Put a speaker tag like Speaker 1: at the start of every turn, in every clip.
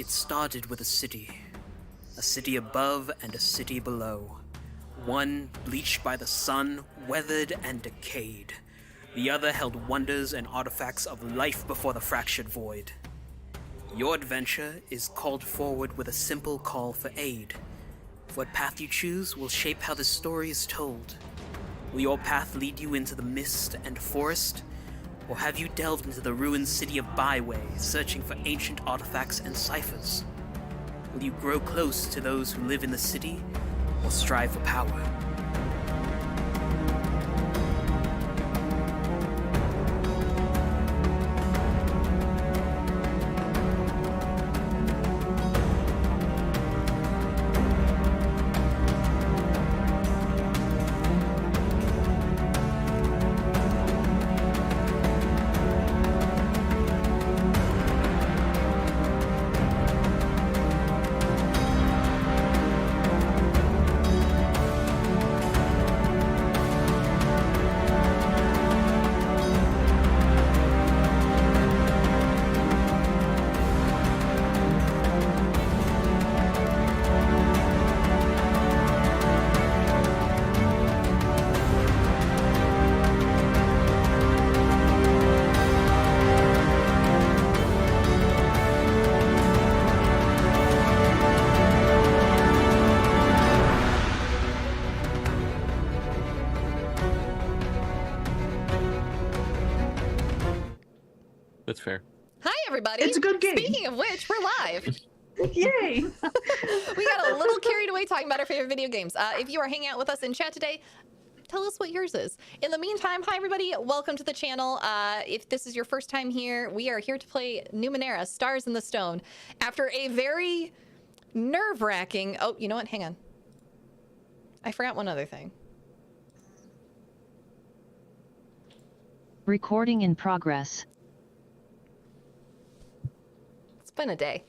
Speaker 1: It started with a city above and a city below. One bleached by the sun, weathered and decayed. The other held wonders and artifacts of life before the fractured void. Your adventure is called forward with a simple call for aid. What path you choose will shape how the story is told. Will your path lead you into the mist and forest, or have you delved into the ruined city of Byway, searching for ancient artifacts and ciphers? Will you grow close to those who live in the city, or strive for power?
Speaker 2: That's fair.
Speaker 3: Hi, everybody.
Speaker 4: It's a good game.
Speaker 3: Speaking of which, we're live.
Speaker 4: Yay!
Speaker 3: We got a little carried away talking about our favorite video games. If you are hanging out with us in chat today, tell us what yours is. In the meantime, hi, everybody. Welcome to the channel. If this is your first time here, we are here to play Numenera, Stars in the Stone. After a very nerve-wracking... Oh, you know what? Hang on. I forgot one other thing.
Speaker 5: Recording in progress.
Speaker 3: It's been a day.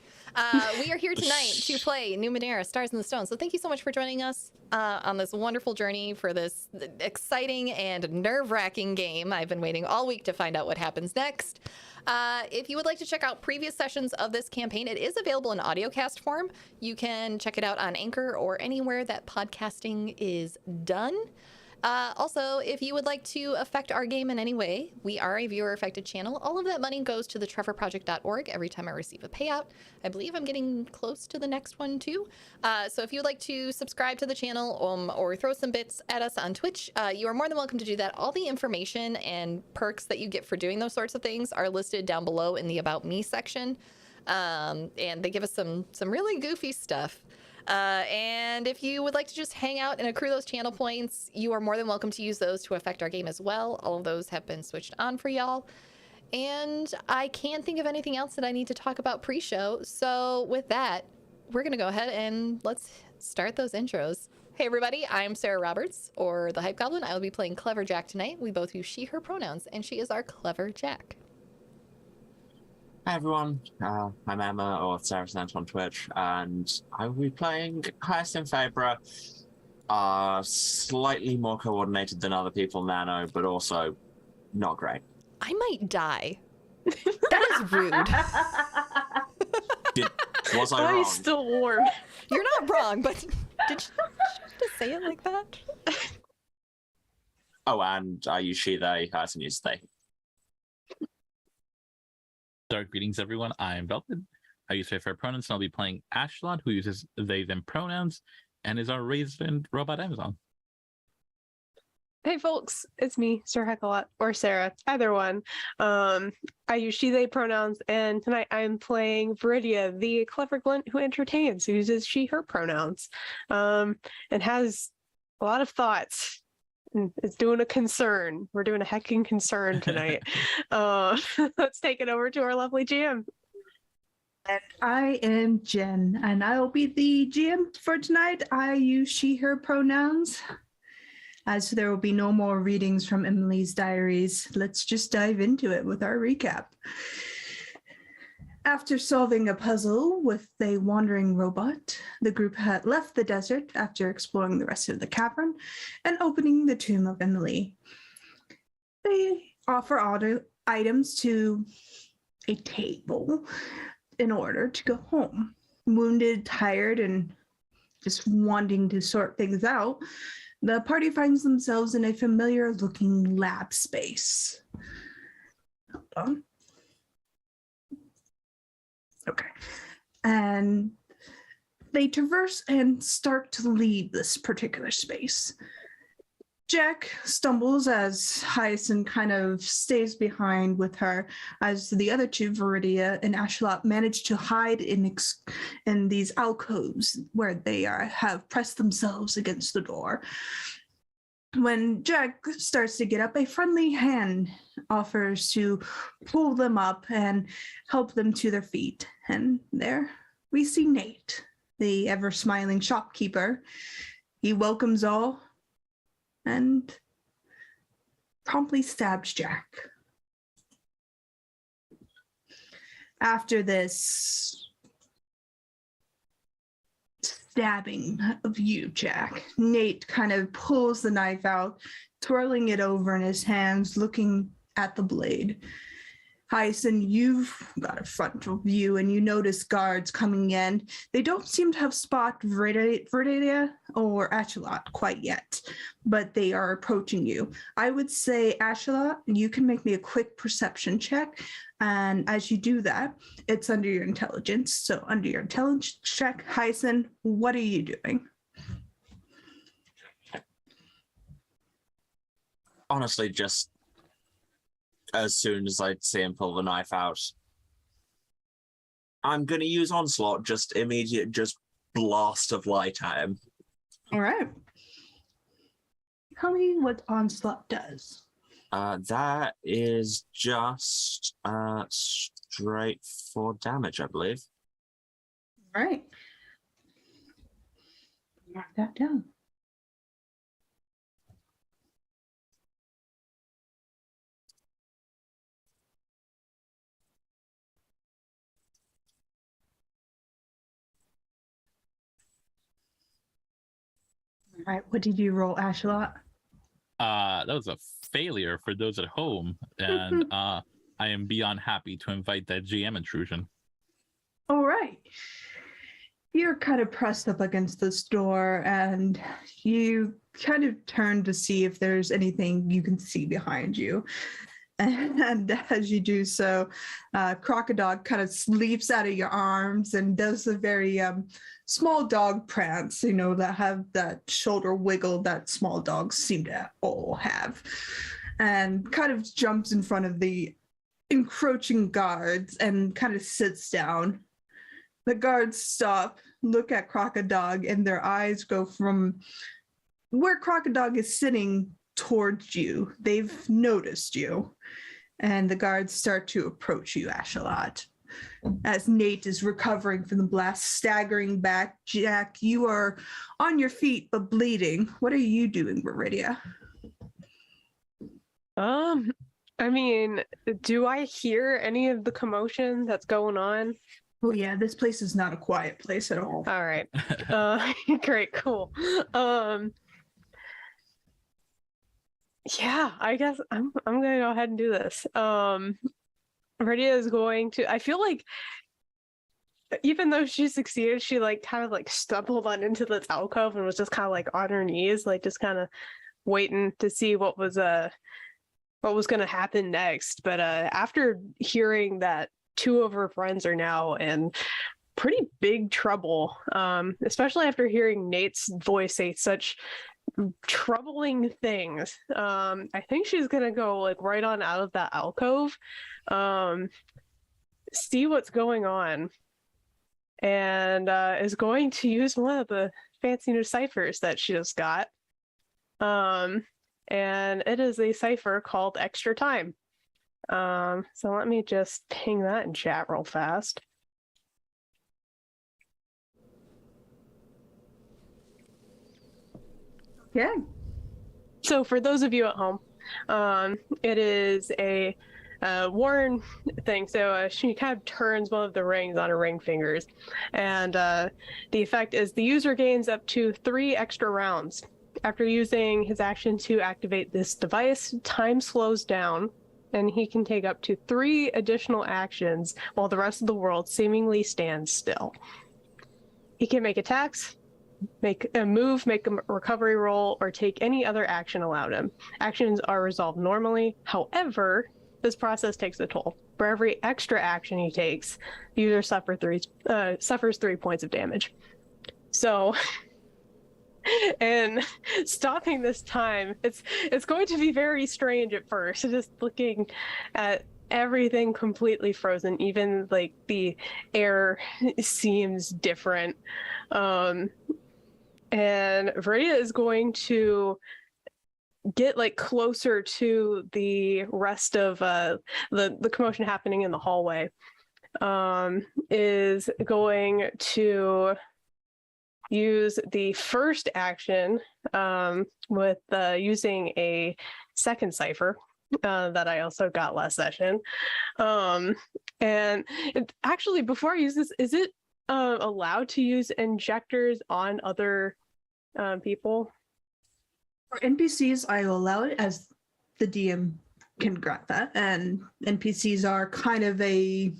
Speaker 3: We are here tonight to play Numenera, Stars in the Stone. So thank you so much for joining us on this wonderful journey for this exciting and nerve-wracking game. I've been waiting all week to find out what happens next. If you would like to check out previous sessions of this campaign, it is available in audiocast form. You can check it out on Anchor or anywhere that podcasting is done. Also, if you would like to affect our game in any way, we are a viewer-affected channel. All of that money goes to the trevorproject.org every time I receive a payout. I believe I'm getting close to the next one, too. So if you would like to subscribe to the channel or throw some bits at us on Twitch, you are more than welcome to do that. All the information and perks that you get for doing those sorts of things are listed down below in the About Me section. And they give us some really goofy stuff. And if you would like to just hang out and accrue those channel points, you are more than welcome to use those to affect our game as well. All of those have been switched on for y'all. And I can't think of anything else that I need to talk about pre-show. So with that, we're going to go ahead and let's start those intros. Hey everybody, I'm Sarah Roberts, or TheHypeGoblin. I will be playing Clever Jack tonight. We both use she, her pronouns, and she is our Clever Jack.
Speaker 6: Hi everyone, I'm Emma, or Sarah Sent on Twitch, and I will be playing Hyacinth Fabra. Slightly more coordinated than other people, Nano, but also not great.
Speaker 3: I might die. That is rude.
Speaker 6: Was I wrong?
Speaker 4: I'm still warm.
Speaker 3: You're not wrong, but did you just say it like that?
Speaker 6: Oh, and I use she, they, Hyacinth uses they.
Speaker 2: Dark greetings, everyone. I am Velvet. I use fair pronouns, and I'll be playing Ashlot, who uses they, them pronouns, and is our raised robot Amazon.
Speaker 4: Hey folks, it's me, Sir Heckalot, or Sarah, either one. I use she, they pronouns, and tonight I'm playing Viridia, the clever glint who entertains, who uses she, her pronouns, and has a lot of thoughts. It's doing a concern. We're doing a hecking concern tonight. Let's take it over to our lovely GM.
Speaker 7: And I am Jen, and I'll be the GM for tonight. I use she, her pronouns. As there will be no more readings from Emily's diaries, let's just dive into it with our recap. After solving a puzzle with a wandering robot, the group had left the desert after exploring the rest of the cavern and opening the tomb of Emily. They offer items to a table in order to go home. wounded, tired, and just wanting to sort things out, the party finds themselves in a familiar-looking lab space. Hold on. Okay. And they traverse and start to leave this particular space. Jack stumbles as Hyacinth kind of stays behind with her, as the other two, Viridia and Ashlot, manage to hide in these alcoves where they have pressed themselves against the door. When Jack starts to get up, a friendly hand offers to pull them up and help them to their feet. And there we see Nate, the ever-smiling shopkeeper. He welcomes all and promptly stabs Jack. After this stabbing of you, Jack, Nate kind of pulls the knife out, twirling it over in his hands, looking at the blade. Hyacinth, you've got a frontal view and you notice guards coming in. They don't seem to have spotted Viridia or Ashlot quite yet, but they are approaching you. I would say, Ashlot, you can make me a quick perception check. And as you do that, it's under your intelligence. So under your intelligence check, Hyacinth, what are you doing?
Speaker 6: Honestly, just as soon as I see him pull the knife out, I'm going to use Onslaught, just immediate, just blast of light at him.
Speaker 7: All right. Tell me what Onslaught does.
Speaker 6: That is just straight for damage, I believe.
Speaker 7: All right. Mark that down. All right, what did you roll, Ashlot?
Speaker 2: That was a failure for those at home, and I am beyond happy to invite that GM intrusion.
Speaker 7: All right. You're kind of pressed up against this door, and you kind of turn to see if there's anything you can see behind you. And as you do so, Crocodile kind of leaps out of your arms and does a very small dog prance, you know, that have that shoulder wiggle that small dogs seem to all have, and kind of jumps in front of the encroaching guards and kind of sits down. The guards stop, look at Crocodile, and their eyes go from where Crocodile is sitting towards you. They've noticed you. And the guards start to approach you, Ashlot. As Nate is recovering from the blast, staggering back, Jack, you are on your feet but bleeding. What are you doing, Viridia?
Speaker 4: I mean, do I hear any of the commotion that's going on?
Speaker 7: Oh yeah, this place is not a quiet place at all.
Speaker 4: All right. Great, cool. Yeah, I guess I'm gonna go ahead and do this. Viridia is going to, I feel like even though she succeeded, she like kind of like stumbled on into this alcove and was just kind of like on her knees, like just kind of waiting to see what was gonna happen next. But after hearing that two of her friends are now in pretty big trouble, especially after hearing Nate's voice say such troubling things, I think she's gonna go like right on out of that alcove, see what's going on, and is going to use one of the fancy new ciphers that she just got, and it is a cipher called Extra Time. So let me just ping that in chat real fast.
Speaker 7: Yeah.
Speaker 4: So for those of you at home, it is a Warren thing. So she kind of turns one of the rings on her ring fingers, and the effect is the user gains up to 3 extra rounds. After using his action to activate this device, time slows down, and he can take up to 3 additional actions while the rest of the world seemingly stands still. he can make attacks, make a move, make a recovery roll, or take any other action allowed him. Actions are resolved normally. However, this process takes a toll. For every extra action he takes, the user suffers 3 points of damage. So, and stopping this time, it's going to be very strange at first. Just looking at everything completely frozen, even like the air seems different. And Viridia is going to get like closer to the rest of the commotion happening in the hallway. Is going to use the first action with using a second cipher that I also got last session. And actually, before I use this, is it allowed to use injectors on other people?
Speaker 7: For NPCs, I will allow it as the DM can grant that. And NPCs are kind of a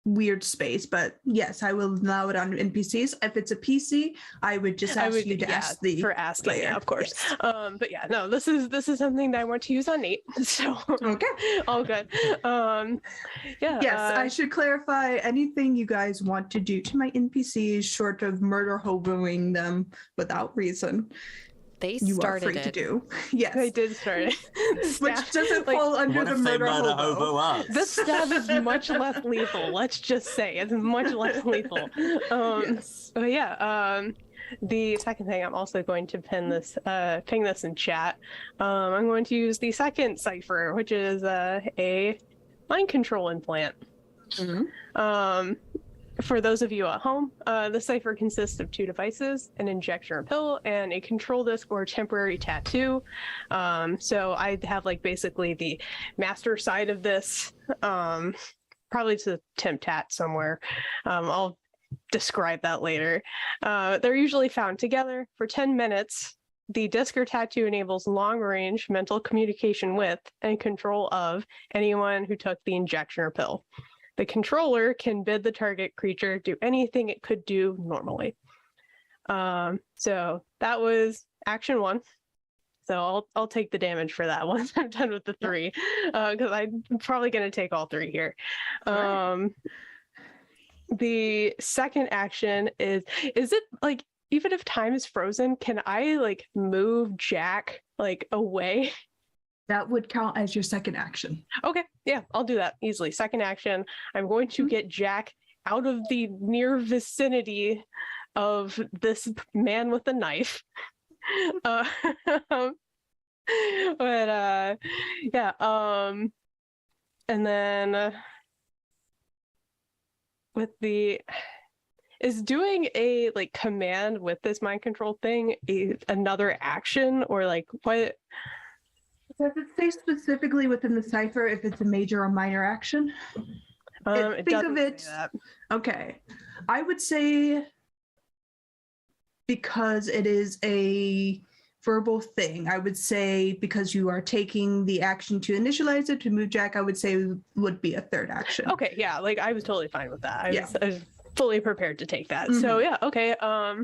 Speaker 7: weird space, but yes, I will allow it on NPCs. If it's a PC, I would just ask you to ask the
Speaker 4: for asking,
Speaker 7: player.
Speaker 4: yeah, of course.
Speaker 7: Yes.
Speaker 4: But yeah, no, this is something that I want to use on Nate. So
Speaker 7: Okay.
Speaker 4: all good. Yeah.
Speaker 7: Yes, I should clarify anything you guys want to do to my NPCs, short of murder hoboing them without reason.
Speaker 3: They
Speaker 7: You are
Speaker 3: started
Speaker 7: free to
Speaker 3: it.
Speaker 7: do. Yes.
Speaker 4: I did start it.
Speaker 7: Which
Speaker 4: Stab-
Speaker 7: doesn't
Speaker 4: like,
Speaker 7: fall under
Speaker 6: What
Speaker 7: the
Speaker 6: if they
Speaker 7: murder
Speaker 6: murder
Speaker 7: hobo.
Speaker 6: hobo us?
Speaker 4: this stab is much less lethal. Let's just say it's much less lethal.
Speaker 7: Yes.
Speaker 4: But yeah, the second thing, I'm also going to ping this in chat. I'm going to use the second cipher, which is a mind control implant.
Speaker 7: Mhm.
Speaker 4: For those of you at home, the cipher consists of 2 devices, an injection or pill, and a control disc or temporary tattoo. So I have like basically the master side of this, probably to temp tat somewhere. I'll describe that later. They're usually found together for 10 minutes. The disc or tattoo enables long-range mental communication with and control of anyone who took the injection or pill. The controller can bid the target creature do anything it could do normally. So that was action 1. So I'll take the damage for that once I'm done with the 3, because I'm probably going to take all 3 here.
Speaker 7: Right.
Speaker 4: The second action is it like, even if time is frozen, can I like move Jack like away?
Speaker 7: That would count as your second action.
Speaker 4: Okay, yeah, I'll do that easily. Second action, I'm going to get Jack out of the near vicinity of this man with a knife. But yeah, and then with the is doing a like command with this mind control thing another action, or like what?
Speaker 7: Does it say specifically within the cipher if it's a major or minor action?
Speaker 4: It
Speaker 7: Think
Speaker 4: doesn't
Speaker 7: of
Speaker 4: say
Speaker 7: it.
Speaker 4: that.
Speaker 7: Okay. I would say because it is a verbal thing, I would say because you are taking the action to initialize it, to move Jack, I would say would be a third action.
Speaker 4: Okay, yeah, like I was totally fine with that.
Speaker 7: Yeah.
Speaker 4: I was fully prepared to take that. So yeah, okay. I'll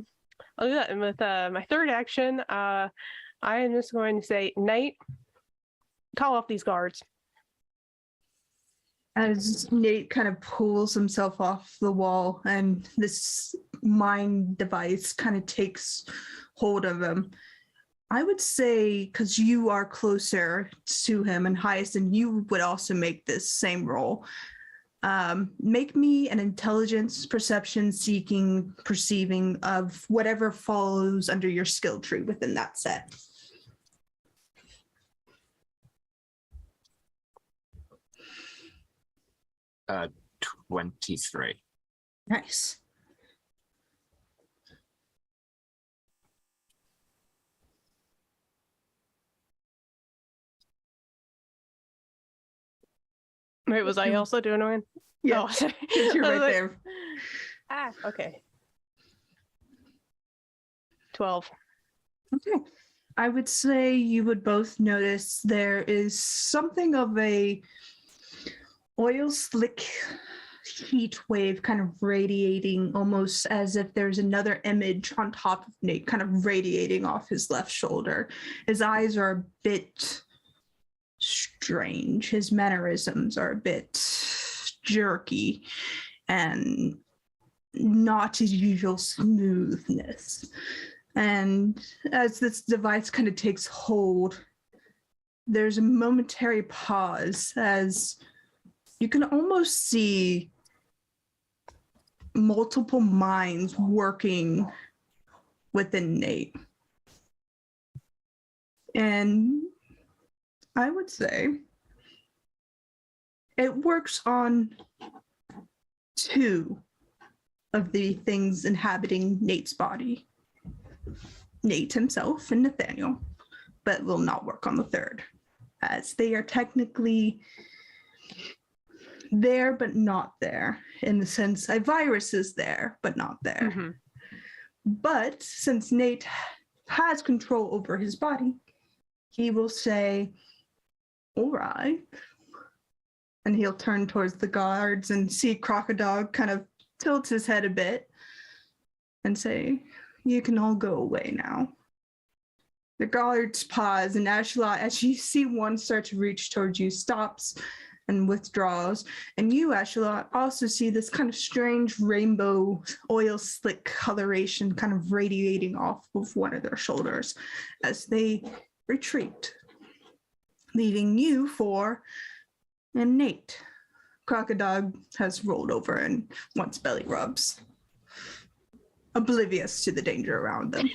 Speaker 4: do that. And with my third action, I am just going to say, Knight, call off these guards.
Speaker 7: As Nate kind of pulls himself off the wall and this mind device kind of takes hold of him, I would say, because you are closer to him and highest, and you would also make this same roll. Make me an intelligence, perception, seeking, perceiving of whatever follows under your skill tree within that set.
Speaker 6: Uh, 23.
Speaker 7: Nice.
Speaker 4: Wait, was I also doing one?
Speaker 7: Yeah,
Speaker 4: Oh, sorry.
Speaker 7: you're
Speaker 4: I was
Speaker 7: right
Speaker 4: like,
Speaker 7: there.
Speaker 4: Okay. 12.
Speaker 7: Okay. I would say you would both notice there is something of a oil slick heat wave kind of radiating, almost as if there's another image on top of Nate kind of radiating off his left shoulder. His eyes are a bit strange. His mannerisms are a bit jerky and not his usual smoothness. And as this device kind of takes hold, there's a momentary pause as you can almost see multiple minds working within Nate. And I would say it works on two of the things inhabiting Nate's body. Nate himself and Nathaniel, but will not work on the third, as they are technically there but not there, in the sense a virus is there but not there.
Speaker 4: Mm-hmm.
Speaker 7: But since Nate has control over his body, he will say, all right. And he'll turn towards the guards and see Crocodile kind of tilts his head a bit and say, you can all go away now. The guards pause, and Ashlot, as you see one start to reach towards you, stops and withdraws. And you, Ashlot, also see this kind of strange rainbow oil slick coloration kind of radiating off of one of their shoulders as they retreat, leaving you four and Nate. Crocodile has rolled over and wants belly rubs, oblivious to the danger around them.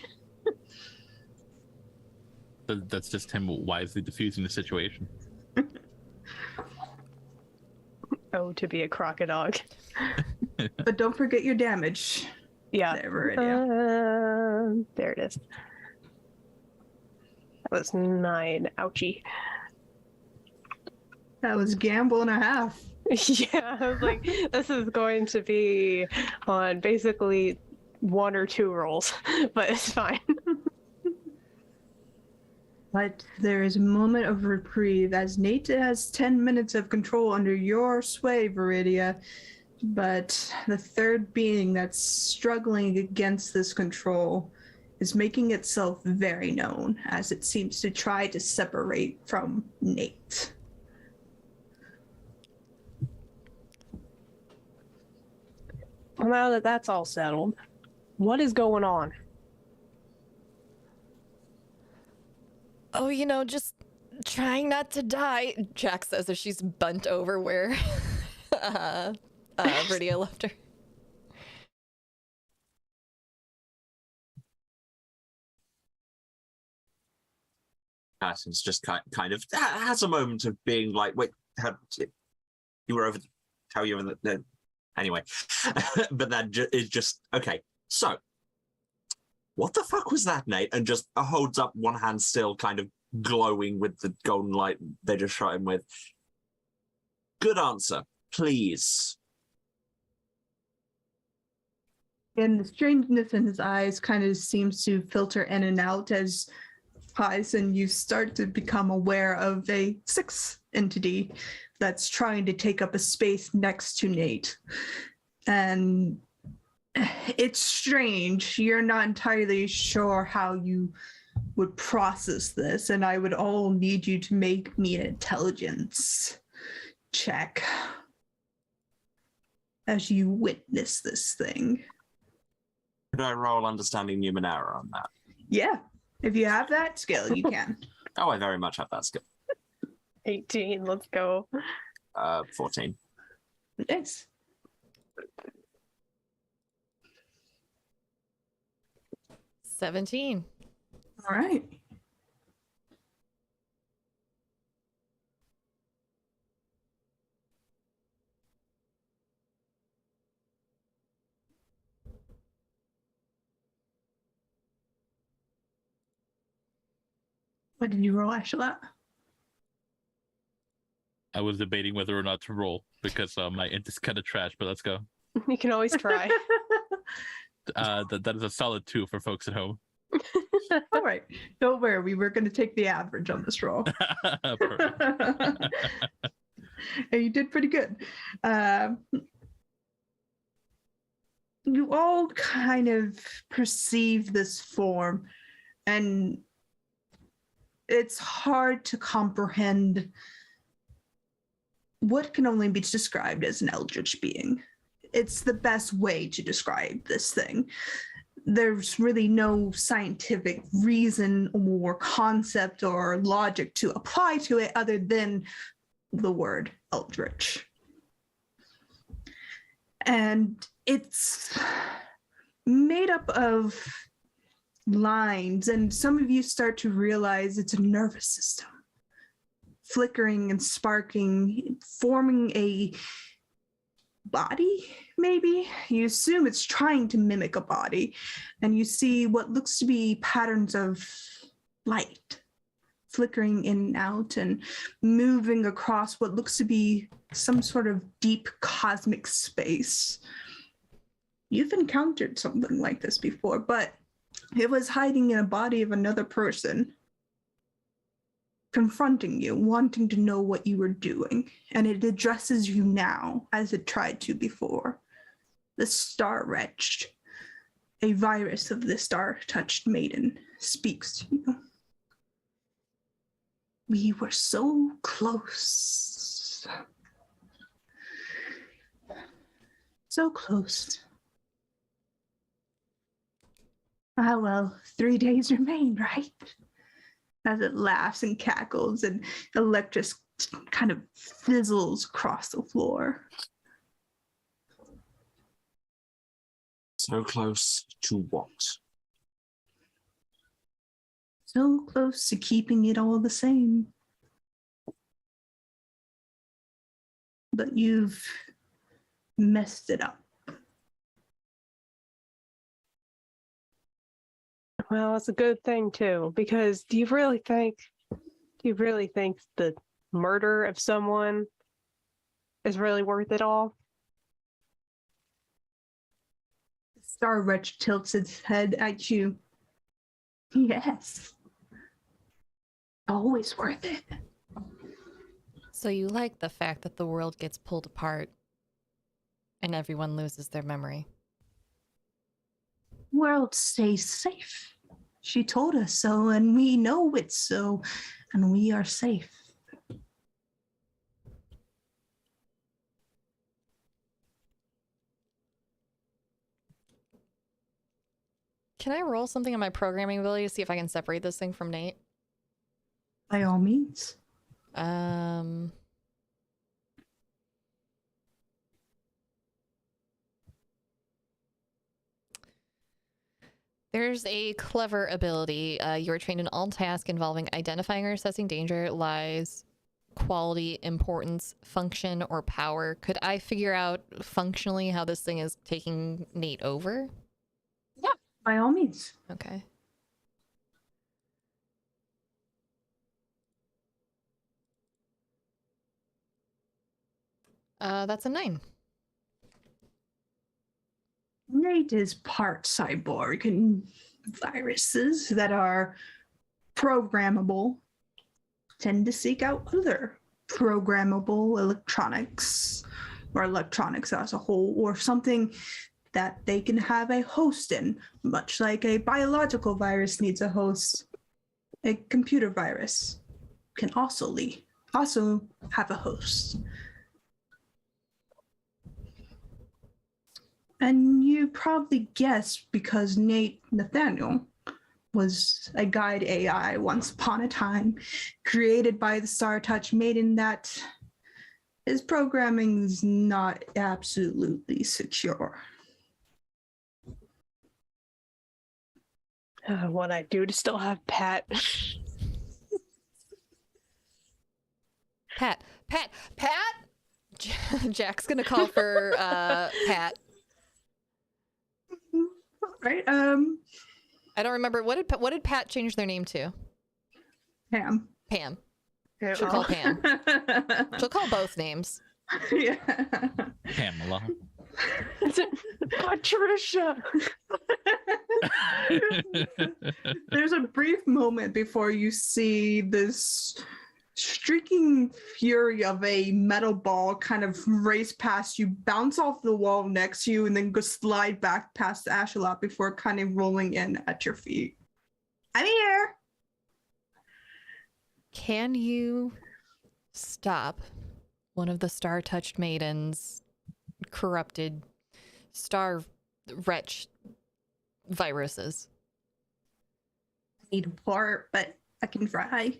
Speaker 2: That's just him wisely diffusing the situation.
Speaker 4: Oh, to be a crocodile.
Speaker 7: But don't forget your damage.
Speaker 4: Yeah.
Speaker 7: There, Viridia.
Speaker 4: There it is. That was 9. Ouchie.
Speaker 7: That was a gamble and a half.
Speaker 4: Yeah, I was like, this is going to be on basically 1 or 2 rolls, but it's fine.
Speaker 7: But there is a moment of reprieve as Nate has 10 minutes of control under your sway, Viridia. But the third being that's struggling against this control is making itself very known as it seems to try to separate from Nate.
Speaker 4: Well, now that that's all settled, what is going on?
Speaker 3: Oh, just trying not to die, Jack says as she's bent over where Viridia left her.
Speaker 6: It's just kind of has a moment of being like, wait, you were over, how you were the anyway. But that is just okay. So, what the fuck was that, Nate? And just holds up one hand still, kind of glowing with the golden light they just shot him with. Good answer, please.
Speaker 7: And the strangeness in his eyes kind of seems to filter in and out as and you start to become aware of a 6th entity that's trying to take up a space next to Nate. And it's strange. You're not entirely sure how you would process this, and I would all need you to make me an intelligence check as you witness this thing.
Speaker 6: Could I roll understanding Numenera on that?
Speaker 7: Yeah, if you have that skill, you can.
Speaker 6: Oh, I very much have that skill.
Speaker 4: 18, let's go.
Speaker 6: 14.
Speaker 7: Nice.
Speaker 3: $17.
Speaker 7: All right. What did you roll, Ashley?
Speaker 2: I was debating whether or not to roll because my int is kind of trash, but let's go.
Speaker 4: You can always try.
Speaker 2: That is a solid 2 for folks at home.
Speaker 7: All right. Don't worry. We were going to take the average on this roll.
Speaker 2: Perfect.
Speaker 7: And you did pretty good. you all kind of perceive this form, and it's hard to comprehend what can only be described as an eldritch being. It's the best way to describe this thing. There's really no scientific reason or concept or logic to apply to it other than the word eldritch. And it's made up of lines, and some of you start to realize it's a nervous system, flickering and sparking, forming a body, maybe. You assume it's trying to mimic a body, and you see what looks to be patterns of light flickering in and out and moving across what looks to be some sort of deep cosmic space. You've encountered something like this before, but it was hiding in a body of another person, confronting you, wanting to know what you were doing, and it addresses you now as it tried to before. The Star Wretched, a virus of the Star-touched maiden, speaks to you. We were so close. So close. Ah, well, 3 days remain, right? As it laughs and cackles and electric kind of fizzles across the floor.
Speaker 6: So close to what?
Speaker 7: So close to keeping it all the same. But you've messed it up.
Speaker 4: Well, it's a good thing too, because do you really think the murder of someone is really worth it all?
Speaker 7: Star Wretch tilts its head at you. Yes. Always worth it.
Speaker 3: So you like the fact that the world gets pulled apart and everyone loses their memory?
Speaker 7: World stays safe. She told us so, and we know it's so, and we are safe.
Speaker 3: Can I roll something on my programming ability to see if I can separate this thing from Nate?
Speaker 7: By all means.
Speaker 3: There's a clever ability. You are trained in all tasks involving identifying or assessing danger, lies, quality, importance, function, or power. Could I figure out functionally how this thing is taking Nate over?
Speaker 7: Yeah, by all means.
Speaker 3: Okay. That's a 9.
Speaker 7: Nate is part cyborg, and viruses that are programmable tend to seek out other programmable electronics, or electronics as a whole, or something that they can have a host in, much like a biological virus needs a host. A computer virus can also have a host. And you probably guessed because Nathaniel was a guide AI once upon a time, created by the Star-touched maiden, that his programming is not absolutely secure.
Speaker 4: What I do to still have Pat.
Speaker 3: Pat! Jack's gonna call for Pat.
Speaker 7: Right?
Speaker 3: I don't remember what did Pat change their name to?
Speaker 7: Pam.
Speaker 3: Pam. She'll call Pam. She'll call both names.
Speaker 7: Yeah.
Speaker 2: Pamela.
Speaker 4: Patricia.
Speaker 7: There's a brief moment before you see this streaking fury of a metal ball kind of race past you, bounce off the wall next to you, and then go slide back past Ashalot before kind of rolling in at your feet. I'm here.
Speaker 3: Can you stop one of the star-touched maidens' corrupted star wretch viruses?
Speaker 7: Need war, but I can try.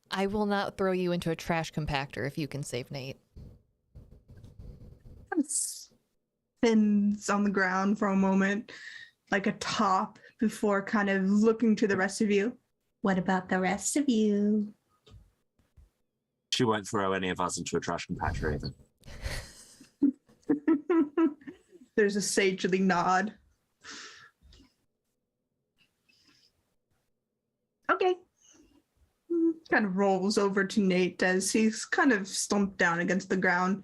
Speaker 3: I will not throw you into a trash compactor if you can save Nate.
Speaker 7: Kind of spins on the ground for a moment, like a top, before kind of looking to the rest of you. What about the rest of you?
Speaker 6: She won't throw any of us into a trash compactor either.
Speaker 7: There's a sagely nod. Okay. Kind of rolls over to Nate as he's kind of slumped down against the ground,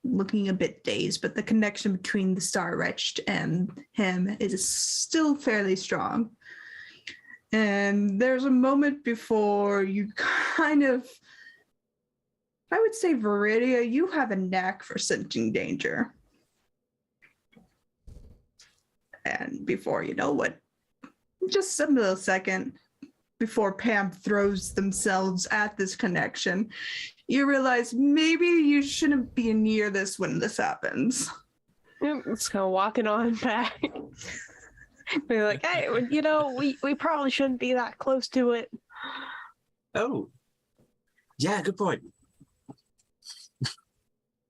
Speaker 7: looking a bit dazed, but the connection between the Star Wretched and him is still fairly strong. And there's a moment before you kind of, I would say, Viridia, you have a knack for sensing danger. And before you know what, just a millisecond before Pam throws themselves at this connection, you realize maybe you shouldn't be near this when this happens.
Speaker 4: It's kind of walking on back. We're like, hey, you know, we probably shouldn't be that close to it.
Speaker 6: Oh. Yeah, good point.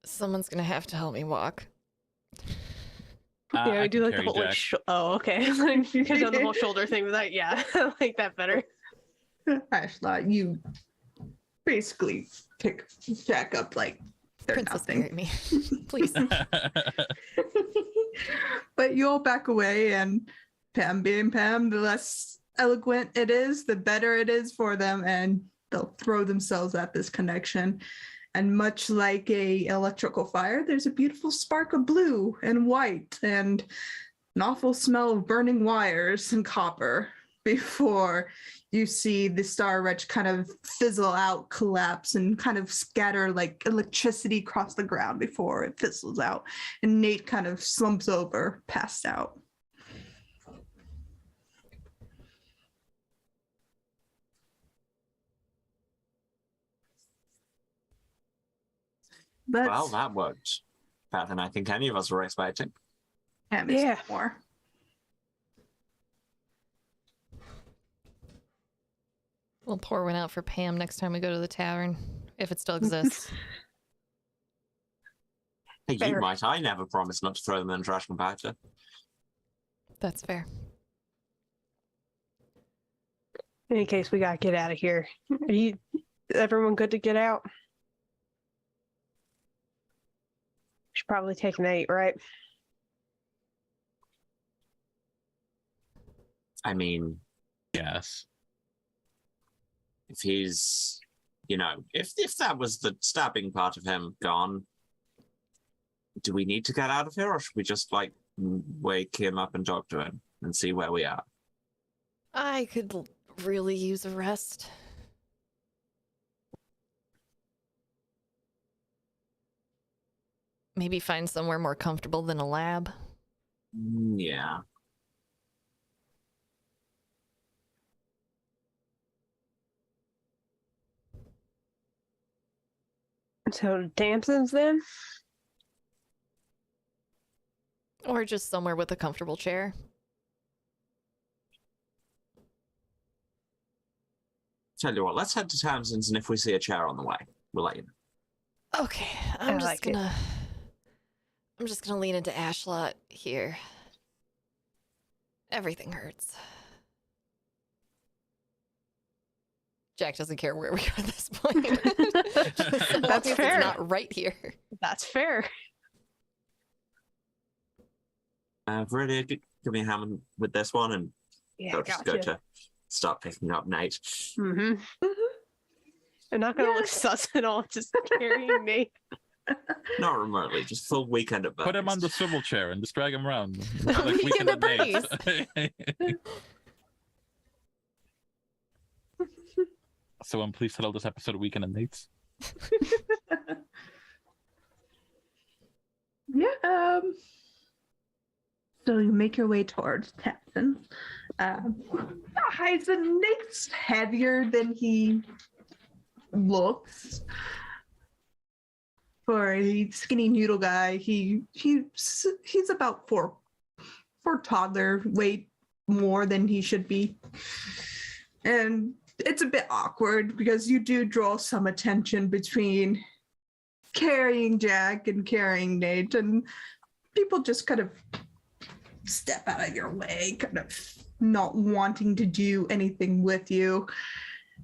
Speaker 3: Someone's gonna have to help me walk.
Speaker 4: Yeah,
Speaker 2: I
Speaker 4: we do
Speaker 2: can
Speaker 4: like the
Speaker 2: carry
Speaker 4: whole like
Speaker 2: Jack.
Speaker 4: oh, okay. You could do the whole shoulder thing with that. Yeah, I like that better.
Speaker 7: Ashlot, you basically pick Jack up like they're
Speaker 3: Princess,
Speaker 7: nothing.
Speaker 3: carry me, please.
Speaker 7: But you all back away, and Pam being Pam, the less eloquent it is, the better it is for them, and they'll throw themselves at this connection. And much like a electrical fire, there's a beautiful spark of blue and white and an awful smell of burning wires and copper before you see the Star Wretch kind of fizzle out, collapse, and kind of scatter like electricity across the ground before it fizzles out. And Nate kind of slumps over, passed out. But
Speaker 6: Well, that worked better than I think any of us were expecting.
Speaker 7: Pam is
Speaker 4: Yeah.
Speaker 7: more.
Speaker 3: We'll pour one out for Pam next time we go to the tavern, if it still exists.
Speaker 6: Hey, you
Speaker 4: Fair.
Speaker 6: might. I never promised not to throw them in a trash compactor.
Speaker 3: That's fair.
Speaker 4: In any case, we gotta get out of here. Everyone good to get out? Should probably take Nate, right?
Speaker 6: I mean,
Speaker 2: Yes.
Speaker 6: if he's, if that was the stabbing part of him gone, do we need to get out of here, or should we just wake him up and talk to him and see where we are?
Speaker 3: I could really use a rest. Maybe find somewhere more comfortable than a lab.
Speaker 6: Yeah.
Speaker 4: So Damson's then?
Speaker 3: Or just somewhere with a comfortable chair.
Speaker 6: Tell you what, let's head to Townsend's, and if we see a chair on the way, we'll let you know.
Speaker 3: Okay,
Speaker 4: I
Speaker 3: I'm
Speaker 4: like it.
Speaker 3: just gonna lean into Ashlot here. Everything hurts. Jack doesn't care where we are at this point. Just as long
Speaker 4: That's
Speaker 3: as
Speaker 4: fair.
Speaker 3: It's not right here.
Speaker 4: That's fair.
Speaker 6: Viridia, give me a hand with this one, and
Speaker 4: Yeah,
Speaker 6: I'll just
Speaker 4: gotcha.
Speaker 6: go to start picking up Nate.
Speaker 4: Mm-hmm. I'm not gonna look sus at all, just carrying Nate.
Speaker 6: Not remotely, just full weekend at
Speaker 2: Put him
Speaker 6: Bernie's.
Speaker 2: on the swivel chair and just drag him around.
Speaker 3: Weekend at
Speaker 2: Bernie's. Someone please title this episode Weekend and Dates.
Speaker 7: Yeah. So you make your way towards Tapson. Nate's heavier than he looks. For a skinny noodle guy, he's about for toddler weight more than he should be. And it's a bit awkward because you do draw some attention between carrying Jack and carrying Nate, and people just kind of step out of your way, kind of not wanting to do anything with you.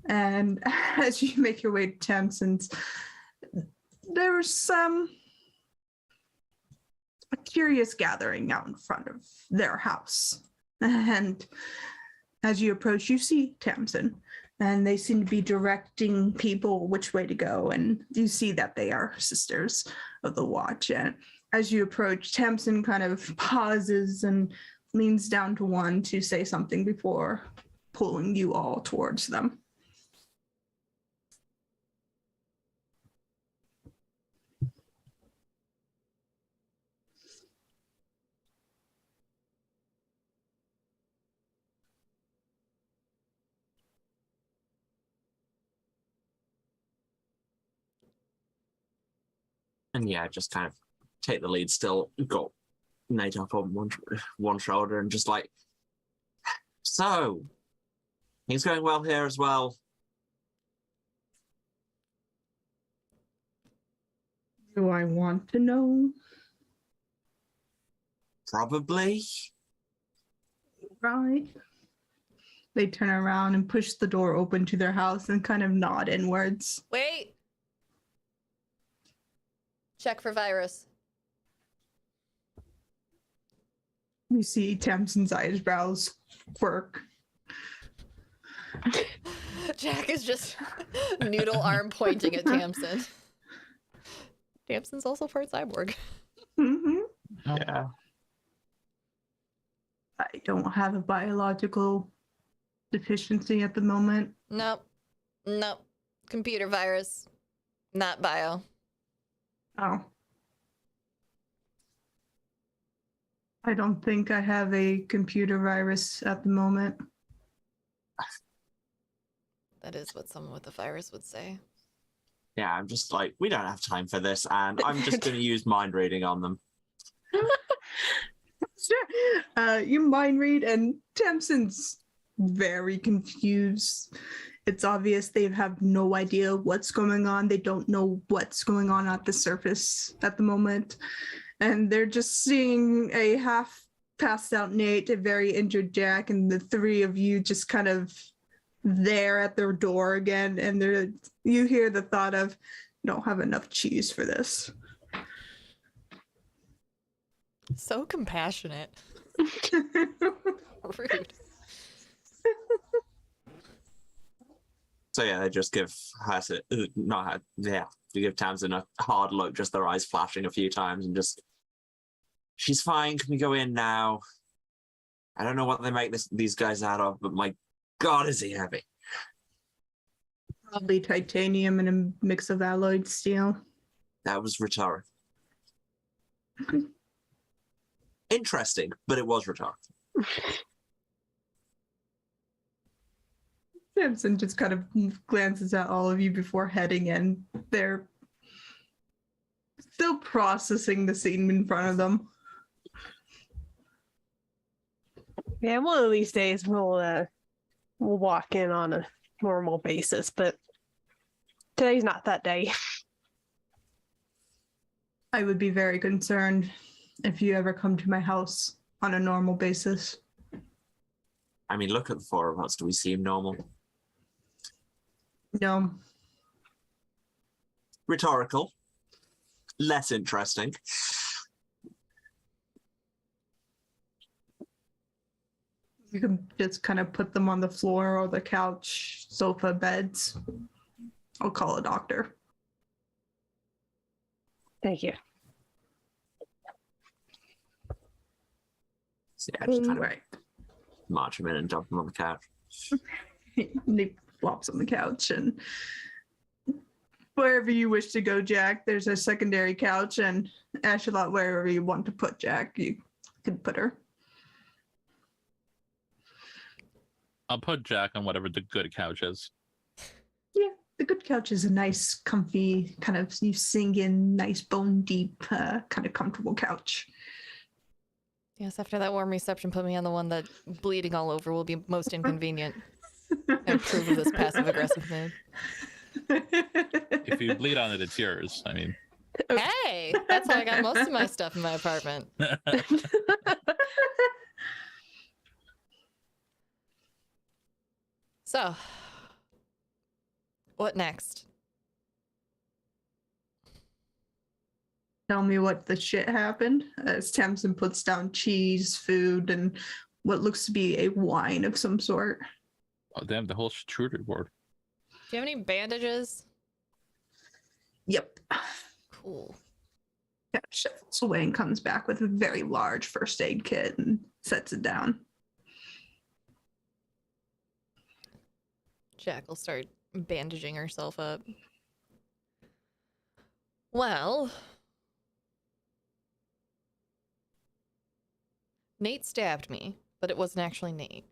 Speaker 7: And as you make your way to Tamsin's, there's a curious gathering out in front of their house. And as you approach, you see Tamsin, and they seem to be directing people which way to go. And you see that they are sisters of the watch. And as you approach, Tamsin kind of pauses and leans down to one to say something before pulling you all towards them.
Speaker 6: And yeah, just kind of take the lead still, got Nate up on one shoulder and just like, so, things going well here as well.
Speaker 7: Do I want to know?
Speaker 6: Probably.
Speaker 7: Right. They turn around and push the door open to their house and kind of nod inwards.
Speaker 3: Wait. Check for virus.
Speaker 7: You see Tamsin's eyebrows quirk.
Speaker 3: Jack is just noodle arm pointing at Tamsin. Tamsin's also part cyborg.
Speaker 7: Mm-hmm.
Speaker 6: Yeah.
Speaker 7: I don't have a biological deficiency at the moment.
Speaker 3: Nope. Computer virus. Not bio.
Speaker 7: Oh. I don't think I have a computer virus at the moment.
Speaker 3: That is what someone with a virus would say.
Speaker 6: Yeah, I'm just like, we don't have time for this, and I'm just going to use mind reading on them.
Speaker 7: Sure. You mind read, and Tamsin's very confused. It's obvious they have no idea what's going on. They don't know what's going on at the surface at the moment. And they're just seeing a half passed out Nate, a very injured Jack, and the three of you just kind of there at their door again. And you hear the thought of, don't have enough cheese for this.
Speaker 3: So compassionate. Rude.
Speaker 6: So yeah, they just give they give Tamsin a hard look, just their eyes flashing a few times, and just, she's fine. Can we go in now? I don't know what they make these guys out of, but my God, is he heavy?
Speaker 7: Probably titanium and a mix of alloyed steel.
Speaker 6: That was rhetorical. Interesting, but it was rhetorical.
Speaker 7: Tamsin just kind of glances at all of you before heading in. They're still processing the scene in front of them.
Speaker 4: Yeah, one of these days we'll walk in on a normal basis, but today's not that day.
Speaker 7: I would be very concerned if you ever come to my house on a normal basis.
Speaker 6: I mean, look at the four of us. Do we seem normal?
Speaker 7: No.
Speaker 6: Rhetorical. Less interesting.
Speaker 7: You can just kind of put them on the floor or the couch, sofa, beds. I'll call a doctor.
Speaker 4: Thank you.
Speaker 6: So yeah, just kind of
Speaker 7: Right.
Speaker 6: march him in and dump him on the couch.
Speaker 7: They flops on the couch. And wherever you wish to go, Jack, there's a secondary couch, and Ashalot, wherever you want to put Jack, you can put her.
Speaker 2: I'll put Jack on whatever the good couch is.
Speaker 7: Yeah, the good couch is a nice, comfy, kind of you sing in, nice bone deep, kind of comfortable couch.
Speaker 3: Yes, after that warm reception, put me on the one that bleeding all over will be most inconvenient. I approve of this passive aggressive mood.
Speaker 2: If you bleed on it, it's yours. I mean,
Speaker 3: Hey, that's how I got most of my stuff in my apartment. So, what next?
Speaker 7: Tell me what the shit happened. As Tamsin puts down cheese, food, and what looks to be a wine of some sort.
Speaker 2: oh damn, the whole charcuterie board.
Speaker 3: Do you have any bandages?
Speaker 7: Yep.
Speaker 3: Cool.
Speaker 7: Yeah, shuffles away and comes back with a very large first aid kit and sets it down.
Speaker 3: Jack will start bandaging herself up. Well, Nate stabbed me, but it wasn't actually Nate.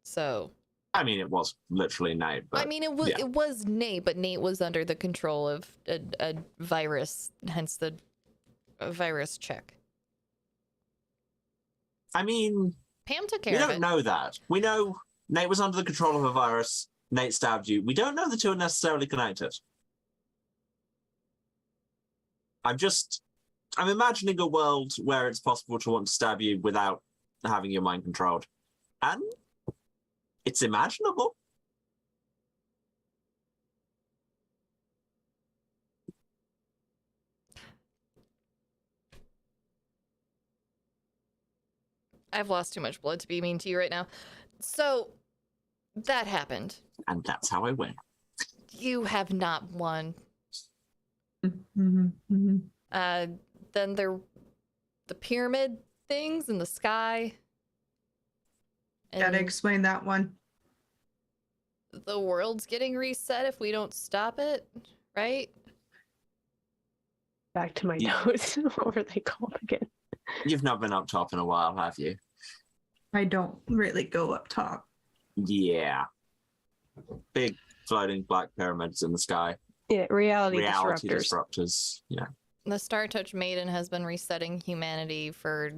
Speaker 3: So,
Speaker 6: I mean, it was literally Nate, but
Speaker 3: I mean, it was
Speaker 6: yeah.
Speaker 3: it was Nate, but Nate was under the control of a virus, hence the virus check.
Speaker 6: I mean,
Speaker 3: Pam took
Speaker 6: we
Speaker 3: care of
Speaker 6: don't
Speaker 3: it.
Speaker 6: know that. We know Nate was under the control of a virus. Nate stabbed you. We don't know the two are necessarily connected. I'm imagining a world where it's possible to want to stab you without having your mind controlled. And it's imaginable.
Speaker 3: I've lost too much blood to be mean to you right now. So, that happened.
Speaker 6: And that's how I win.
Speaker 3: You have not won.
Speaker 7: Mm-hmm, mm-hmm.
Speaker 3: Then there, the pyramid things in the sky.
Speaker 7: Gotta
Speaker 3: And
Speaker 7: explain that one.
Speaker 3: the world's getting reset if we don't stop it, right?
Speaker 4: Back to my
Speaker 6: Yeah.
Speaker 4: notes. What were they called again?
Speaker 6: You've not been up top in a while, have you?
Speaker 7: I don't really go up top.
Speaker 6: Yeah. Big floating black pyramids in the sky.
Speaker 4: Yeah, reality
Speaker 6: Reality
Speaker 4: disruptors.
Speaker 6: disruptors. Yeah.
Speaker 3: The Star Touch Maiden has been resetting humanity for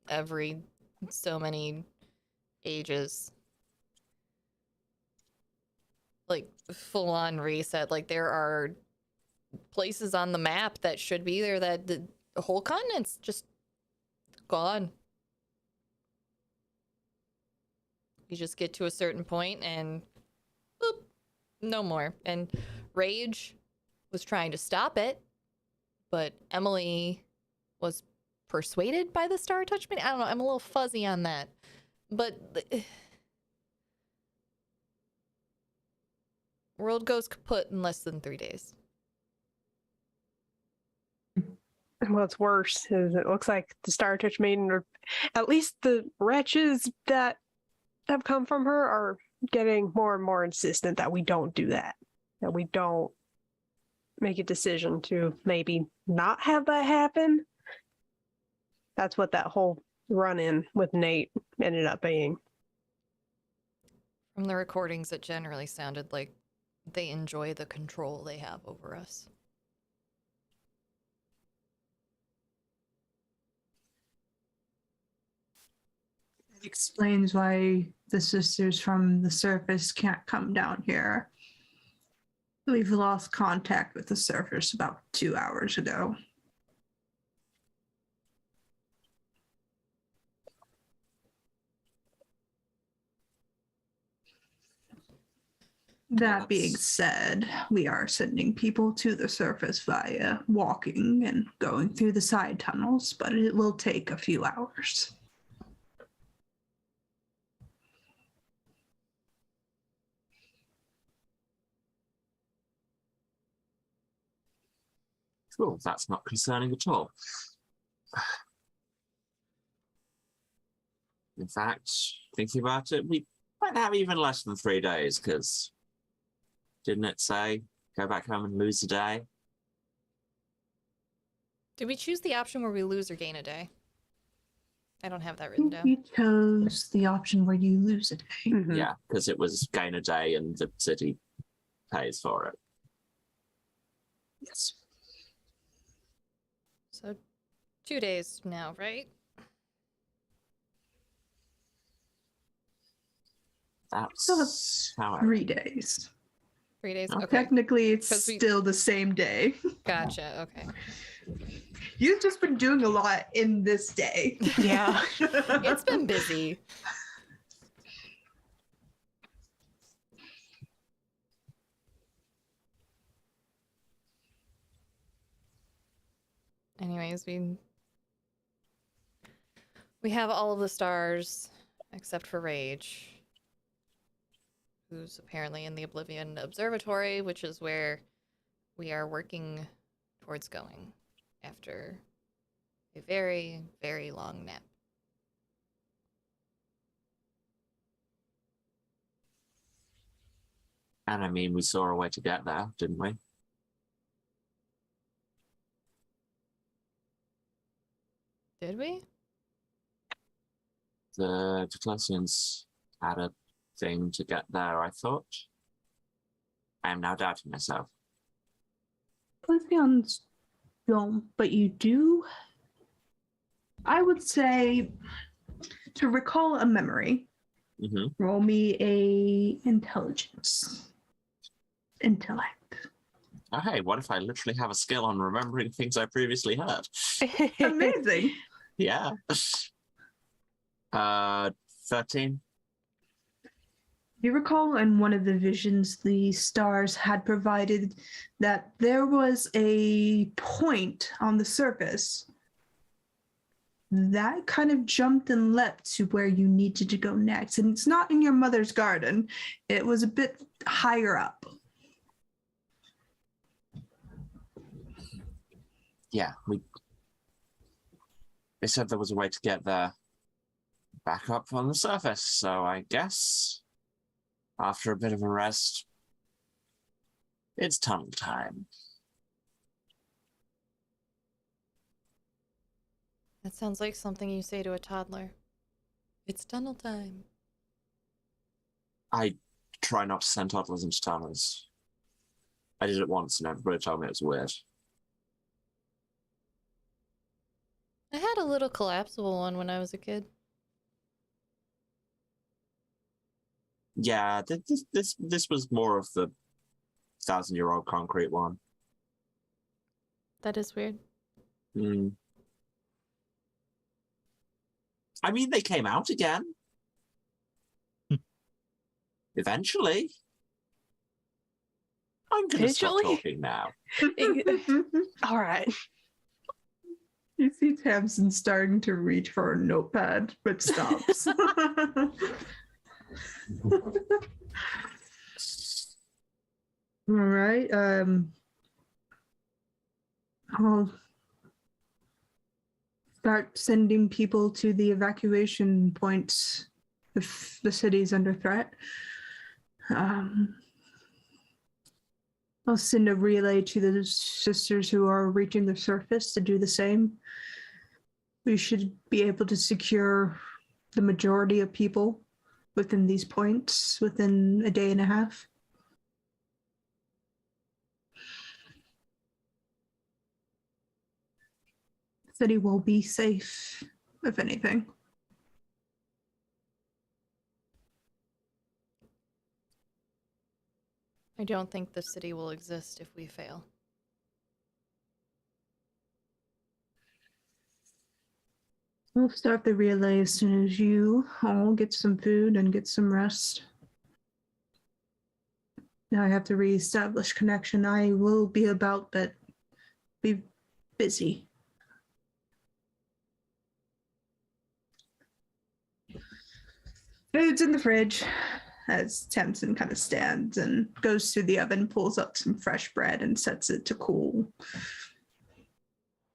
Speaker 3: every so many ages. Like, full on reset. Like, there are places on the map that should be there that the whole continent's just gone. You just get to a certain point and boop, no more. And Rage was trying to stop it, but Emily was persuaded by the Star Touch Maiden. I don't know. I'm a little fuzzy on that. But world goes kaput in less than 3 days.
Speaker 4: And what's worse is it looks like the Star Touch Maiden, or at least the wretches that have come from her, are getting more and more insistent that we don't do that. That we don't make a decision to maybe not have that happen. That's what that whole run-in with Nate ended up being.
Speaker 3: From the recordings, it generally sounded like they enjoy the control they have over us.
Speaker 7: It explains why the sisters from the surface can't come down here. We've lost contact with the surface about 2 hours ago. That being said, we are sending people to the surface via walking and going through the side tunnels, but it will take a few hours.
Speaker 6: Well, that's not concerning at all. In fact, thinking about it, we Might have even less than 3 days, because didn't it say go back home and lose a day?
Speaker 3: Did we choose the option where we lose or gain a day? I don't have that written down.
Speaker 7: You chose the option where you lose a day.
Speaker 4: Mhm.
Speaker 6: Yeah, because it was gain a day and the city pays for it.
Speaker 7: Yes.
Speaker 3: So 2 days now, right?
Speaker 6: That's how I
Speaker 7: 3 days.
Speaker 3: 3 days?
Speaker 6: Okay.
Speaker 3: Okay.
Speaker 7: Technically, it's
Speaker 3: 'Cause we-
Speaker 7: still the same day.
Speaker 3: Gotcha. Okay.
Speaker 7: You've just been doing a lot in this day.
Speaker 4: Yeah.
Speaker 3: It's been busy. Anyways, we have all of the stars except for Rage, who's apparently in the Oblivion Observatory, which is where we are working towards going after a very, very long nap.
Speaker 6: And I mean, we saw a way to get there, didn't we?
Speaker 3: Did we?
Speaker 6: The Declesians had a thing to get there, I thought. I am now doubting myself.
Speaker 7: Lesbians don't, but you do. I would say to recall a memory,
Speaker 6: Mm-hmm.
Speaker 7: roll me a intelligence. Intellect.
Speaker 6: Oh, hey, what if I literally have a skill on remembering things I previously heard?
Speaker 7: Amazing.
Speaker 6: Yeah. 13.
Speaker 7: You recall in one of the visions the stars had provided that there was a point on the surface that kind of jumped and leapt to where you needed to go next. And it's not in your mother's garden. It was a bit higher up.
Speaker 6: Yeah, they said there was a way to get there back up on the surface, so I guess after a bit of a rest, it's tunnel time.
Speaker 3: That sounds like something you say to a toddler. It's tunnel time.
Speaker 6: I try not to send toddlers into tunnels. I did it once and everybody told me it was weird.
Speaker 3: I had a little collapsible one when I was a kid.
Speaker 6: Yeah, this was more of the 1,000-year-old concrete one.
Speaker 3: That is weird.
Speaker 6: Hmm. I mean, they came out again. Eventually. I'm going to stop
Speaker 4: Eventually?
Speaker 6: talking now.
Speaker 4: All right.
Speaker 7: You see Tamsin starting to reach for a notepad, but stops. All right. I'll start sending people to the evacuation points if the city's under threat. I'll send a relay to the sisters who are reaching the surface to do the same. We should be able to secure the majority of people within these points within a day and a half. The city will be safe, if anything.
Speaker 3: I don't think the city will exist if we fail.
Speaker 7: We'll start the relay as soon as you all get some food and get some rest. Now I have to reestablish connection. I will be about, but be busy. Food's in the fridge as Tamsin kind of stands and goes to the oven, pulls up some fresh bread and sets it to cool.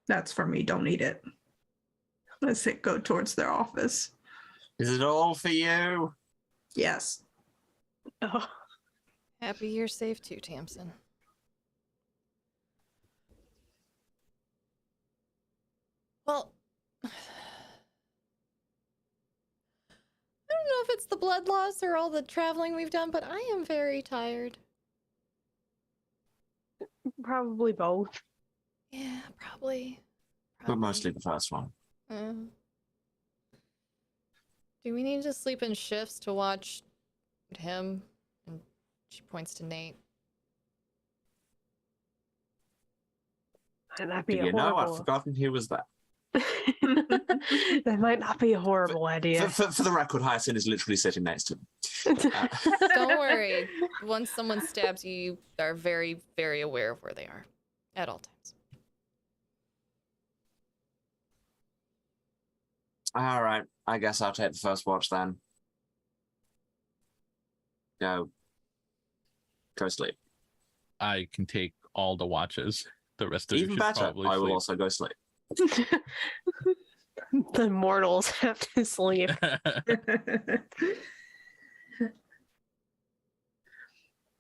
Speaker 7: That's for me, don't eat it. Let's go towards their office.
Speaker 6: Is it all for you?
Speaker 7: Yes.
Speaker 4: Oh,
Speaker 3: Happy you're safe too, Tamsin. Well, I don't know if it's the blood loss or all the traveling we've done, but I am very tired.
Speaker 4: probably both.
Speaker 3: Yeah, probably.
Speaker 6: But mostly the first one.
Speaker 3: Do we need to sleep in shifts to watch him? And she points to Nate.
Speaker 4: Might not
Speaker 6: Do
Speaker 4: be a
Speaker 6: you know? I'd
Speaker 4: horrible.
Speaker 6: forgotten he was there.
Speaker 4: That might not be a horrible idea.
Speaker 6: For the record, Hyacinth is literally sitting next to him.
Speaker 3: Don't worry. Once someone stabs you, you are very, very aware of where they are at all times.
Speaker 6: All right, I guess I'll take the first watch then. Go sleep.
Speaker 2: I can take all the watches. The rest of you
Speaker 6: Even
Speaker 2: should
Speaker 6: better,
Speaker 2: probably
Speaker 6: I will
Speaker 2: sleep.
Speaker 6: also go sleep.
Speaker 4: The mortals have to sleep.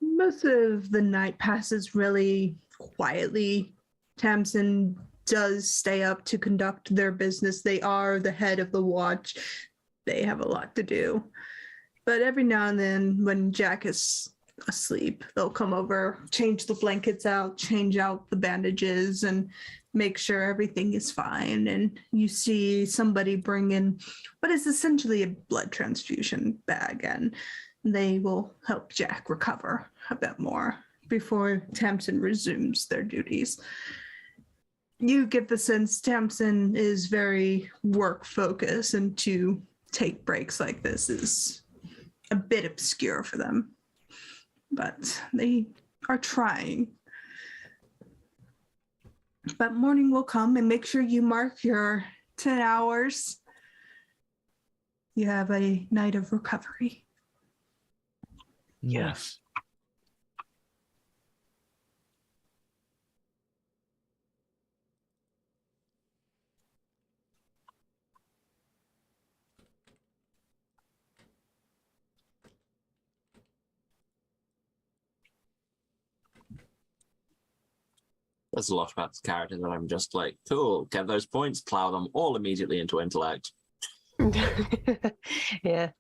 Speaker 7: Most of the night passes really quietly. Tamsin does stay up to conduct their business. They are the head of the watch. They have a lot to do. But every now and then, when Jack is asleep, they'll come over, change the blankets out, change out the bandages, and make sure everything is fine. And you see somebody bring in what is essentially a blood transfusion bag, and they will help Jack recover a bit more before Tamsin resumes their duties. You get the sense Tamsin is very work focused, and to take breaks like this is a bit obscure for them. But they are trying. But morning will come, and make sure you mark your 10 hours. You have a night of recovery.
Speaker 2: Yes.
Speaker 6: There's a lot about this character that I'm just like, cool, get those points, plow them all immediately into intellect.
Speaker 4: Yeah.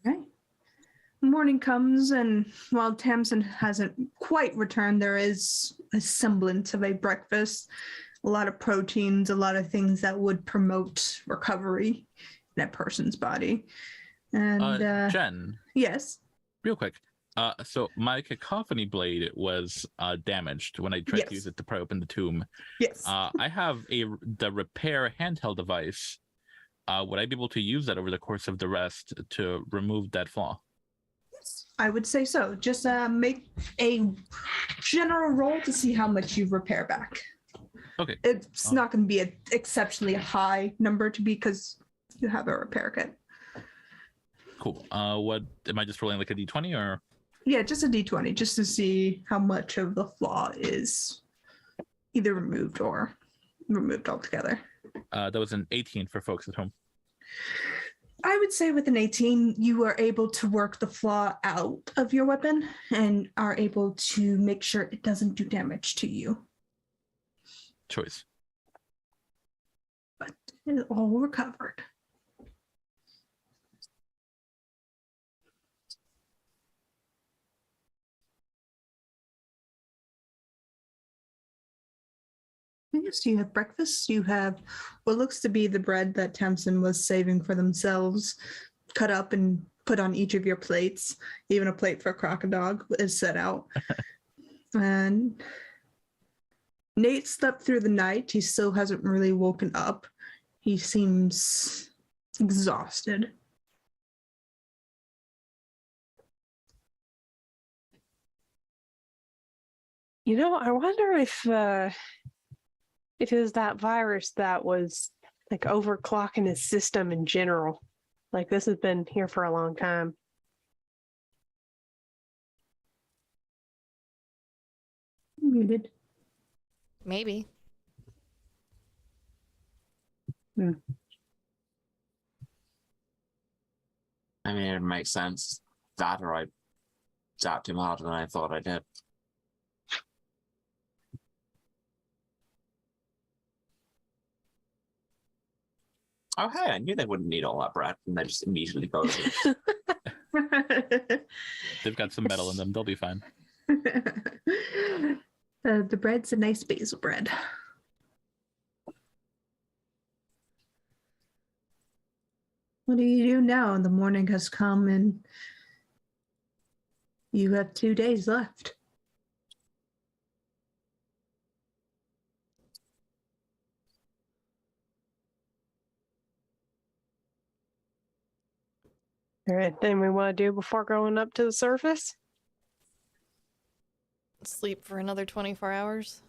Speaker 7: Right. Morning comes, and while Tamsin hasn't quite returned, there is a semblance of a breakfast. A lot of proteins, a lot of things that would promote recovery in a person's body. And
Speaker 2: Jen,
Speaker 7: yes.
Speaker 2: real quick. So my cacophony blade was damaged when I tried
Speaker 7: Yes.
Speaker 2: to use it to pry open the tomb.
Speaker 7: Yes.
Speaker 2: I have the repair handheld device. Would I be able to use that over the course of the rest to remove that flaw?
Speaker 7: I would say so. Just make a general roll to see how much you repair back.
Speaker 2: Okay.
Speaker 7: It's not going to be an exceptionally high number to be because you have a repair kit.
Speaker 2: Cool. What am I just rolling, like a d20 or?
Speaker 7: Yeah, just a d20, just to see how much of the flaw is either removed or removed altogether.
Speaker 2: That was an 18 for folks at home.
Speaker 7: I would say with an 18, you are able to work the flaw out of your weapon and are able to make sure it doesn't do damage to you.
Speaker 2: Choice.
Speaker 7: But it is all recovered. So you have breakfast. You have what looks to be the bread that Tamsin was saving for themselves, cut up and put on each of your plates. Even a plate for a crocodile is set out. And Nate slept through the night. He still hasn't really woken up. He seems exhausted.
Speaker 4: You know, I wonder if it was that virus that was like overclocking his system in general. Like this has been here for a long time.
Speaker 7: Muted.
Speaker 3: Maybe.
Speaker 6: I mean, it makes sense. That or I zapped him harder than I thought I did. Oh, hey, I knew they wouldn't need all that bread, and they just immediately go to it.
Speaker 2: They've got some metal in them. They'll be fine.
Speaker 7: The bread's a nice basil bread. What do you do now? The morning has come and you have 2 days left.
Speaker 4: All right, anything we want to do before going up to the surface?
Speaker 3: Sleep for another 24 hours.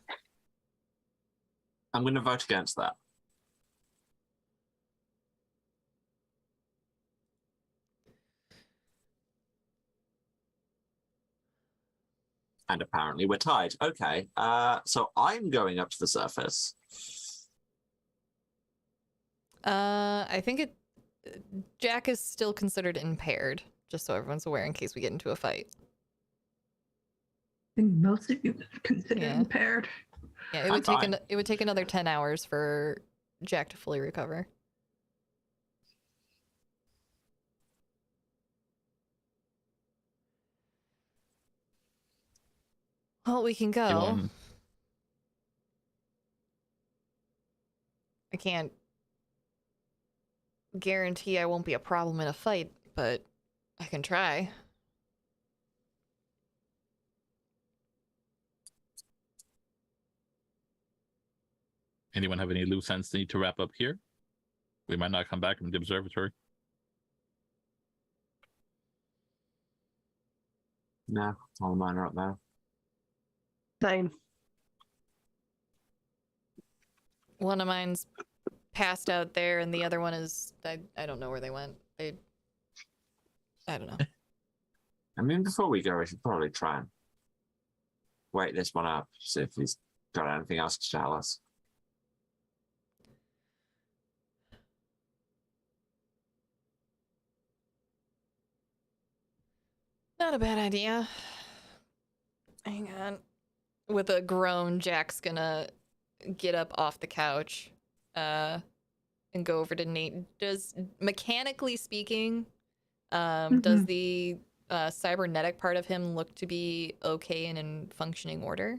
Speaker 6: I'm going to vote against that. And apparently we're tied. Okay, so I'm going up to the surface.
Speaker 3: I think Jack is still considered impaired, just so everyone's aware in case we get into a fight.
Speaker 7: I think most of you consider impaired.
Speaker 3: Yeah, it would take another 10 hours for Jack to fully recover. Well, we can go. I can't guarantee I won't be a problem in a fight, but I can try.
Speaker 2: Anyone have any loose ends they need to wrap up here? We might not come back from the observatory.
Speaker 6: No, all mine are up there.
Speaker 4: 9.
Speaker 3: One of mine's passed out there, and the other one is I don't know where they went. I don't know.
Speaker 6: I mean, before we go, we should probably try and wait this one up, see if he's got anything else to tell us.
Speaker 3: Not a bad idea. Hang on. With a groan, Jack's gonna get up off the couch and go over to Nate. Mechanically speaking, does the cybernetic part of him look to be okay and in functioning order?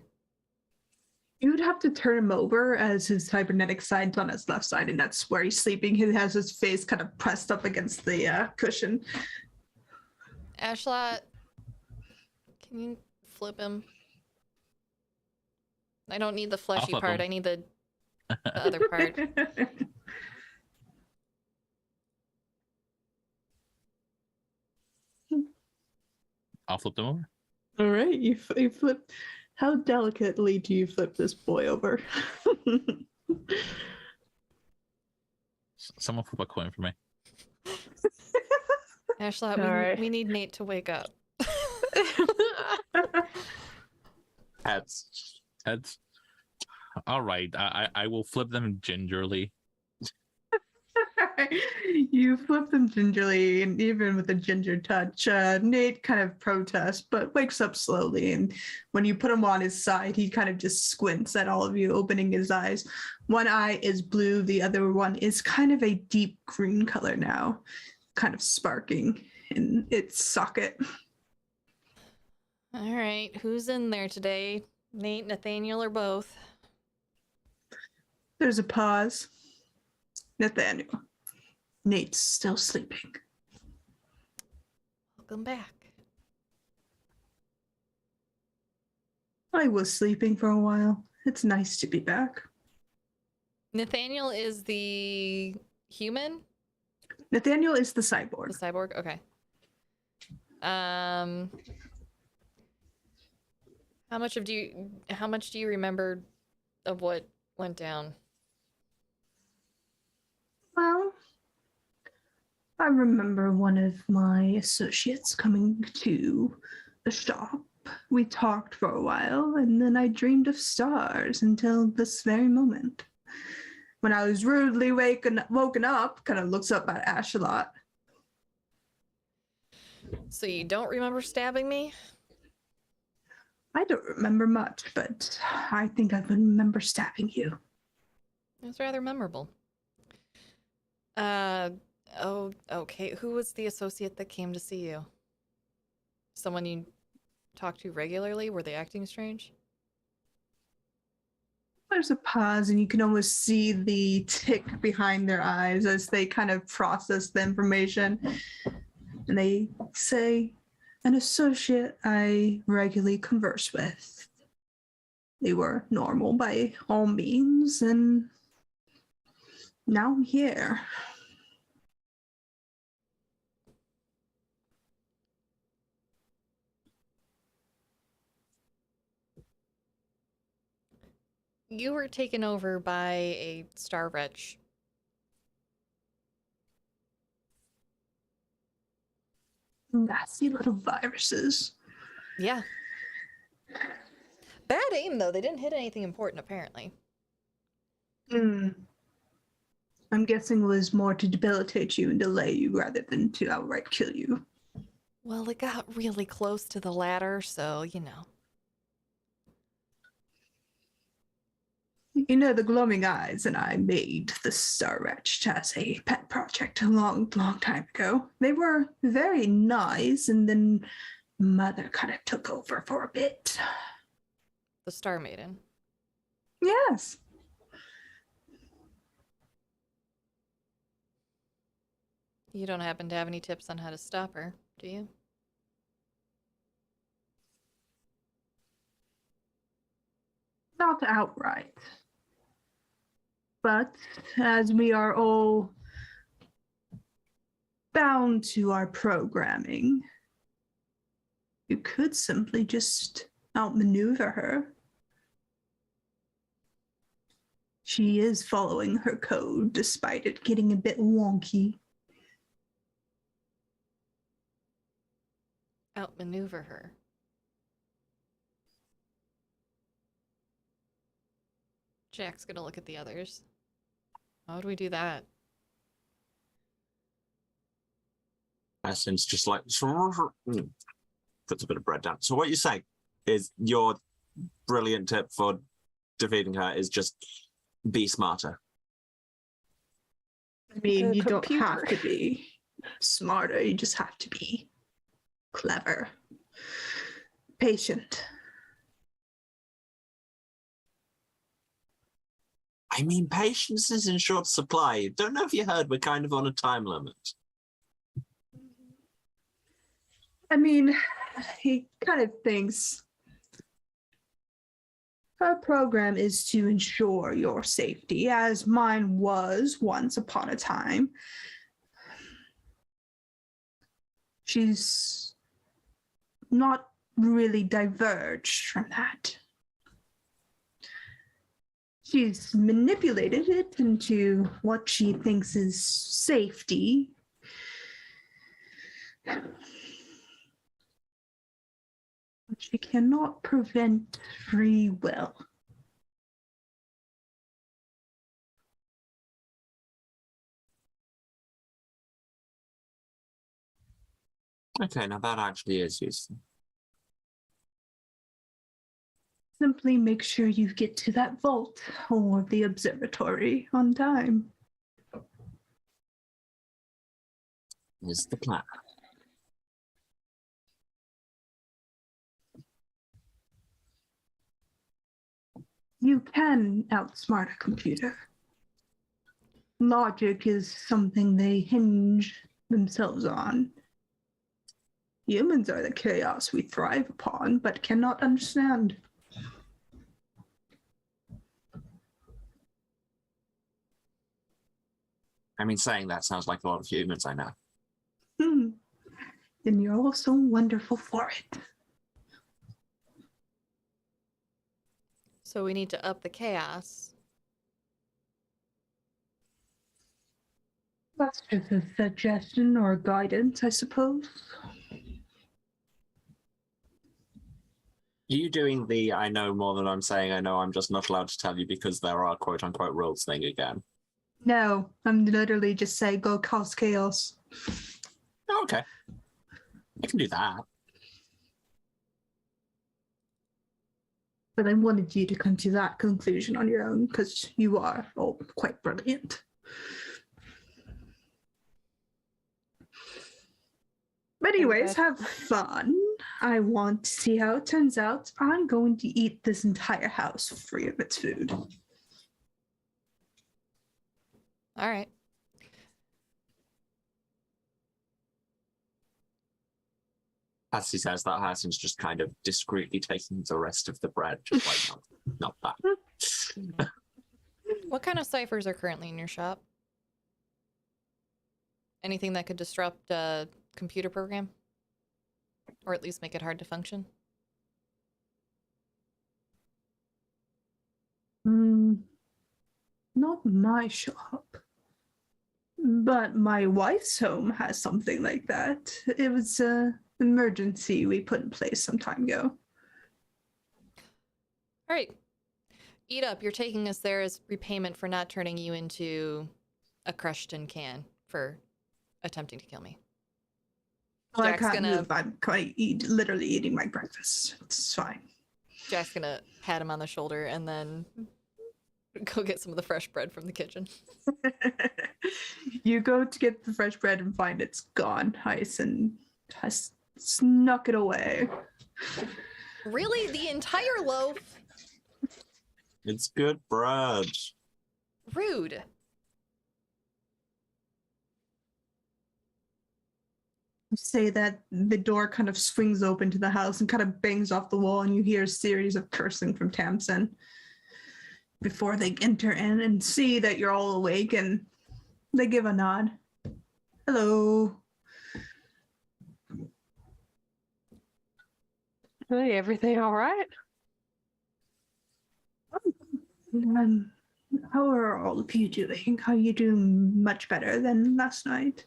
Speaker 7: You would have to turn him over as his cybernetic side's on his left side, and that's where he's sleeping. He has his face kind of pressed up against the cushion.
Speaker 3: Ashlot, can you flip him? I don't need the fleshy part.
Speaker 2: him.
Speaker 3: I need the other part.
Speaker 2: I'll flip them over.
Speaker 7: All right, you flip. How delicately do you flip this boy over?
Speaker 2: Someone flip a coin for me.
Speaker 3: Ashlot, we need Nate to wake up.
Speaker 6: Heads.
Speaker 2: Heads. All right, I will flip them gingerly.
Speaker 7: You flip them gingerly, and even with a ginger touch, Nate kind of protests, but wakes up slowly. And when you put him on his side, he kind of just squints at all of you, opening his eyes. One eye is blue, the other one is kind of a deep green color now, kind of sparking in its socket.
Speaker 3: All right, who's in there today? Nate, Nathaniel, or both?
Speaker 7: There's a pause. Nathaniel. Nate's still sleeping.
Speaker 3: Welcome back.
Speaker 7: I was sleeping for a while. It's nice to be back.
Speaker 3: Nathaniel is the human?
Speaker 7: Nathaniel is the cyborg.
Speaker 3: The cyborg? Okay. How much do you remember of what went down?
Speaker 7: Well, I remember one of my associates coming to the shop We talked for a while, and then I dreamed of stars until this very moment. When I was rudely woken up, kind of looks up at Ashalot.
Speaker 3: So you don't remember stabbing me?
Speaker 7: I don't remember much, but I think I would remember stabbing you.
Speaker 3: It was rather memorable. Oh, okay. Who was the associate that came to see you? Someone you talk to regularly? Were they acting strange?
Speaker 7: There's a pause, and you can almost see the tick behind their eyes as they kind of process the information. And they say, an associate I regularly converse with. They were normal by all means, and now I'm here.
Speaker 3: You were taken over by a star wretch.
Speaker 7: Nasty little viruses.
Speaker 3: Yeah. Bad aim, though. They didn't hit anything important, apparently.
Speaker 7: I'm guessing it was more to debilitate you and delay you rather than to outright kill you.
Speaker 3: Well, it got really close to the ladder, so, you know.
Speaker 7: You know, the glowing eyes and I made the Star Wretch as a pet project a long, long time ago. They were very nice, and then Mother kind of took over for a bit.
Speaker 3: The Star Maiden.
Speaker 7: Yes.
Speaker 3: You don't happen to have any tips on how to stop her, do you?
Speaker 7: Not outright. But as we are all bound to our programming, you could simply just outmaneuver her. She is following her code despite it getting a bit wonky.
Speaker 3: Outmaneuver her. Jack's gonna look at the others. How would we do that?
Speaker 6: Essence just like puts a bit of bread down. So what you're saying is your brilliant tip for defeating her is just be smarter.
Speaker 7: I mean,
Speaker 4: The
Speaker 7: you don't
Speaker 4: computer.
Speaker 7: have to be smarter, you just have to be clever, patient.
Speaker 6: I mean, patience is in short supply. Don't know if you heard, we're kind of on a time limit.
Speaker 7: I mean, he kind of thinks her program is to ensure your safety, as mine was once upon a time. She's not really diverged from that. She's manipulated it into what she thinks is safety. But she cannot prevent free will.
Speaker 6: Okay, now that actually is useful.
Speaker 7: Simply make sure you get to that vault or the observatory on time.
Speaker 6: Is the plan.
Speaker 7: You can outsmart a computer. Logic is something they hinge themselves on. Humans are the chaos we thrive upon, but cannot understand.
Speaker 6: I mean, saying that sounds like a lot of humans I know.
Speaker 7: And you're all so wonderful for it.
Speaker 3: So we need to up the chaos.
Speaker 7: That's just a suggestion or guidance, I suppose.
Speaker 6: you doing the I know more than I'm saying I know, I'm just not allowed to tell you because there are quote unquote rules thing again?
Speaker 7: No, I'm literally just saying go cause chaos.
Speaker 6: Oh, okay. I can do that.
Speaker 7: But I wanted you to come to that conclusion on your own because you are all quite brilliant. But anyways, have fun. I want to see how it turns out. I'm going to eat this entire house free of its food.
Speaker 3: All right.
Speaker 6: As he says that, Harrison's just kind of discreetly taking the rest of the bread, just like, not that.
Speaker 3: What kind of ciphers are currently in your shop? Anything that could disrupt a computer program? Or at least make it hard to function?
Speaker 7: Not my shop. But my wife's home has something like that. It was an emergency we put in place some time ago.
Speaker 3: All right. Eat up. You're taking us there as repayment for not turning you into a crushed tin can for attempting to kill me.
Speaker 7: Well,
Speaker 3: Jack's
Speaker 7: I can't
Speaker 3: gonna-
Speaker 7: move. I'm quite literally eating my breakfast. It's fine.
Speaker 3: Jack's gonna pat him on the shoulder and then go get some of the fresh bread from the kitchen.
Speaker 7: You go to get the fresh bread and find it's gone. Hyson has snuck it away.
Speaker 3: Really? The entire loaf?
Speaker 6: It's good bread.
Speaker 3: Rude.
Speaker 7: Say that the door kind of swings open to the house and kind of bangs off the wall, and you hear a series of cursing from Tamsin before they enter in and see that you're all awake, and they give a nod. Hello.
Speaker 4: Hey, everything all right?
Speaker 7: How are all of you doing? Are you doing much better than last night?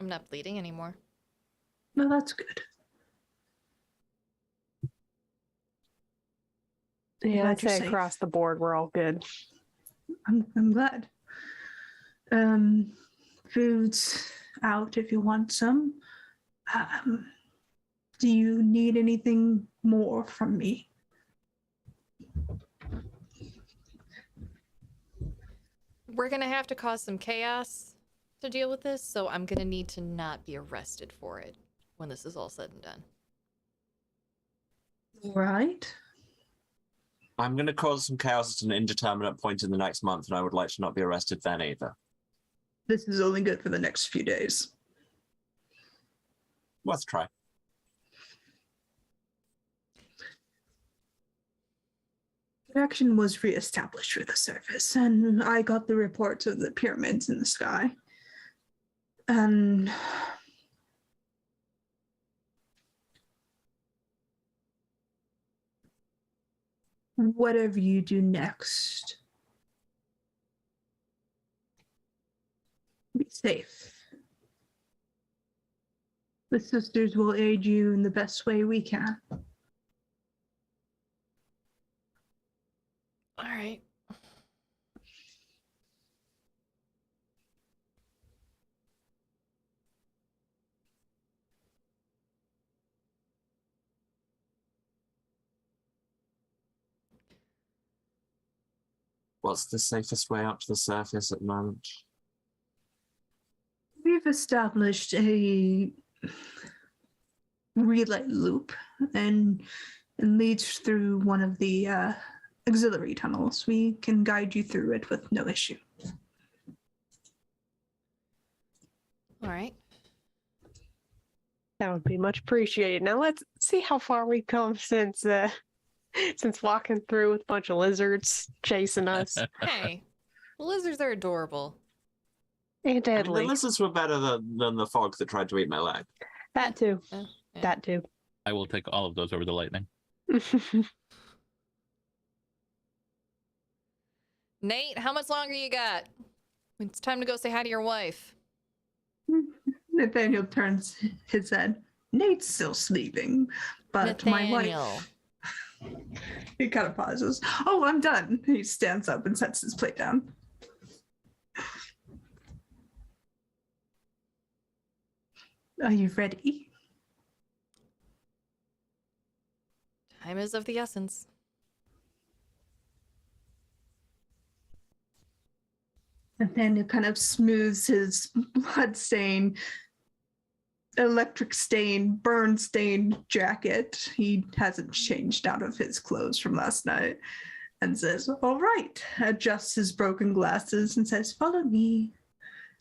Speaker 3: I'm not bleeding anymore.
Speaker 7: No, that's good.
Speaker 4: Yeah,
Speaker 7: Glad
Speaker 4: I'd
Speaker 7: you're
Speaker 4: say
Speaker 7: safe.
Speaker 4: across the board we're all good.
Speaker 7: I'm glad. Food's out if you want some. Do you need anything more from me?
Speaker 3: We're gonna have to cause some chaos to deal with this, so I'm gonna need to not be arrested for it when this is all said and done.
Speaker 7: Right.
Speaker 6: I'm going to cause some chaos at an indeterminate point in the next month, and I would like to not be arrested then either.
Speaker 7: This is only good for the next few days.
Speaker 6: Worth a try.
Speaker 7: Connection was reestablished through the surface, and I got the reports of the pyramids in the sky. And whatever you do next, be safe. The sisters will aid you in the best way we can.
Speaker 3: All right.
Speaker 6: What's the safest way up to the surface at the moment?
Speaker 7: We've established a relay loop, and it leads through one of the auxiliary tunnels. We can guide you through it with no issue.
Speaker 3: All right.
Speaker 4: That would be much appreciated. Now let's see how far we've come since walking through with a bunch of lizards chasing us.
Speaker 3: Hey, lizards are adorable.
Speaker 4: And
Speaker 6: I mean,
Speaker 4: deadly.
Speaker 6: the lizards were better than the fog that tried to eat my leg.
Speaker 4: That too.
Speaker 3: Yeah.
Speaker 4: That too.
Speaker 2: I will take all of those over the lightning.
Speaker 3: Nate, how much longer you got? It's time to go say hi to your wife.
Speaker 7: Nathaniel turns his head. Nate's still sleeping, but my wife.
Speaker 3: Nathaniel.
Speaker 7: He kind of pauses. Oh, I'm done. He stands up and sets his plate down. Are you ready?
Speaker 3: Time is of the essence.
Speaker 7: And then he kind of smooths his blood stain, electric stain, burn stained jacket. He hasn't changed out of his clothes from last night. And says, all right, adjusts his broken glasses and says, follow me.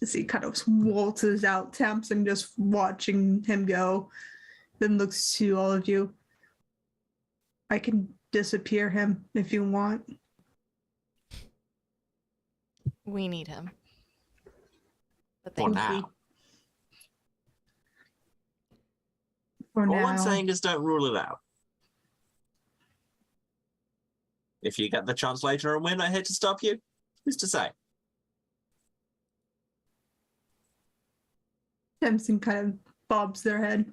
Speaker 7: As he kind of waltzes out, Tamsin just watching him go, then looks to all of you. I can disappear him if you want.
Speaker 3: We need him. But
Speaker 6: For
Speaker 3: thank
Speaker 6: now.
Speaker 3: you.
Speaker 7: For
Speaker 6: All
Speaker 7: now.
Speaker 6: I'm saying is don't rule it out. If you get the chance later and we're not here to stop you, who's to say?
Speaker 7: Tamsin kind of bobs their head.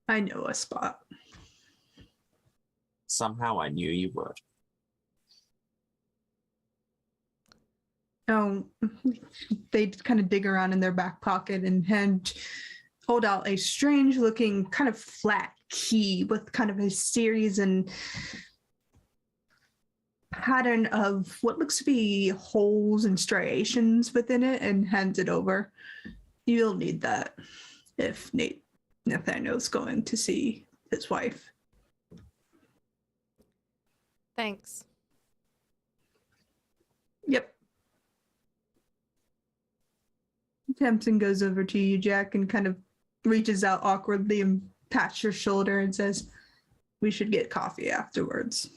Speaker 7: I know a spot.
Speaker 6: Somehow I knew you would.
Speaker 7: Oh, they kind of dig around in their back pocket and hold out a strange looking kind of flat key with kind of a series and pattern of what looks to be holes and striations within it and hands it over. You'll need that if Nathaniel's going to see his wife.
Speaker 3: Thanks.
Speaker 7: Yep. Tamsin goes over to you, Jack, and kind of reaches out awkwardly and pats your shoulder and says, we should get coffee afterwards.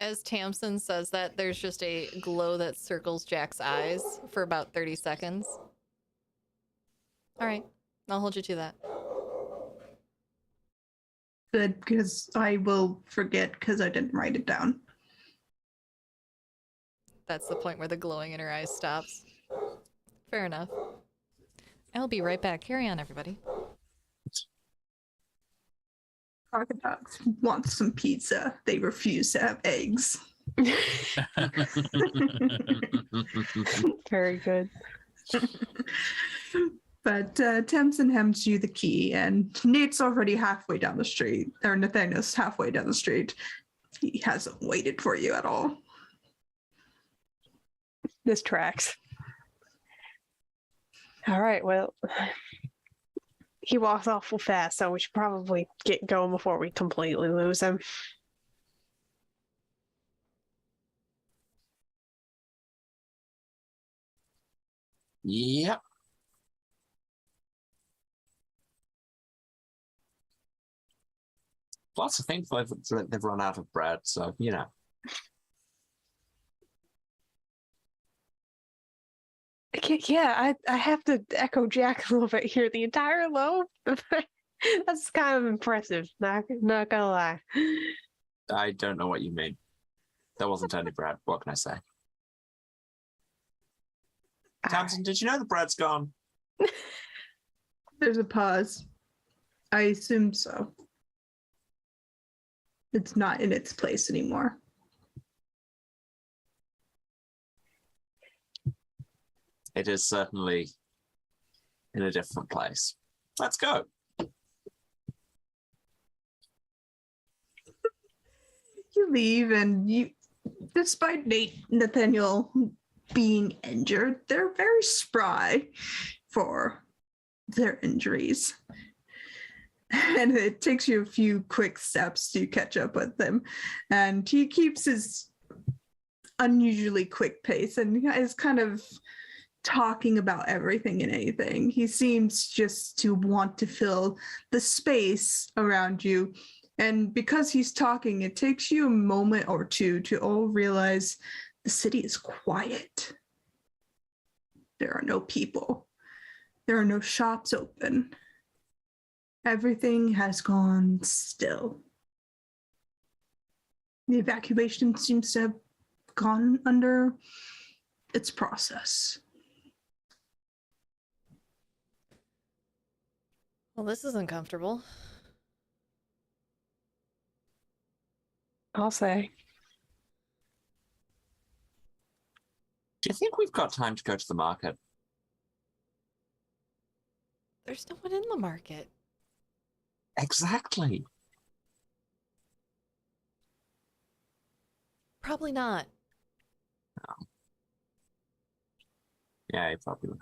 Speaker 3: As Tamsin says that, there's just a glow that circles Jack's eyes for about 30 seconds. All right, I'll hold you to that.
Speaker 7: Good, because I will forget because I didn't write it down.
Speaker 3: That's the point where the glowing in her eyes stops. Fair enough. I'll be right back. Carry on, everybody.
Speaker 7: Crocodiles want some pizza. They refuse to have eggs.
Speaker 4: Very good.
Speaker 7: But Tamsin hands you the key, and Nate's already halfway down the street, or Nathaniel's halfway down the street. He hasn't waited for you at all.
Speaker 4: This tracks. All right, well, he walks awful fast, so we should probably get going before we completely lose him.
Speaker 6: Yep. Lots of things they've run out of bread, so you know.
Speaker 4: Yeah, I have to echo Jack a little bit here. The entire loaf, that's kind of impressive. Not gonna lie.
Speaker 6: I don't know what you mean. There wasn't any bread. What can I say? Tamsin, did you know the bread's gone?
Speaker 7: There's a pause. I assume so. It's not in its place anymore.
Speaker 6: It is certainly in a different place. Let's go.
Speaker 7: You leave, and despite Nathaniel being injured, they're very spry for their injuries. And it takes you a few quick steps to catch up with them. And he keeps his unusually quick pace and is kind of talking about everything and anything. He seems just to want to fill the space around you. And because he's talking, it takes you a moment or two to all realize the city is quiet. There are no people. There are no shops open. Everything has gone still. The evacuation seems to have gone under its process.
Speaker 3: Well, this is uncomfortable.
Speaker 4: I'll say.
Speaker 6: Do you think we've got time to go to the market?
Speaker 3: There's no one in the market.
Speaker 6: Exactly.
Speaker 3: Probably not.
Speaker 6: Yeah, you probably will.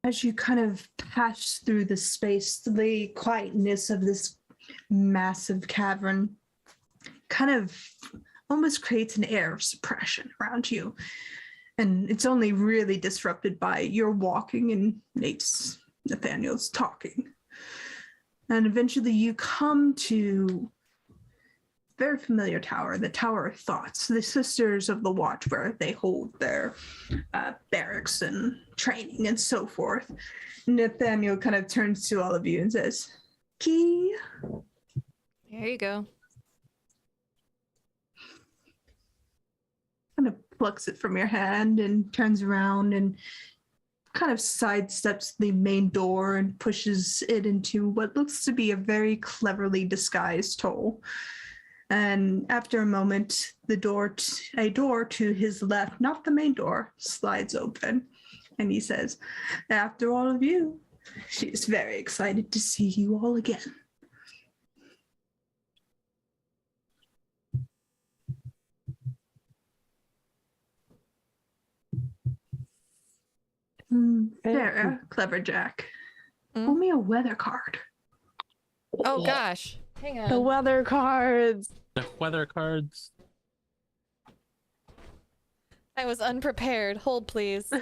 Speaker 7: As you kind of pass through the space, the quietness of this massive cavern kind of almost creates an air of suppression around you. And it's only really disrupted by your walking and Nathaniel's talking. And eventually you come to a very familiar tower, the Tower of Thoughts, the Sisters of the Watch, where they hold their barracks and training and so forth. Nathaniel kind of turns to all of you and says, "Key."
Speaker 3: There you go.
Speaker 7: Kind of plucks it from your hand and turns around and kind of sidesteps the main door and pushes it into what looks to be a very cleverly disguised hole. And after a moment, a door to his left, not the main door, slides open. And he says, "After all of you, she is very excited to see you all again." Sarah, Clever Jack, pull me a weather card.
Speaker 3: Oh gosh. Hang on.
Speaker 4: The weather cards.
Speaker 2: The weather cards.
Speaker 3: I was unprepared. Hold, please. All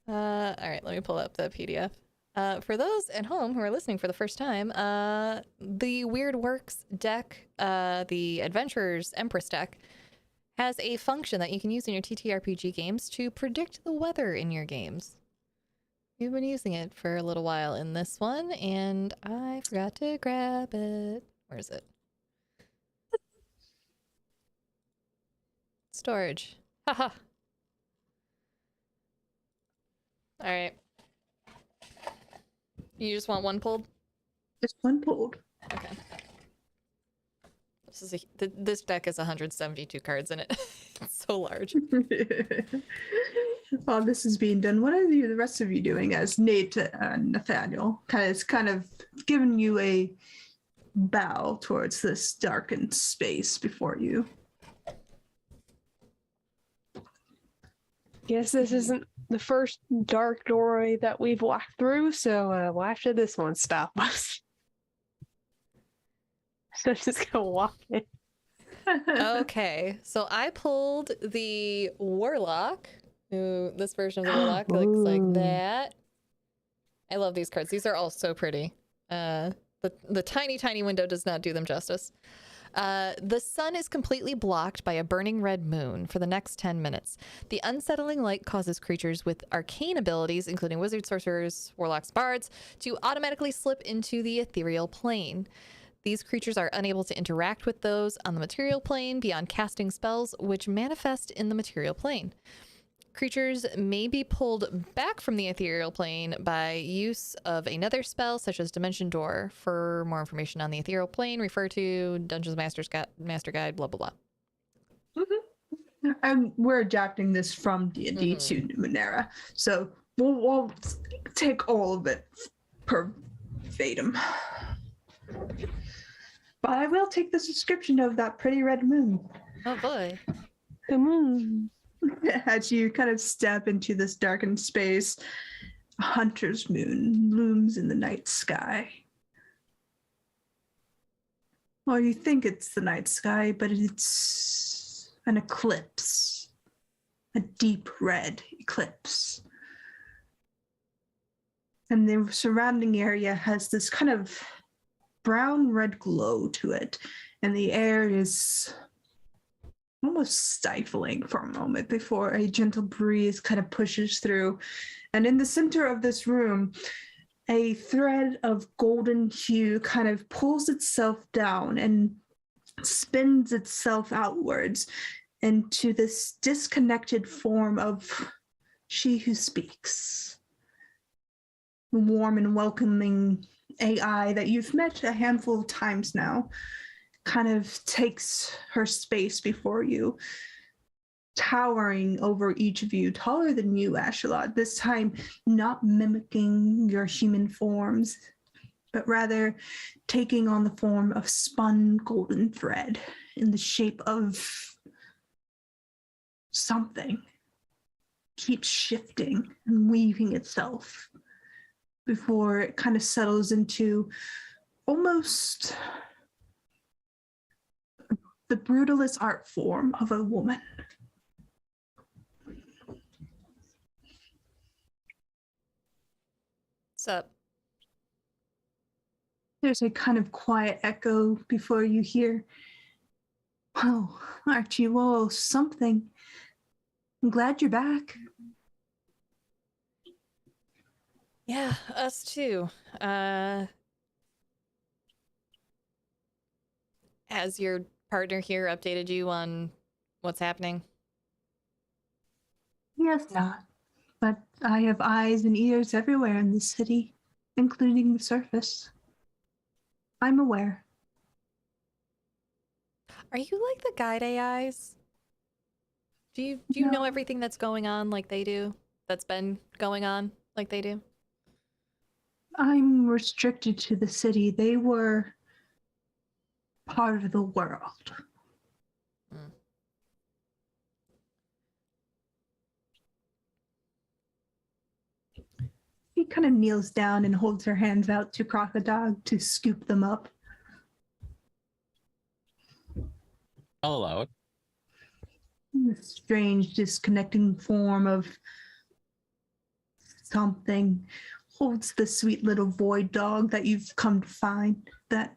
Speaker 3: right, let me pull up the PDF. For those at home who are listening for the first time, the Weird Works deck, the Adventurer's Empress deck, has a function that you can use in your TTRPG games to predict the weather in your games. We've been using it for a little while in this one, and I forgot to grab it. Where is it? Storage. Haha. All right. You just want one pulled?
Speaker 7: Just one pulled.
Speaker 3: Okay. This deck has 172 cards in it. It's so large.
Speaker 7: While this is being done, what are the rest of you doing as Nate and Nathaniel? Kind of giving you a bow towards this darkened space before you.
Speaker 4: Guess this isn't the first dark doorway that we've walked through, so why should this one stop us? So just go walk in.
Speaker 3: Okay, so I pulled the Warlock. Ooh, this version of the Warlock looks like that. I love these cards. These are all so pretty. The tiny window does not do them justice. The sun is completely blocked by a burning red moon for the next 10 minutes. The unsettling light causes creatures with arcane abilities, including wizards, sorcerers, warlocks, bards, to automatically slip into the ethereal plane. These creatures are unable to interact with those on the material plane beyond casting spells, which manifest in the material plane. Creatures may be pulled back from the ethereal plane by use of another spell, such as Dimension Door. For more information on the ethereal plane, refer to Dungeons Master Guide, blah, blah, blah.
Speaker 7: Mm-hmm. And we're adapting this from D&D to Numenera. So we'll take all of it verbatim. But I will take the description of that pretty red moon.
Speaker 3: Oh boy.
Speaker 4: The moon.
Speaker 7: As you kind of step into this darkened space, a hunter's moon looms in the night sky. Well, you think it's the night sky, but it's an eclipse, a deep red eclipse. And the surrounding area has this kind of brown-red glow to it, and the air is almost stifling for a moment before a gentle breeze kind of pushes through. And in the center of this room, a thread of golden hue kind of pulls itself down and spins itself outwards into this disconnected form of She who speaks. The warm and welcoming AI that you've met a handful of times now kind of takes her space before you, towering over each of you, taller than you, Ashelot, this time not mimicking your human forms, but rather taking on the form of spun golden thread in the shape of something. Keeps shifting and weaving itself before it kind of settles into almost the brutalist art form of a woman.
Speaker 3: What's up?
Speaker 7: There's a kind of quiet echo before you hear, "Oh, aren't you all something? I'm glad you're back."
Speaker 3: Yeah, us too. Has your partner here updated you on what's happening?
Speaker 7: Yes, not. But I have eyes and ears everywhere in this city, including the surface. I'm aware.
Speaker 3: Are you like the guide AIs? Do you know
Speaker 7: No.
Speaker 3: everything that's going on like they do? That's been going on like they do?
Speaker 7: I'm restricted to the city. They were part of the world.
Speaker 3: Mm.
Speaker 7: She kind of kneels down and holds her hands out to Crocodile to scoop them up.
Speaker 2: I'll allow it.
Speaker 7: The strange disconnecting form of something holds the sweet little void dog that you've come to find that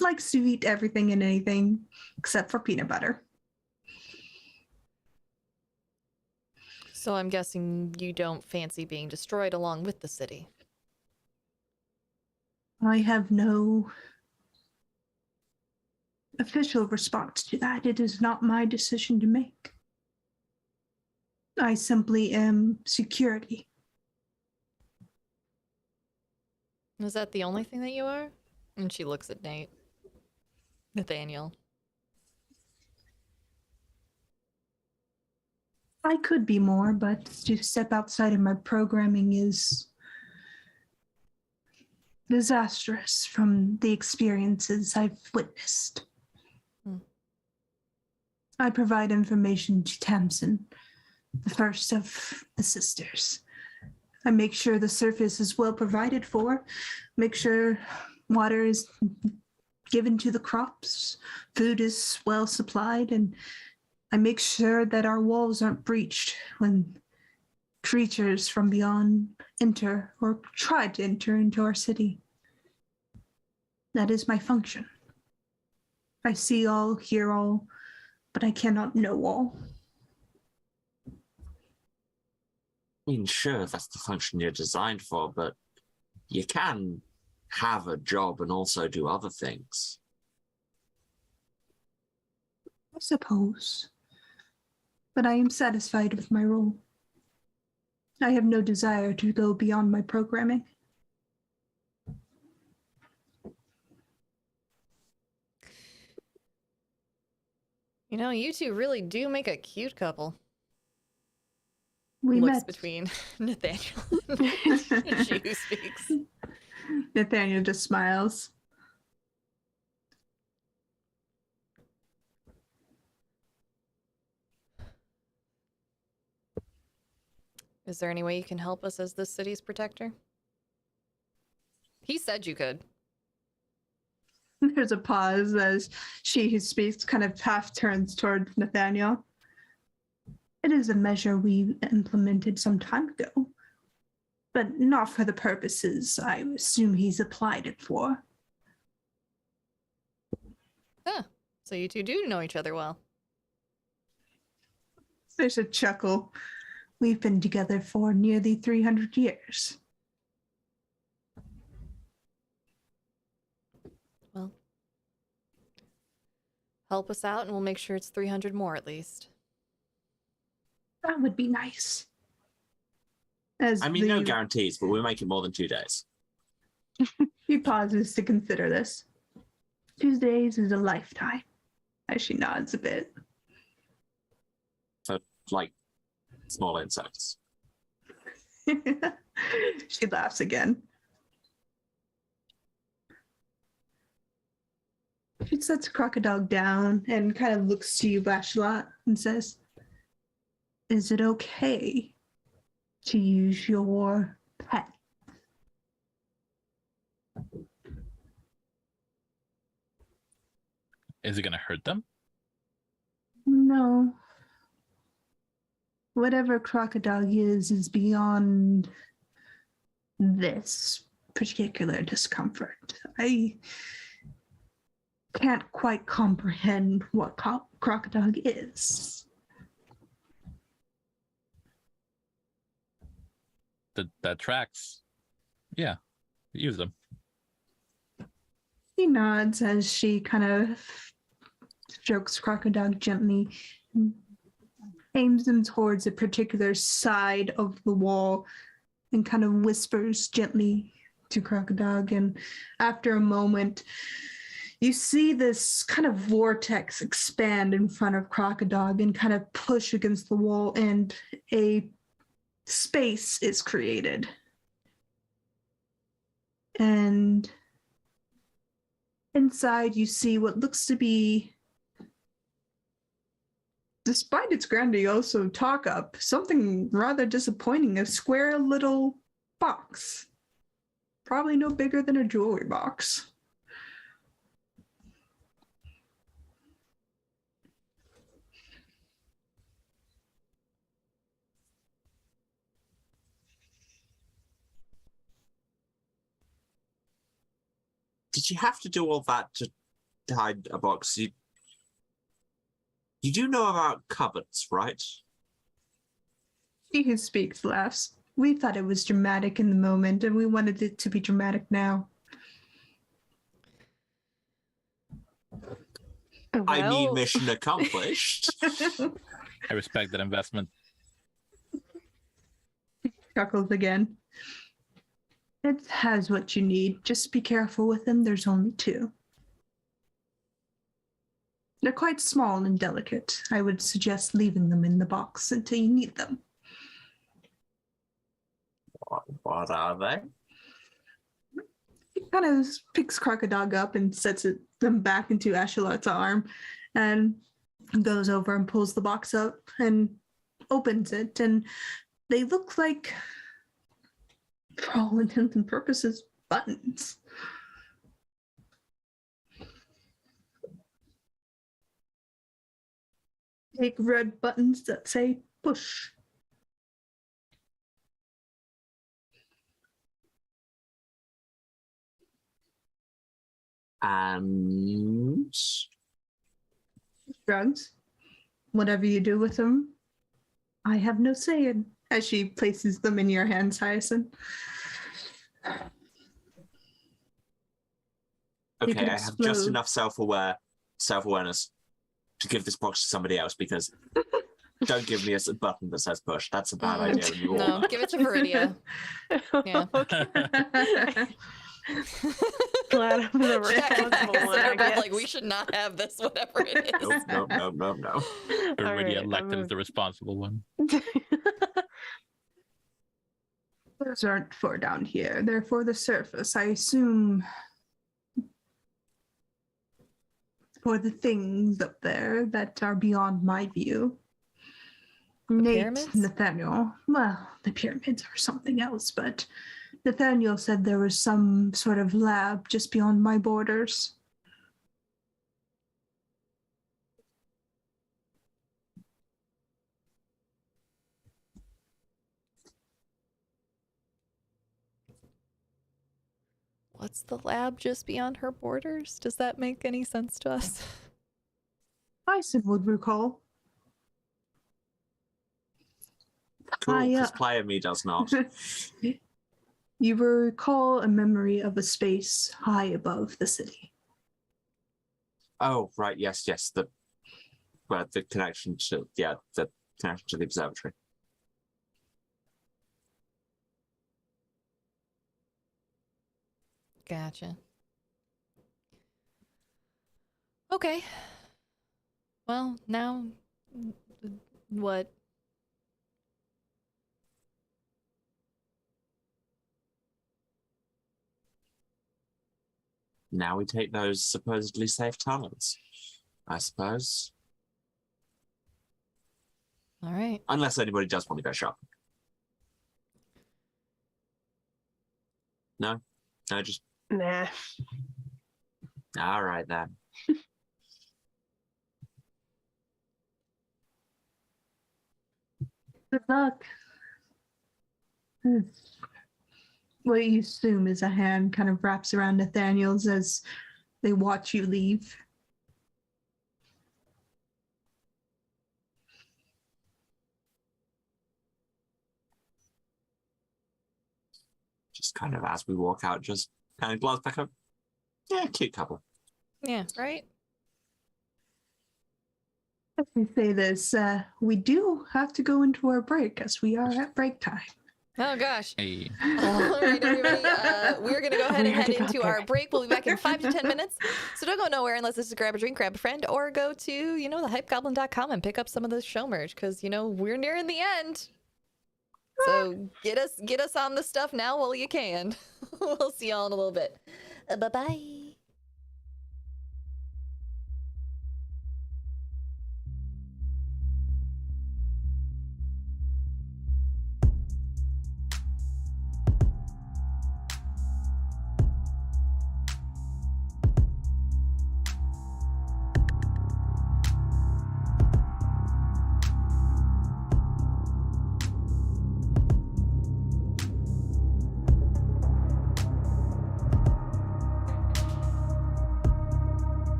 Speaker 7: likes to eat everything and anything except for peanut butter.
Speaker 3: So I'm guessing you don't fancy being destroyed along with the city.
Speaker 7: I have no official response to that. It is not my decision to make. I simply am security.
Speaker 3: Is that the only thing that you are? And she looks at Nathaniel.
Speaker 7: I could be more, but to step outside of my programming is disastrous from the experiences I've witnessed. I provide information to Tamsin, the first of the sisters. I make sure the surface is well provided for, make sure water is given to the crops, food is well supplied, and I make sure that our walls aren't breached when creatures from beyond enter or try to enter into our city. That is my function. I see all, hear all, but I cannot know all.
Speaker 6: I mean, sure, that's the function you're designed for, but you can have a job and also do other things.
Speaker 7: I suppose. But I am satisfied with my role. I have no desire to go beyond my programming.
Speaker 3: You know, you two really do make a cute couple.
Speaker 7: We
Speaker 3: Looks
Speaker 7: met.
Speaker 3: between Nathaniel and she who speaks.
Speaker 7: Nathaniel just smiles.
Speaker 3: Is there any way you can help us as this city's protector? He said you could.
Speaker 7: There's a pause as she who speaks kind of half turns toward Nathaniel. It is a measure we implemented some time ago, but not for the purposes I assume he's applied it for.
Speaker 3: Huh. So you two do know each other well.
Speaker 7: There's a chuckle. We've been together for nearly 300 years.
Speaker 3: Well, help us out and we'll make sure it's 300 more at least.
Speaker 7: That would be nice. As
Speaker 6: I mean, no guarantees, but we'll make it more than 2 days.
Speaker 7: he pauses to consider this. 2 days is a lifetime. As she nods a bit.
Speaker 6: For, like, small insects.
Speaker 7: She laughs again. She sets Crocodile down and kind of looks to you, Bashalot, and says, "Is it okay to use your pet?"
Speaker 2: Is it gonna hurt them?
Speaker 7: No. Whatever Crocodile is beyond this particular discomfort. I can't quite comprehend what Crocodile is.
Speaker 2: That tracks. Yeah, use them.
Speaker 7: She nods as she kind of strokes Crocodile gently, aims them towards a particular side of the wall, and kind of whispers gently to Crocodile. And after a moment, you see this kind of vortex expand in front of Crocodile and kind of push against the wall, and a space is created. And inside, you see what looks to be, despite its grandioso talk-up, something rather disappointing, a square little box. Probably no bigger than a jewelry box.
Speaker 6: Did you have to do all that to hide a box? You do know about cupboards, right?
Speaker 7: He who speaks laughs. We thought it was dramatic in the moment, and we wanted it to be dramatic now.
Speaker 6: I mean,
Speaker 4: Well,
Speaker 6: mission accomplished.
Speaker 2: I respect that investment.
Speaker 7: Chuckles again. It has what you need. Just be careful with them. There's only 2. They're quite small and delicate. I would suggest leaving them in the box until you need them.
Speaker 6: What are they?
Speaker 7: He kind of picks Crocodile up and sets them back into Ashalot's arm, and goes over and pulls the box up and opens it, and they look like, for all intents and purposes, buttons. Big red buttons that say push.
Speaker 6: And
Speaker 7: Drugs. Whatever you do with them, I have no say in. As she places them in your hands, Hyacinth. You
Speaker 6: okay,
Speaker 7: could
Speaker 6: I have just
Speaker 7: explode.
Speaker 6: enough self-awareness to give this box to somebody else, because don't give me a button that says push. That's a bad idea when you all
Speaker 3: No,
Speaker 6: know.
Speaker 3: give it to Viridia. Yeah.
Speaker 4: glad I'm the responsible
Speaker 3: Sarah
Speaker 4: one, I
Speaker 3: was
Speaker 4: guess.
Speaker 3: like, we should not have this, whatever it is.
Speaker 6: Nope.
Speaker 2: Already
Speaker 4: right,
Speaker 2: elected
Speaker 4: I'm
Speaker 2: as the responsible one.
Speaker 7: Those aren't for down here. They're for the surface. I assume for the things up there that are beyond my view. Nate,
Speaker 3: pyramids?
Speaker 7: Nathaniel. Well, the pyramids are something else, but Nathaniel said there was some sort of lab just beyond my borders.
Speaker 3: What's the lab just beyond her borders? Does that make any sense to us?
Speaker 7: Bison would recall.
Speaker 6: Cool,
Speaker 7: I,
Speaker 6: because player me does not.
Speaker 7: You will recall a memory of a space high above the city.
Speaker 6: Oh, right, yes. The connection to the connection to the observatory.
Speaker 3: Gotcha. Okay. Well, now what?
Speaker 6: Now we take those supposedly safe tunnels, I suppose.
Speaker 3: All right.
Speaker 6: Unless anybody does want to go shopping. No? No, just
Speaker 4: Nah.
Speaker 6: all right then.
Speaker 7: Good luck. What you assume is a hand kind of wraps around Nathaniel's as they watch you leave.
Speaker 6: Just kind of as we walk out, just kind of glance back up. Yeah, cute couple.
Speaker 3: Yeah, right?
Speaker 7: As we say this, we do have to go into our break as we are at break time.
Speaker 3: Oh, gosh.
Speaker 2: Hey.
Speaker 3: All right, everybody. We're going to go ahead and head into our break. We'll be back in 5 to 10 minutes. So don't go nowhere unless this is grab a drink, grab a friend, or go to, thehypegoblin.com and pick up some of this show merch because, we're nearing the end. So get us on the stuff now while you can. We'll see y'all in a little bit. Bye-bye.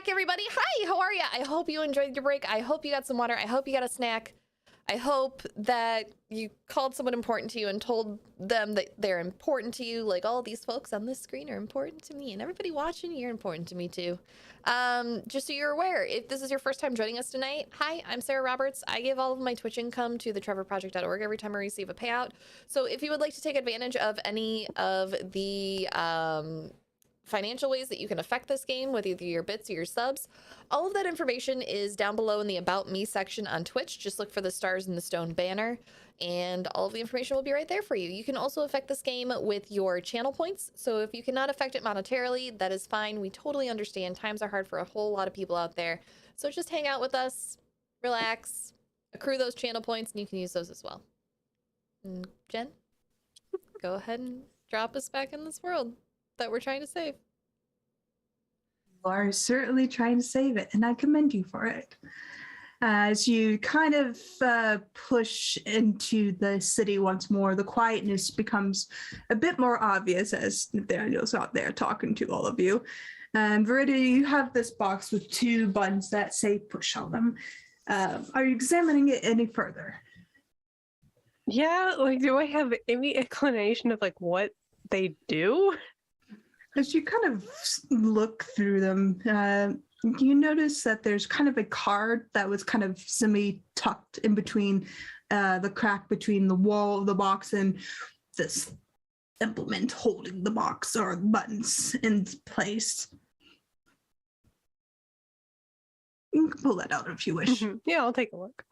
Speaker 3: back, everybody. Hi, how are you? I hope you enjoyed your break. I hope you got some water. I hope you got a snack. I hope that you called someone important to you and told them that they're important to you. Like all these folks on this screen are important to me, and everybody watching, you're important to me too. Just so you're aware, if this is your first time joining us tonight, hi, I'm Sarah Roberts. I give all of my Twitch income to thetrevorproject.org every time I receive a payout. So if you would like to take advantage of any of the financial ways that you can affect this game with either your bits or your subs, all of that information is down below in the About Me section on Twitch. Just look for the Stars in the Stone banner, and all of the information will be right there for you. You can also affect this game with your channel points. So if you cannot affect it monetarily, that is fine. We totally understand. Times are hard for a whole lot of people out there. So just hang out with us, relax, accrue those channel points, and you can use those as well. And Jen, go ahead and drop us back in this world that we're trying to save.
Speaker 7: You are certainly trying to save it, and I commend you for it. As you kind of push into the city once more, the quietness becomes a bit more obvious as Nathaniel's out there talking to all of you. And Viridia, you have this box with 2 buttons that say push on them. Are you examining it any further?
Speaker 4: Yeah, like, do I have any inclination of like what they do?
Speaker 7: As you kind of look through them, you notice that there's kind of a card that was kind of semi-tucked in between the crack between the wall of the box and this implement holding the box or buttons in place. You can pull that out if you wish.
Speaker 4: Mhm. Yeah, I'll take a look.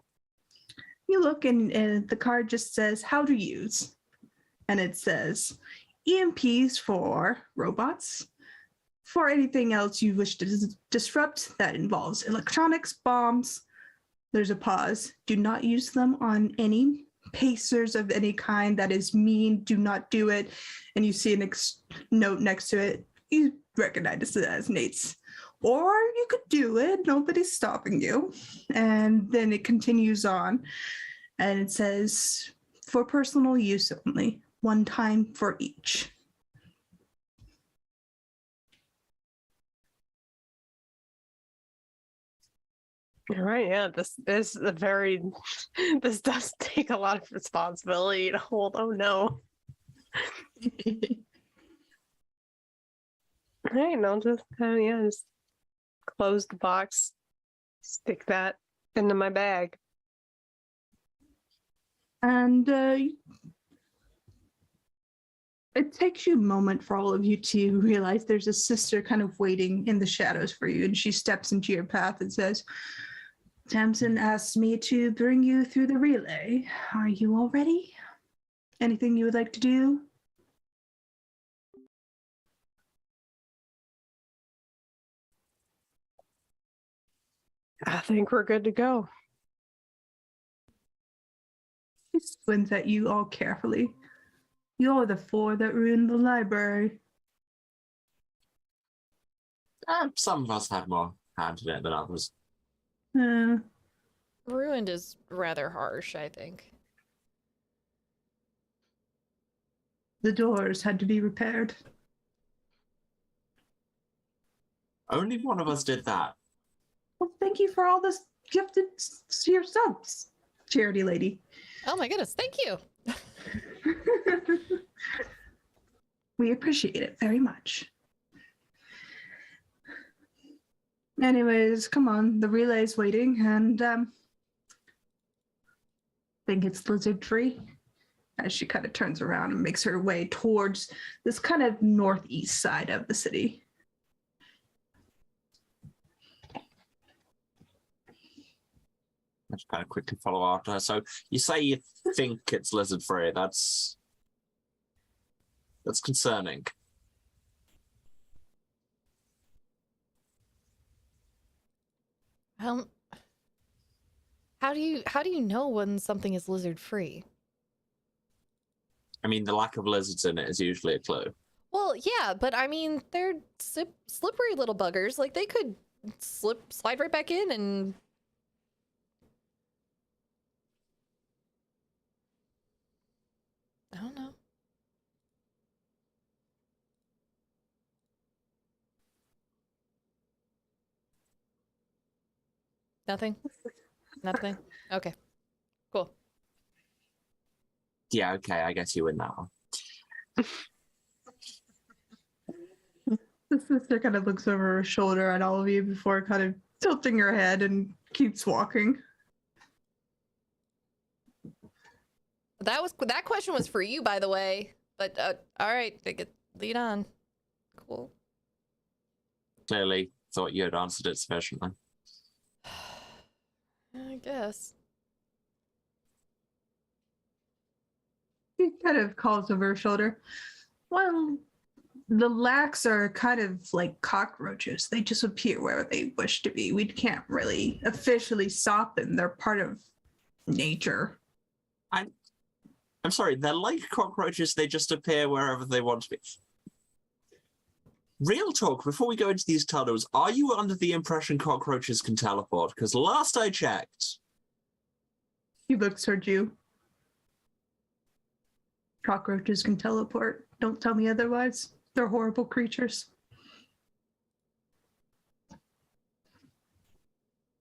Speaker 7: You look and the card just says how to use. And it says EMPs for robots. For anything else you wish to disrupt that involves electronics, bombs. There's a pause. Do not use them on any pacers of any kind. That is mean. Do not do it. And you see a note next to it. You recognize it as Nate's. Or you could do it. Nobody's stopping you. And then it continues on. And it says, for personal use only. 1 time for each.
Speaker 4: All right, yeah, this is a very, this does take a lot of responsibility to hold. Oh no. All right, and I'll just just close the box, stick that into my bag.
Speaker 7: And it takes you a moment for all of you to realize there's a sister kind of waiting in the shadows for you. And she steps into your path and says, Tamsin asked me to bring you through the relay. Are you all ready? Anything you would like to do?
Speaker 4: I think we're good to go.
Speaker 7: She squints at you all carefully. You're the 4 that ruined the library.
Speaker 6: Some of us had more hand in it than others.
Speaker 3: Ruined is rather harsh, I think.
Speaker 7: The doors had to be repaired.
Speaker 6: Only one of us did that.
Speaker 7: Well, thank you for all this gifted to your subs, charity lady.
Speaker 3: Oh my goodness, thank you.
Speaker 7: We appreciate it very much. Anyways, come on, the relay's waiting, and think it's lizard free. As she kind of turns around and makes her way towards this kind of northeast side of the city.
Speaker 6: I just kind of quickly follow after her. So you say you think it's lizard free. That's concerning.
Speaker 3: How do you know when something is lizard free?
Speaker 6: I mean, the lack of lizards in it is usually a clue.
Speaker 3: Well, yeah, but I mean, they're slippery little buggers. Like they could slide right back in and. I don't know. Nothing? Nothing? Okay. Cool.
Speaker 6: Yeah, okay, I guess you win that one.
Speaker 7: The sister kind of looks over her shoulder at all of you before kind of tilting her head and keeps walking.
Speaker 3: That question was for you, by the way. But all right, lead on. Cool.
Speaker 6: Clearly thought you had answered it sufficiently.
Speaker 3: I guess.
Speaker 7: He kind of calls over her shoulder. Well, the lacs are kind of like cockroaches. They just appear where they wish to be. We can't really officially stop them. They're part of nature.
Speaker 6: I'm sorry, they're like cockroaches, they just appear wherever they want to be. Real talk, before we go into these tunnels, are you under the impression cockroaches can teleport? Because last I checked...
Speaker 7: He looks towards you. Cockroaches can teleport. Don't tell me otherwise. They're horrible creatures.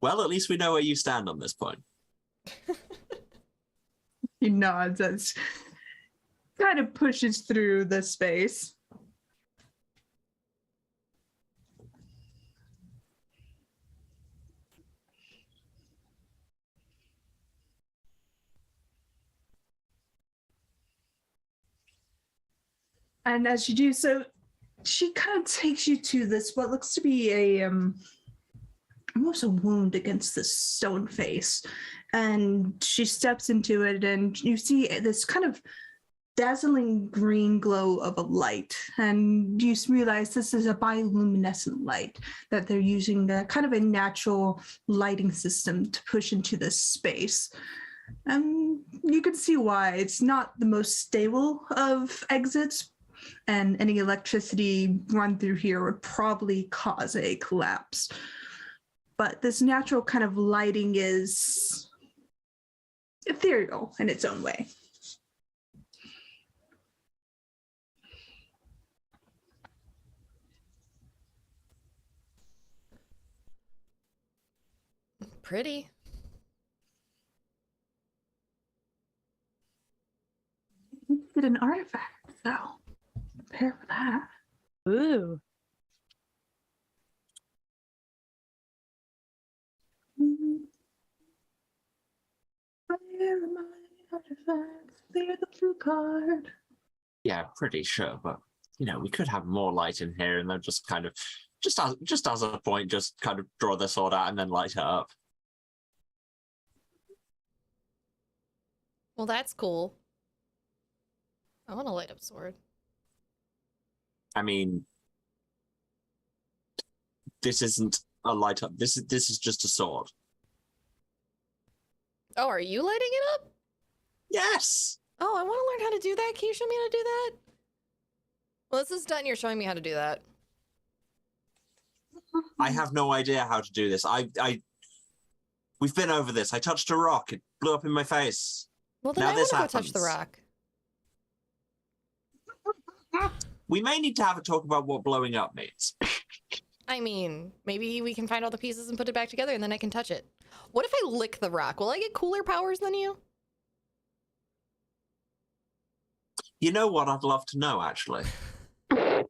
Speaker 6: Well, at least we know where you stand on this point.
Speaker 7: He nods as kind of pushes through the space. And as you do so, she kind of takes you to this, what looks to be a almost a wound against the stone face. And she steps into it, and you see this kind of dazzling green glow of a light. And you realize this is a bioluminescent light that they're using, kind of a natural lighting system to push into this space. And you can see why. It's not the most stable of exits, and any electricity run through here would probably cause a collapse. But this natural kind of lighting is ethereal in its own way.
Speaker 3: Pretty.
Speaker 7: Get an artifact, though. Prepare for that.
Speaker 4: Ooh.
Speaker 7: Where are my artifacts? Clear the blue card.
Speaker 6: Yeah, pretty sure, but, you know, we could have more light in here and then just kind of, just as a point, just kind of draw the sword out and then light it up.
Speaker 3: Well, that's cool. I want a light up sword.
Speaker 6: I mean, this isn't a light up. This is just a sword.
Speaker 3: Oh, are you lighting it up?
Speaker 6: Yes.
Speaker 3: Oh, I want to learn how to do that. Can you show me how to do that? Well, this is done. You're showing me how to do that.
Speaker 6: I have no idea how to do this. We've been over this. I touched a rock. It blew up in my face.
Speaker 3: Well, then
Speaker 6: Now
Speaker 3: I want
Speaker 6: this
Speaker 3: to go touch the
Speaker 6: happens.
Speaker 3: rock.
Speaker 6: We may need to have a talk about what blowing up means.
Speaker 3: I mean, maybe we can find all the pieces and put it back together, and then I can touch it. What if I lick the rock? Will I get cooler powers than you?
Speaker 6: You know what? I'd love to know, actually.
Speaker 3: All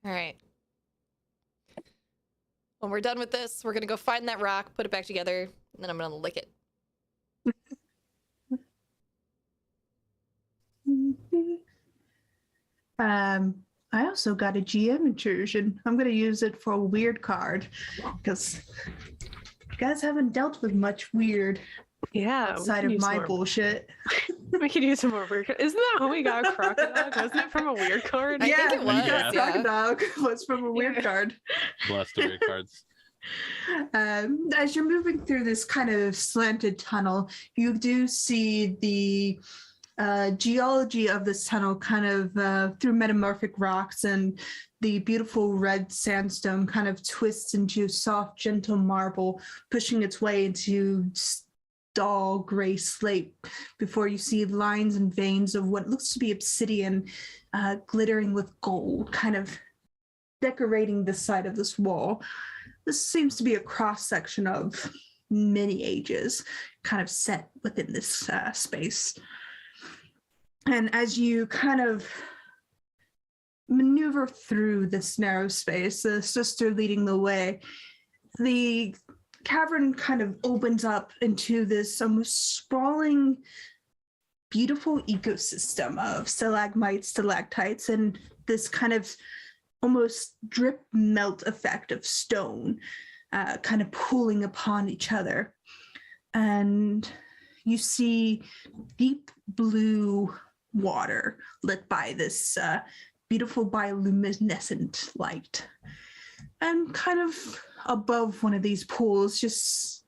Speaker 3: right. When we're done with this, we're going to go find that rock, put it back together, and then I'm going to lick it.
Speaker 7: I also got a GM intrusion. I'm going to use it for a weird card because you guys haven't dealt with much weird
Speaker 4: Yeah.
Speaker 7: outside of my bullshit.
Speaker 4: We could use some more weird cards. Isn't that how we got Crocodile? Wasn't it from a weird card?
Speaker 3: I think it was,
Speaker 7: Yeah,
Speaker 3: yeah.
Speaker 7: Crocodile was from a weird card.
Speaker 2: Bless the weird cards.
Speaker 7: As you're moving through this kind of slanted tunnel, you do see the geology of this tunnel kind of through metamorphic rocks, and the beautiful red sandstone kind of twists into soft, gentle marble, pushing its way into dull gray slate before you see lines and veins of what looks to be obsidian glittering with gold, kind of decorating the side of this wall. this seems to be a cross section of many ages, kind of set within this space. And as you kind of maneuver through this narrow space, the sister leading the way, the cavern kind of opens up into this almost sprawling, beautiful ecosystem of stalagmites, stalactites, and this kind of almost drip melt effect of stone kind of pulling upon each other. And you see deep blue water lit by this beautiful bioluminescent light. And kind of above one of these pools, just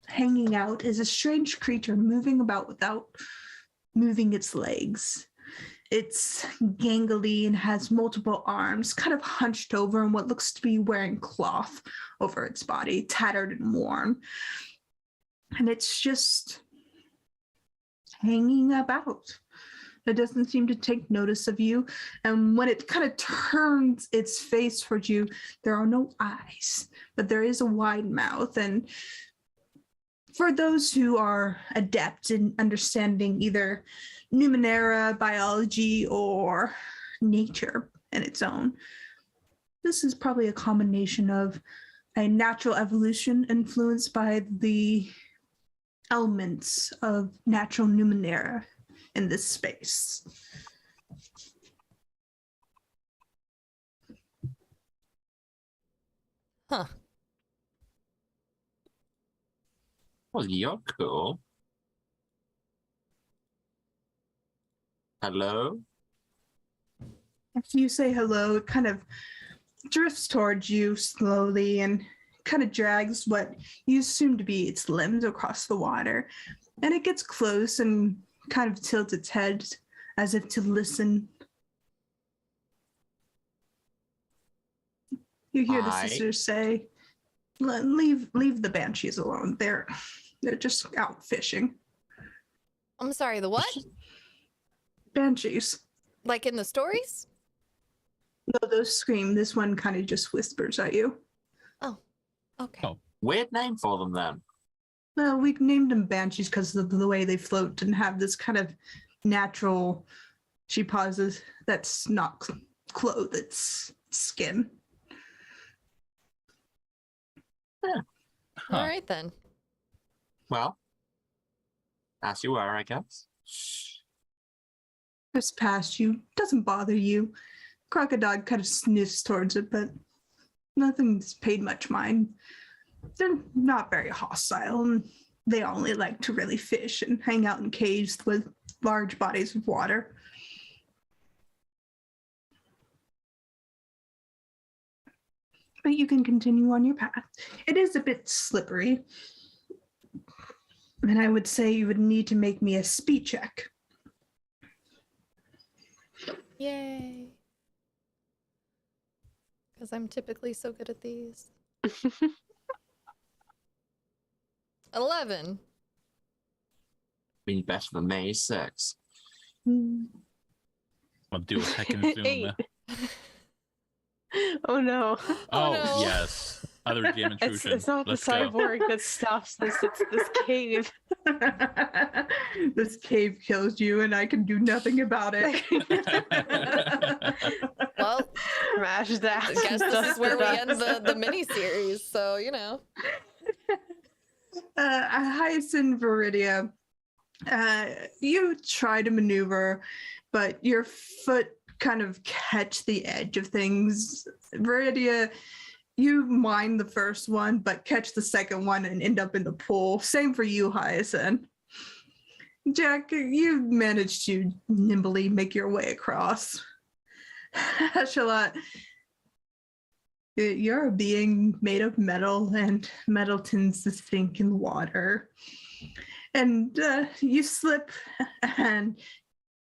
Speaker 7: hanging out, is a strange creature moving about without moving its legs. It's gangly and has multiple arms, kind of hunched over, and what looks to be wearing cloth over its body, tattered and worn. And it's just hanging about. It doesn't seem to take notice of you. And when it kind of turns its face towards you, there are no eyes, but there is a wide mouth. And for those who are adept in understanding either Numenera, biology, or nature in its own, this is probably a combination of a natural evolution influenced by the elements of natural Numenera in this space.
Speaker 3: Huh.
Speaker 6: Well, you're cool. Hello?
Speaker 7: After you say hello, it kind of drifts towards you slowly and kind of drags what you assume to be its limbs across the water. And it gets close and kind of tilts its head as if to listen. You hear the sisters say, leave the banshees alone. They're just out fishing.
Speaker 3: I'm sorry, the what?
Speaker 7: Banshees.
Speaker 3: Like in the stories?
Speaker 7: No, those scream. This one kind of just whispers at you.
Speaker 3: Oh, okay.
Speaker 2: Oh.
Speaker 6: Weird name for them then.
Speaker 7: Well, we named them banshees because of the way they float and have this kind of natural, she pauses, that's not clothed, it's skin.
Speaker 6: Yeah.
Speaker 2: Huh.
Speaker 3: All right then.
Speaker 6: Well, as you are, I guess.
Speaker 7: Just past you, doesn't bother you. Crocodile kind of sniffs towards it, but nothing's paid much mind. They're not very hostile, and they only like to really fish and hang out in caves with large bodies of water. But you can continue on your path. It is a bit slippery, and I would say you would need to make me a speed check.
Speaker 3: Yay. Because I'm typically so good at these. 11.
Speaker 6: Being better than May 6.
Speaker 2: I'll do a second zoom.
Speaker 4: 8. Oh no.
Speaker 2: Oh,
Speaker 3: no.
Speaker 2: yes. Other DM intrusion.
Speaker 4: It's not
Speaker 2: Let's
Speaker 4: the
Speaker 2: go.
Speaker 4: cyborg that stops this, it's this cave.
Speaker 7: This cave kills you, and I can do nothing about it.
Speaker 3: Well,
Speaker 4: Smash that.
Speaker 3: I guess this is where we end the mini-series, so, you know.
Speaker 7: Hyacinth Viridia, you try to maneuver, but your foot kind of catch the edge of things. Viridia, you mine the first one, but catch the second one and end up in the pool. Same for you, Hyacinth. Jack, you managed to nimbly make your way across. Charlotte, you're a being made of metal, and metal tends to sink in water. And you slip and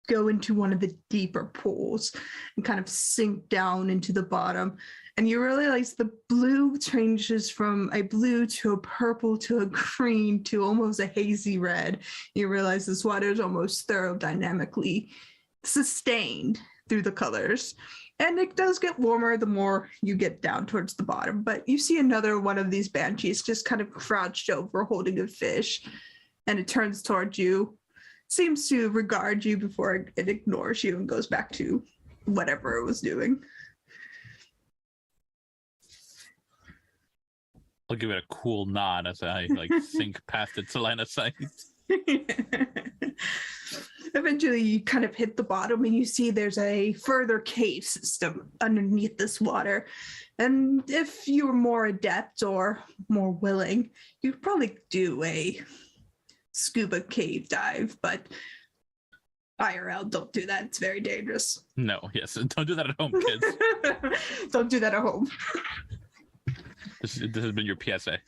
Speaker 7: go into one of the deeper pools and kind of sink down into the bottom. And you realize the blue changes from a blue to a purple to a green to almost a hazy red. You realize this water is almost thermodynamically sustained through the colors. And it does get warmer the more you get down towards the bottom. But you see another one of these banshees just kind of crouched over holding a fish. And it turns towards you, seems to regard you before it ignores you and goes back to whatever it was doing.
Speaker 2: I'll give it a cool nod as I sink past its line of sight.
Speaker 7: Eventually, you kind of hit the bottom and you see there's a further cave system underneath this water. And if you were more adept or more willing, you'd probably do a scuba cave dive, but IRL, don't do that. It's very dangerous.
Speaker 2: No, yes, don't do that at home, kids.
Speaker 7: Don't do that at home.
Speaker 2: This has been your PSA.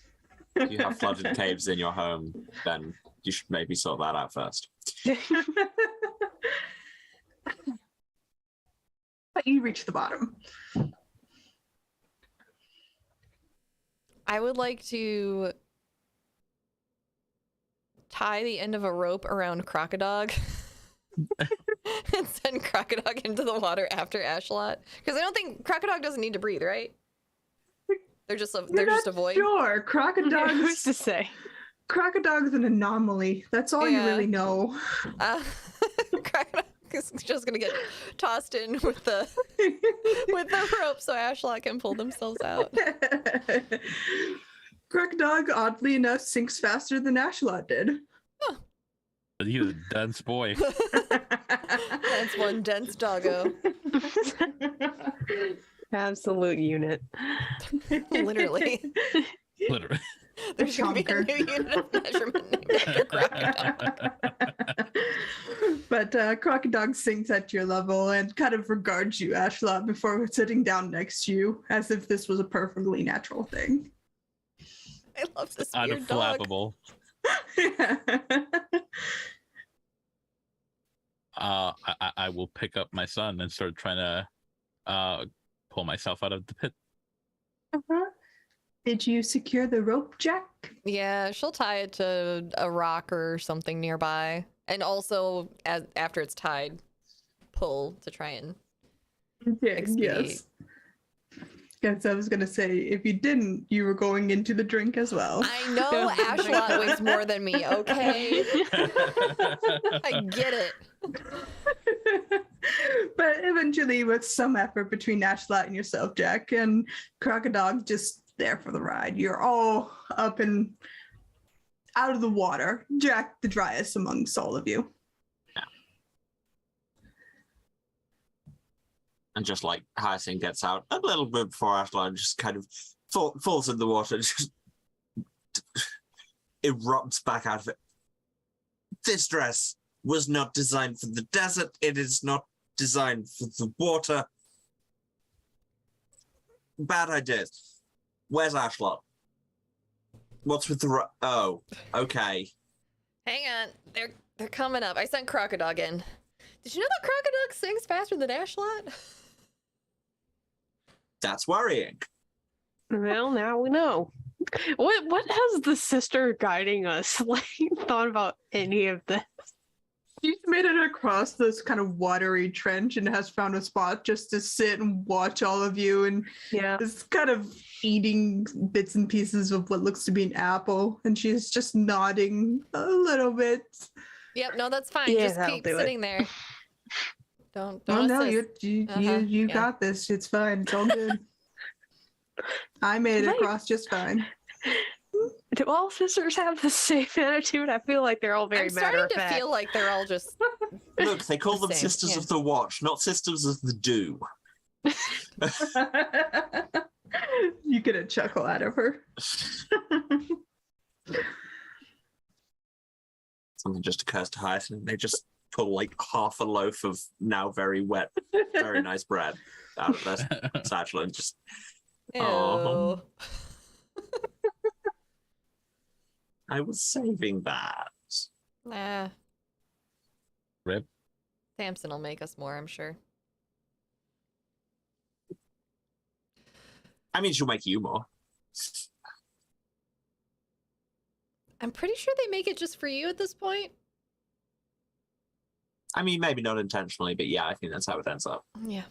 Speaker 6: If you have flooded caves in your home, then you should maybe sort that out first.
Speaker 7: But you reach the bottom.
Speaker 3: I would like to tie the end of a rope around Crocodog and send Crocodog into the water after Ashlot. Because I don't think Crocodog doesn't need to breathe, right? They're just a void.
Speaker 7: Sure,
Speaker 4: Who's to say?
Speaker 7: Crocodog's an anomaly. That's all you
Speaker 3: Yeah.
Speaker 7: really know.
Speaker 3: Crocodog is just gonna get tossed in with the rope so Ashlot can pull themselves out.
Speaker 7: Crocodog, oddly enough, sinks faster than Ashlot did.
Speaker 2: But he was a dense boy.
Speaker 3: That's one dense doggo.
Speaker 4: Absolute unit.
Speaker 3: Literally.
Speaker 2: Literally.
Speaker 3: There's gonna be a new unit of measurement named after Crocodog.
Speaker 7: But Crocodog sinks at your level and kind of regards you, Ashlot, before sitting down next to you, as if this was a perfectly natural thing.
Speaker 3: I love this weird dog.
Speaker 2: Unflappable. I will pick up my son and start trying to pull myself out of the pit.
Speaker 7: Did you secure the rope, Jack?
Speaker 3: Yeah, she'll tie it to a rock or something nearby. And also, after it's tied, pull to try and expedite.
Speaker 7: Yes, I was going to say, if you didn't, you were going into the drink as well.
Speaker 3: I know Ashlot weighs more than me, okay? I get it.
Speaker 7: But eventually, with some effort between Ashlot and yourself, Jack, and Crocodog just there for the ride, you're all up and out of the water. Jack, the driest amongst all of you.
Speaker 6: And just like Hyacinth gets out a little bit before Ashlot, just kind of falls in the water, just erupts back out of it. This dress was not designed for the desert. It is not designed for the water. Bad ideas. Where's Ashlot? What's with the oh, okay.
Speaker 3: Hang on, they're coming up. I sent Crocodog in. Did you know that Crocodog sings faster than Ashlot?
Speaker 6: That's worrying.
Speaker 4: Well, now we know. What has the sister guiding us like thought about any of this?
Speaker 7: She's made it across this kind of watery trench and has found a spot just to sit and watch all of you, and
Speaker 4: Yeah.
Speaker 7: is kind of eating bits and pieces of what looks to be an apple, and she's just nodding a little bit.
Speaker 3: Yep, no, that's fine.
Speaker 4: Yeah,
Speaker 3: Just
Speaker 4: that'll
Speaker 3: keep
Speaker 4: do it.
Speaker 3: sitting there. Don't
Speaker 7: Oh no,
Speaker 3: assist.
Speaker 7: you
Speaker 3: Yeah.
Speaker 7: got this. It's fine. It's all good. I made it
Speaker 4: Right.
Speaker 7: across just fine.
Speaker 4: Do all sisters have the same attitude? I feel like they're all very
Speaker 3: I'm
Speaker 4: matter
Speaker 3: starting
Speaker 4: of
Speaker 3: to
Speaker 4: fact.
Speaker 3: feel like they're all just
Speaker 6: Look, they call
Speaker 3: The
Speaker 6: them
Speaker 3: same,
Speaker 6: Sisters
Speaker 3: yeah.
Speaker 6: of the Watch, not Sisters of the Do.
Speaker 7: You get a chuckle out of her.
Speaker 6: Something just occurs to Hyacinth, and they just pull like half a loaf of now very wet, very nice bread out of their satchel and just
Speaker 3: ew.
Speaker 6: Oh. I was saving that.
Speaker 3: Nah.
Speaker 2: Rip.
Speaker 3: Samson will make us more, I'm sure.
Speaker 6: I mean, she'll make you more.
Speaker 3: I'm pretty sure they make it just for you at this point.
Speaker 6: I mean, maybe not intentionally, but yeah, I think that's how it ends up.
Speaker 3: Yeah.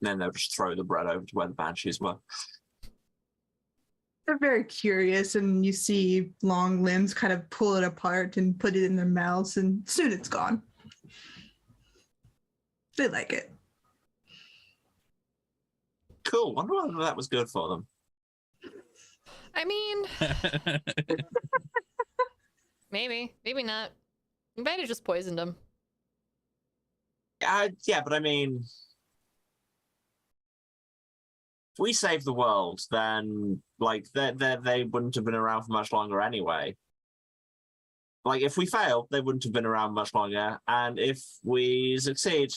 Speaker 6: then they'll just throw the bread over to where the banshees were.
Speaker 7: They're very curious, and you see long limbs kind of pull it apart and put it in their mouths, and soon it's gone. They like it.
Speaker 6: Cool. Wonder whether that was good for them.
Speaker 3: I mean, maybe not. You might have just poisoned him.
Speaker 6: Yeah, but I mean, if we save the world, then like they wouldn't have been around for much longer anyway. Like if we fail, they wouldn't have been around much longer, and if we succeed,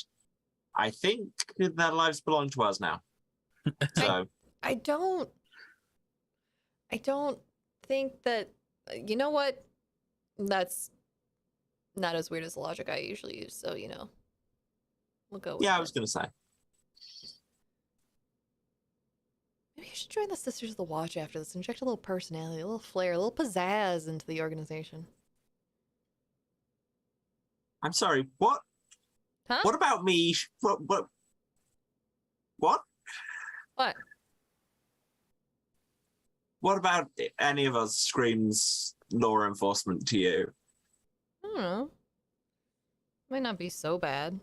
Speaker 6: I think their lives belong to us now. So
Speaker 3: I don't think that. You know what? That's not as weird as the logic I usually use. So we'll go. With
Speaker 6: yeah, I
Speaker 3: that.
Speaker 6: was gonna say.
Speaker 3: Maybe you should join the Sisters of the Watch after this. Inject a little personality, a little flair, a little pizzazz into the organization.
Speaker 6: I'm sorry. What?
Speaker 3: Huh?
Speaker 6: What about me? What?
Speaker 3: What?
Speaker 6: What about any of us screams law enforcement to you?
Speaker 3: I don't know. Might not be so bad.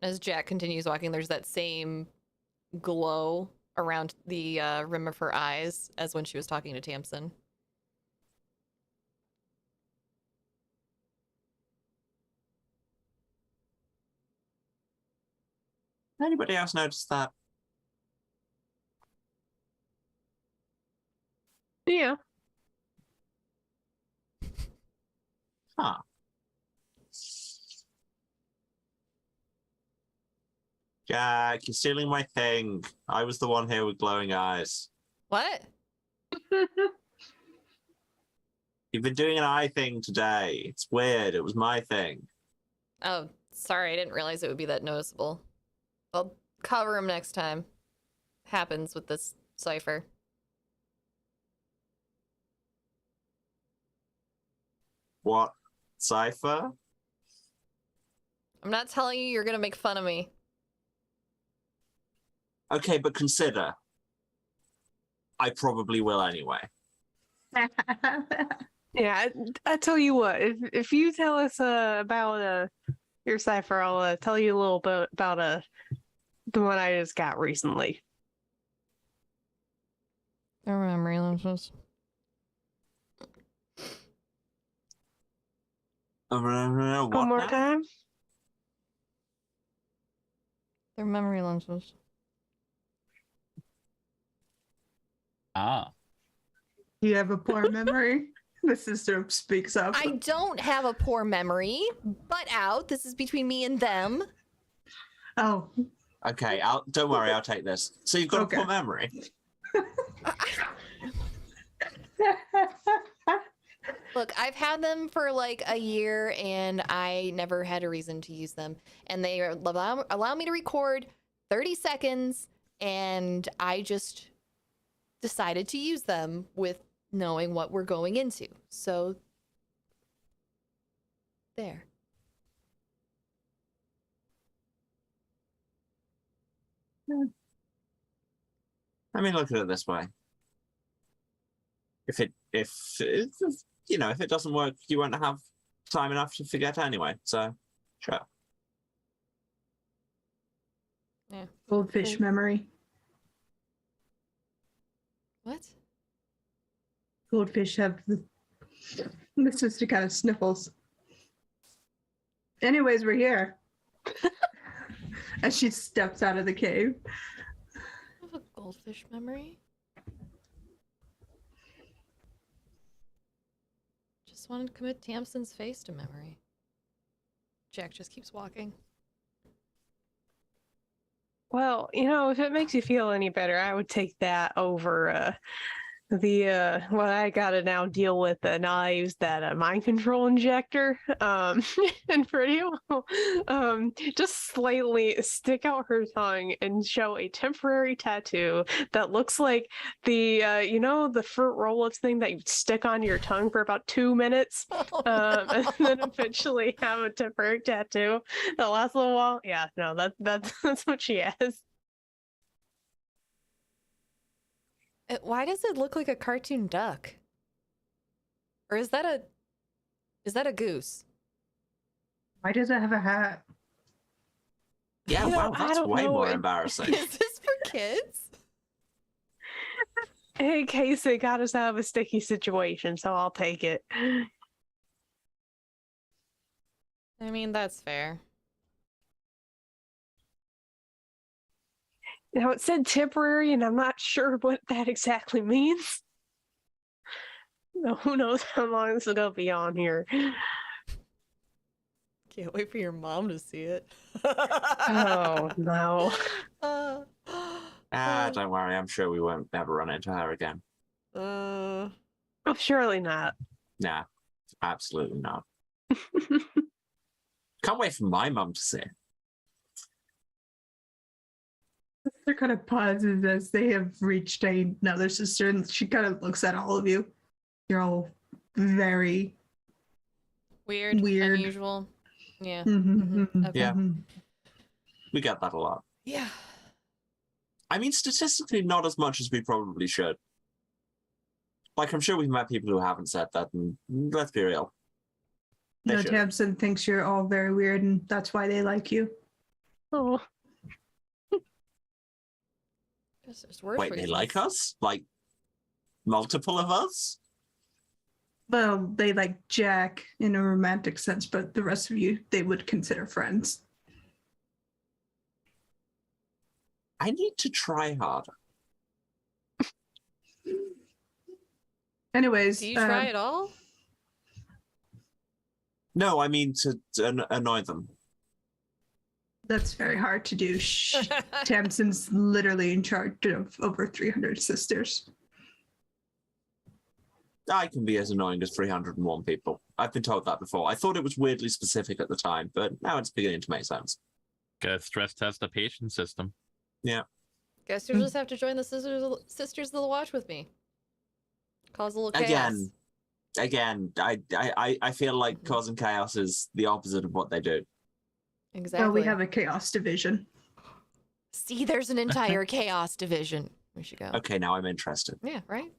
Speaker 3: As Jack continues walking, there's that same glow around the rim of her eyes as when she was talking to Tamsin.
Speaker 6: Anybody else notice that?
Speaker 4: Yeah.
Speaker 6: Huh. Jack, you're stealing my thing. I was the one here with glowing eyes.
Speaker 3: What?
Speaker 6: You've been doing an eye thing today. It's weird. It was my thing.
Speaker 3: Oh, sorry. I didn't realize it would be that noticeable. I'll cover him next time. Happens with this cipher.
Speaker 6: What? Cipher?
Speaker 3: I'm not telling you you're gonna make fun of me.
Speaker 6: Okay, but consider. I probably will anyway.
Speaker 4: Yeah, I tell you what, if you tell us about your cipher, I'll tell you a little bit about the one I just got recently.
Speaker 3: Their memory lapses.
Speaker 6: What
Speaker 4: One more
Speaker 6: now?
Speaker 4: time.
Speaker 3: Their memory lenses.
Speaker 2: Ah.
Speaker 7: You have a poor memory? The sister speaks up.
Speaker 3: I don't have a poor memory. Butt out. This is between me and them.
Speaker 7: Oh.
Speaker 6: Okay, don't worry, I'll take this. So you've got
Speaker 7: Okay.
Speaker 6: a poor memory.
Speaker 3: Look, I've had them for like a year and I never had a reason to use them. And they allow me to record 30 seconds and I just decided to use them with knowing what we're going into. So, there.
Speaker 6: I mean, look at it this way. If it doesn't work, you won't have time enough to forget anyway. So, sure.
Speaker 3: Yeah.
Speaker 7: Goldfish memory.
Speaker 3: What?
Speaker 7: Goldfish have the sister kind of sniffles. Anyways, we're here. As she steps out of the cave.
Speaker 3: I have a goldfish memory. Just wanted to commit Tamsin's face to memory. Jack just keeps walking.
Speaker 4: Well, if it makes you feel any better, I would take that over the what I gotta now deal with. Now I use that mind control injector. And pretty well, just slightly stick out her tongue and show a temporary tattoo that looks like the the fruit roll-ups thing that you stick on your tongue for about 2 minutes, and then eventually have a temporary tattoo that lasts a little while. Yeah, no, that's what she has.
Speaker 3: Why does it look like a cartoon duck? Or is that a goose?
Speaker 7: Why does it have a hat?
Speaker 6: Yeah,
Speaker 4: You know,
Speaker 6: wow,
Speaker 4: I
Speaker 6: that's
Speaker 4: don't
Speaker 6: way
Speaker 4: know.
Speaker 6: more embarrassing.
Speaker 3: Is this for kids?
Speaker 4: In case it got us out of a sticky situation, so I'll take it.
Speaker 3: I mean, that's fair.
Speaker 4: Now it said temporary, and I'm not sure what that exactly means. Who knows how long this is gonna be on here?
Speaker 3: Can't wait for your mom to see it.
Speaker 4: Oh no.
Speaker 6: Don't worry, I'm sure we won't ever run into her again.
Speaker 4: Oh, surely not.
Speaker 6: Nah, absolutely not. Can't wait for my mum to see it.
Speaker 7: Sister kind of pauses as they have reached another sister, and she kind of looks at all of you. You're all very
Speaker 3: Weird,
Speaker 7: Weird.
Speaker 3: unusual. Yeah. Okay.
Speaker 6: Yeah. We get that a lot.
Speaker 3: Yeah.
Speaker 6: I mean, statistically, not as much as we probably should. Like, I'm sure we've met people who haven't said that, and let's be real. They
Speaker 7: No,
Speaker 6: should.
Speaker 7: Tamsin thinks you're all very weird, and that's why they like you.
Speaker 4: Oh,
Speaker 3: Guess there's worse
Speaker 6: Wait, they
Speaker 3: reasons.
Speaker 6: like us? Like, multiple of us?
Speaker 7: Well, they like Jack in a romantic sense, but the rest of you, they would consider friends.
Speaker 6: I need to try harder.
Speaker 7: Anyways,
Speaker 3: Do you try it all?
Speaker 6: No, I mean to annoy them.
Speaker 7: that's very hard to do. Shh. Tamsin's literally in charge of over 300 sisters.
Speaker 6: I can be as annoying as 301 people. I've been told that before. I thought it was weirdly specific at the time, but now it's beginning to make sense.
Speaker 2: Gotta stress test the patient system.
Speaker 3: Guess you'll just have to join the sisters of the watch with me. Cause a little chaos.
Speaker 6: Again, I feel like causing chaos is the opposite of what they do.
Speaker 3: Exactly.
Speaker 7: Oh, we have a chaos division.
Speaker 3: See, there's an entire chaos division. We should go.
Speaker 6: Okay, now I'm interested.
Speaker 3: Yeah, right?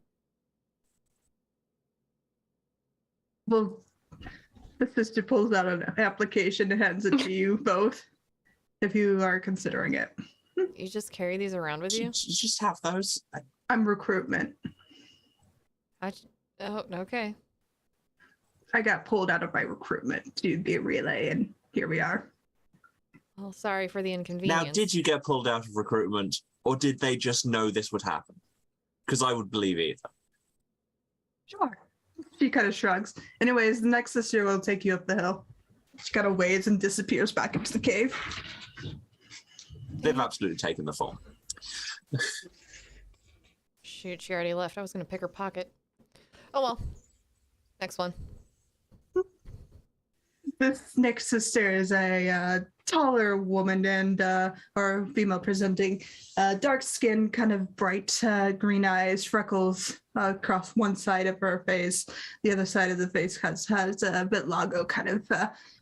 Speaker 7: Well, the sister pulls out an application and hands it to you both, if you are considering it.
Speaker 3: You just carry these around with you?
Speaker 6: Just have those.
Speaker 7: I'm recruitment.
Speaker 3: Oh, okay.
Speaker 7: I got pulled out of my recruitment to be a relay, and here we are.
Speaker 3: Well, sorry for the inconvenience.
Speaker 6: Now, did you get pulled out of recruitment, or did they just know this would happen? Because I would believe either.
Speaker 7: Sure. She kind of shrugs. Anyways, the next sister will take you up the hill. She kind of waves and disappears back into the cave.
Speaker 6: They've absolutely taken the form.
Speaker 3: Shoot, she already left. I was going to pick her pocket. Oh, well. Next one.
Speaker 7: This next sister is a taller woman and or female presenting, dark skin, kind of bright green eyes, freckles across one side of her face. The other side of the face has a vitiligo kind of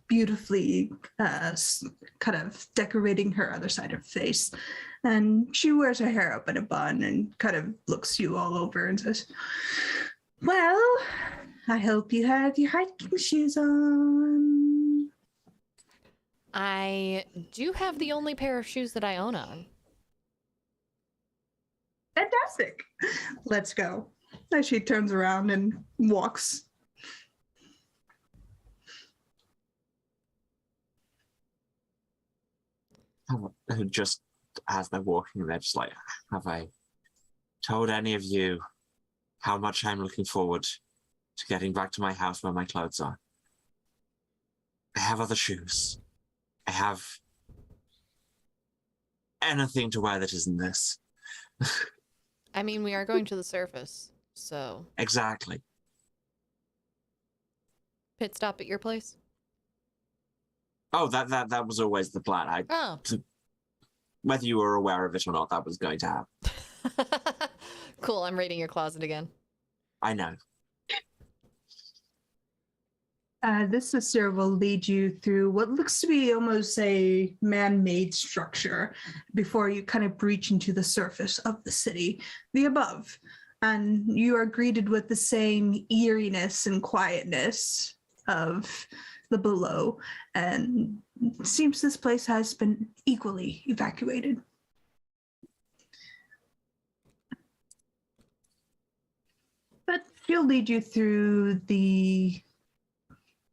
Speaker 7: beautifully kind of decorating her other side of her face. And she wears her hair up in a bun and kind of looks you all over and says, "Well, I hope you have your hiking shoes on."
Speaker 3: I do have the only pair of shoes that I own on.
Speaker 7: Fantastic. Let's go. As she turns around and walks.
Speaker 6: Just as they're walking, they're just like, have I told any of you how much I'm looking forward to getting back to my house where my clothes are? I have other shoes. I have anything to wear that isn't this.
Speaker 3: I mean, we are going to the surface, so...
Speaker 6: Exactly.
Speaker 3: Pit stop at your place?
Speaker 6: Oh, that was always the plan.
Speaker 3: Oh.
Speaker 6: Whether you were aware of it or not, that was going to happen.
Speaker 3: Cool, I'm raiding your closet again.
Speaker 6: I know.
Speaker 7: This sister will lead you through what looks to be almost a man-made structure before you kind of breach into the surface of the city, the above. And you are greeted with the same eeriness and quietness of the below. And it seems this place has been equally evacuated. But she'll lead you through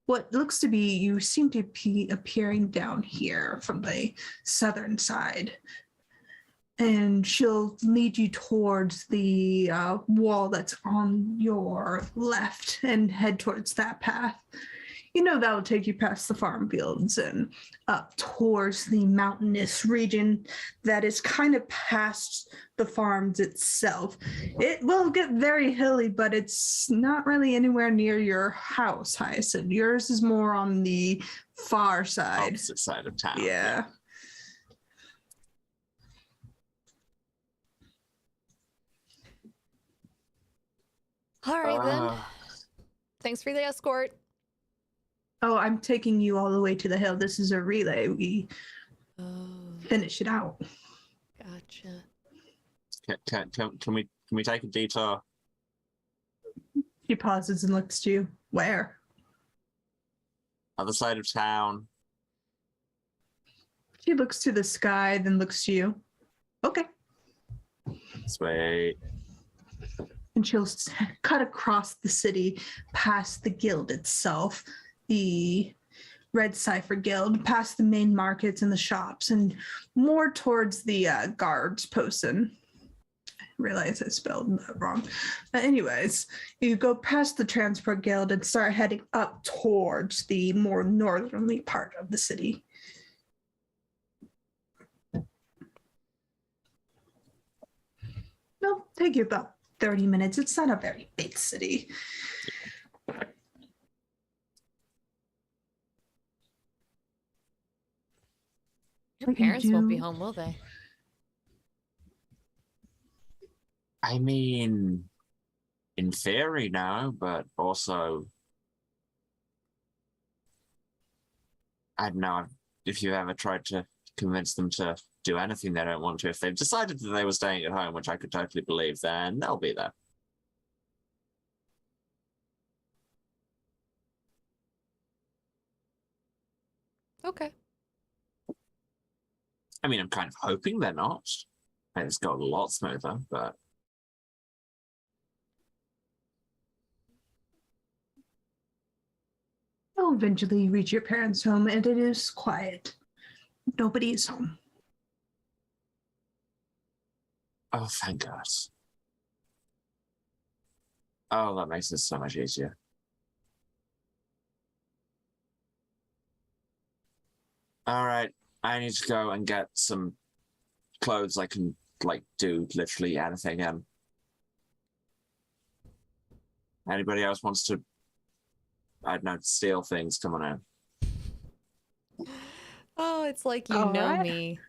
Speaker 7: what looks to be, you seem to be appearing down here from the southern side. And she'll lead you towards the wall that's on your left and head towards that path. You know that will take you past the farm fields and up towards the mountainous region that is kind of past the farms itself. It will get very hilly, but it's not really anywhere near your house, Hyacinth. Yours is more on the far side.
Speaker 6: Opposite side of town.
Speaker 7: Yeah.
Speaker 3: All right, then. Thanks for the escort.
Speaker 7: Oh, I'm taking you all the way to the hill. This is a relay. We finish it out.
Speaker 3: Gotcha.
Speaker 6: Can we take a detour?
Speaker 7: She pauses and looks to you. Where?
Speaker 6: Other side of town.
Speaker 7: She looks to the sky, then looks to you. Okay.
Speaker 6: Sweet.
Speaker 7: And she'll cut across the city, past the guild itself, the Red Cipher Guild, past the main markets and the shops, and more towards the guards posted. I realize I spelled that wrong. But anyways, you go past the Transport Guild and start heading up towards the more northerly part of the city. It'll take you about 30 minutes. It's not a very big city.
Speaker 3: Your parents won't be home, will they?
Speaker 6: I mean, in theory, no, but also, I don't know if you ever tried to convince them to do anything they don't want to. If they've decided that they were staying at home, which I could totally believe, then they'll be there.
Speaker 3: Okay.
Speaker 6: I mean, I'm kind of hoping they're not. It's got a lot smoother, but
Speaker 7: You'll eventually reach your parents' home, and it is quiet. Nobody is home.
Speaker 6: oh, thank God. Oh, that makes it so much easier. All right, I need to go and get some clothes I can, do literally anything in. Anybody else wants to, I don't know, steal things? Come on in.
Speaker 3: Oh, it's like you
Speaker 4: All
Speaker 3: know
Speaker 4: right.
Speaker 3: me.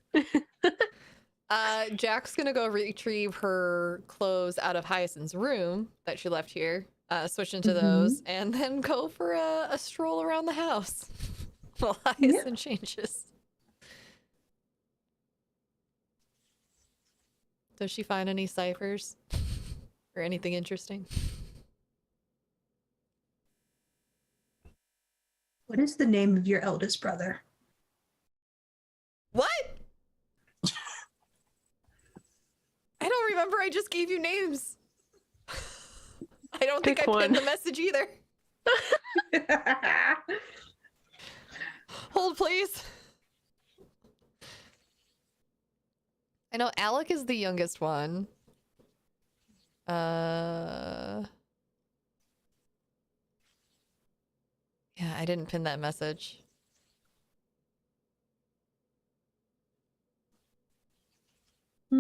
Speaker 3: Jack's gonna go retrieve her clothes out of Hyacinth's room that she left here, switch into those, and then go for a stroll around the house while Hyacinth changes. Does she find any ciphers or anything interesting?
Speaker 7: What is the name of your eldest brother?
Speaker 3: What? I don't remember. I just gave you names. I don't think
Speaker 4: Pick
Speaker 3: I pinned
Speaker 4: one.
Speaker 3: the message either. Hold, please. I know Alec is the youngest one. Yeah, I didn't pin that message.
Speaker 7: I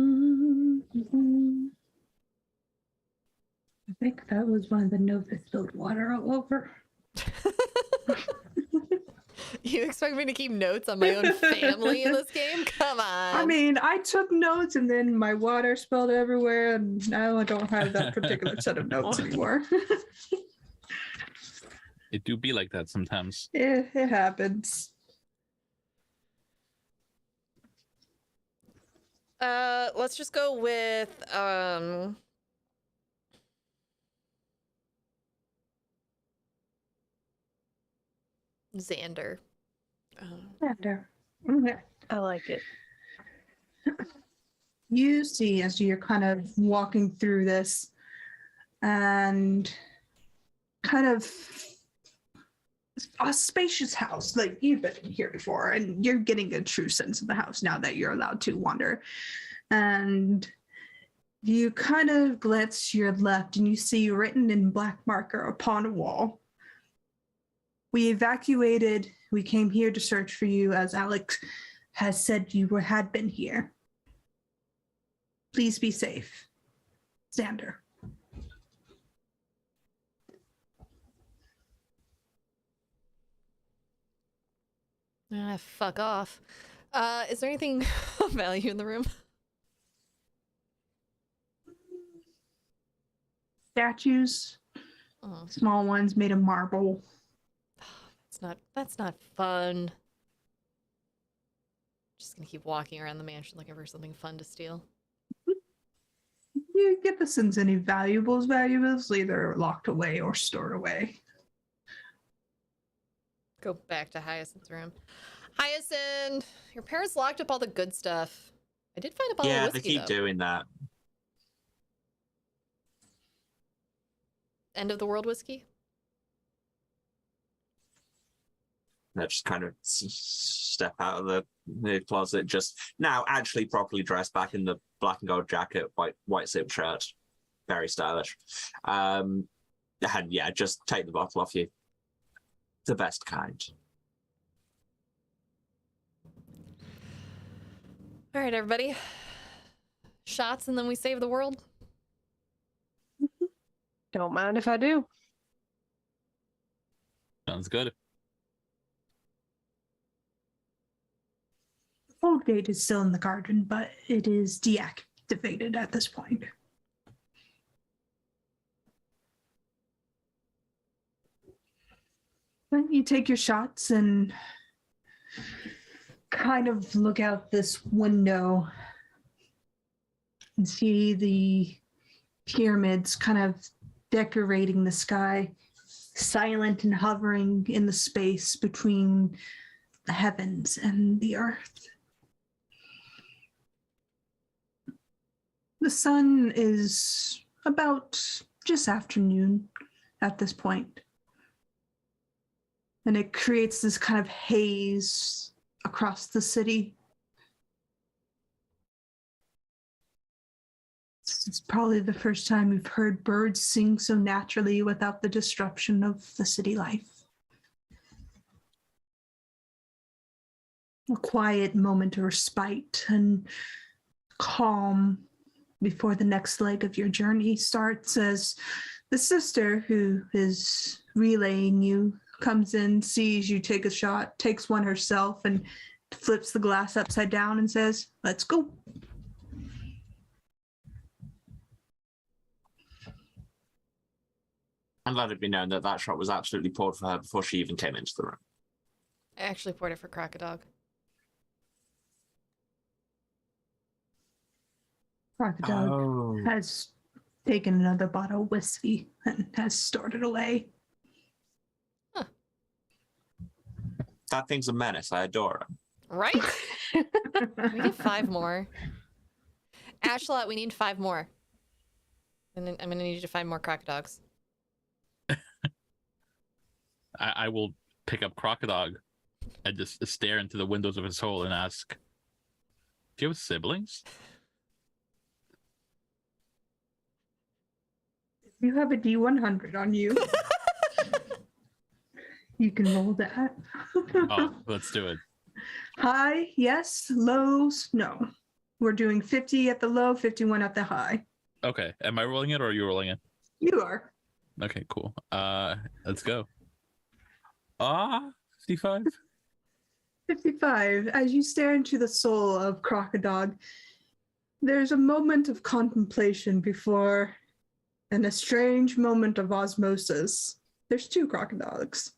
Speaker 7: think that was one of the notes that spilled water all over.
Speaker 3: You expect me to keep notes on my own family in this game? Come on.
Speaker 7: I mean, I took notes and then my water spilled everywhere, and now I don't have that particular set of notes anymore.
Speaker 2: It do be like that sometimes.
Speaker 7: It happens.
Speaker 3: Let's just go with Xander.
Speaker 7: Okay.
Speaker 4: I like it.
Speaker 7: You see as you're kind of walking through this and kind of a spacious house, like you've been here before, and you're getting a true sense of the house now that you're allowed to wander. And you kind of glance to your left and you see written in black marker upon a wall, "We evacuated. We came here to search for you as Alex has said you had been here. Please be safe. Xander."
Speaker 3: Fuck off. Is there anything of value in the room?
Speaker 7: Statues,
Speaker 3: Oh,
Speaker 7: small ones made of marble.
Speaker 3: that's not fun. Just gonna keep walking around the mansion looking for something fun to steal.
Speaker 7: You get the sense any valuables, either locked away or stored away.
Speaker 3: Go back to Hyacinth's room. Hyacinth, your parents locked up all the good stuff. I did find a bottle
Speaker 6: Yeah,
Speaker 3: of
Speaker 6: they
Speaker 3: whiskey,
Speaker 6: keep
Speaker 3: though.
Speaker 6: doing that.
Speaker 3: End of the world whiskey?
Speaker 6: They just kind of step out of the closet, just now actually properly dressed, back in the black and gold jacket, white silk shirt, very stylish. And yeah, just take the bottle off you. The best kind.
Speaker 3: All right, everybody. Shots and then we save the world.
Speaker 4: Don't mind if I do.
Speaker 2: Sounds good.
Speaker 7: The old gate is still in the garden, but it is deactivated at this point. Then you take your shots and kind of look out this window and see the pyramids kind of decorating the sky, silent and hovering in the space between the heavens and the earth. The sun is about just afternoon at this point, and it creates this kind of haze across the city. It's probably the first time we've heard birds sing so naturally without the disruption of the city life. A quiet moment of respite and calm before the next leg of your journey starts, as the sister who is relaying you comes in, sees you take a shot, takes one herself, and flips the glass upside down and says, "Let's go."
Speaker 6: And let it be known that that shot was absolutely poured for her before she even came into the room.
Speaker 3: I actually poured it for Crocodog.
Speaker 7: Crocodile has taken another bottle of whiskey and has stored it away.
Speaker 6: That thing's a menace. I adore him.
Speaker 3: Right? We get 5 more. Ashlot, we need 5 more. And then I'm gonna need you to find more Crocodogs.
Speaker 2: I will pick up Crocodog and just stare into the windows of his soul and ask, "Do you have siblings?"
Speaker 7: You have a D100 on you. You can roll that.
Speaker 2: Oh, let's do it.
Speaker 7: High, yes. Lows, no. We're doing 50 at the low, 51 at the high.
Speaker 2: Okay, am I rolling it or are you rolling it?
Speaker 7: You are.
Speaker 2: Okay, cool. Let's go. 55.
Speaker 7: 55. As you stare into the soul of Crocodog, there's a moment of contemplation before, and a strange moment of osmosis There's 2 crocodiles.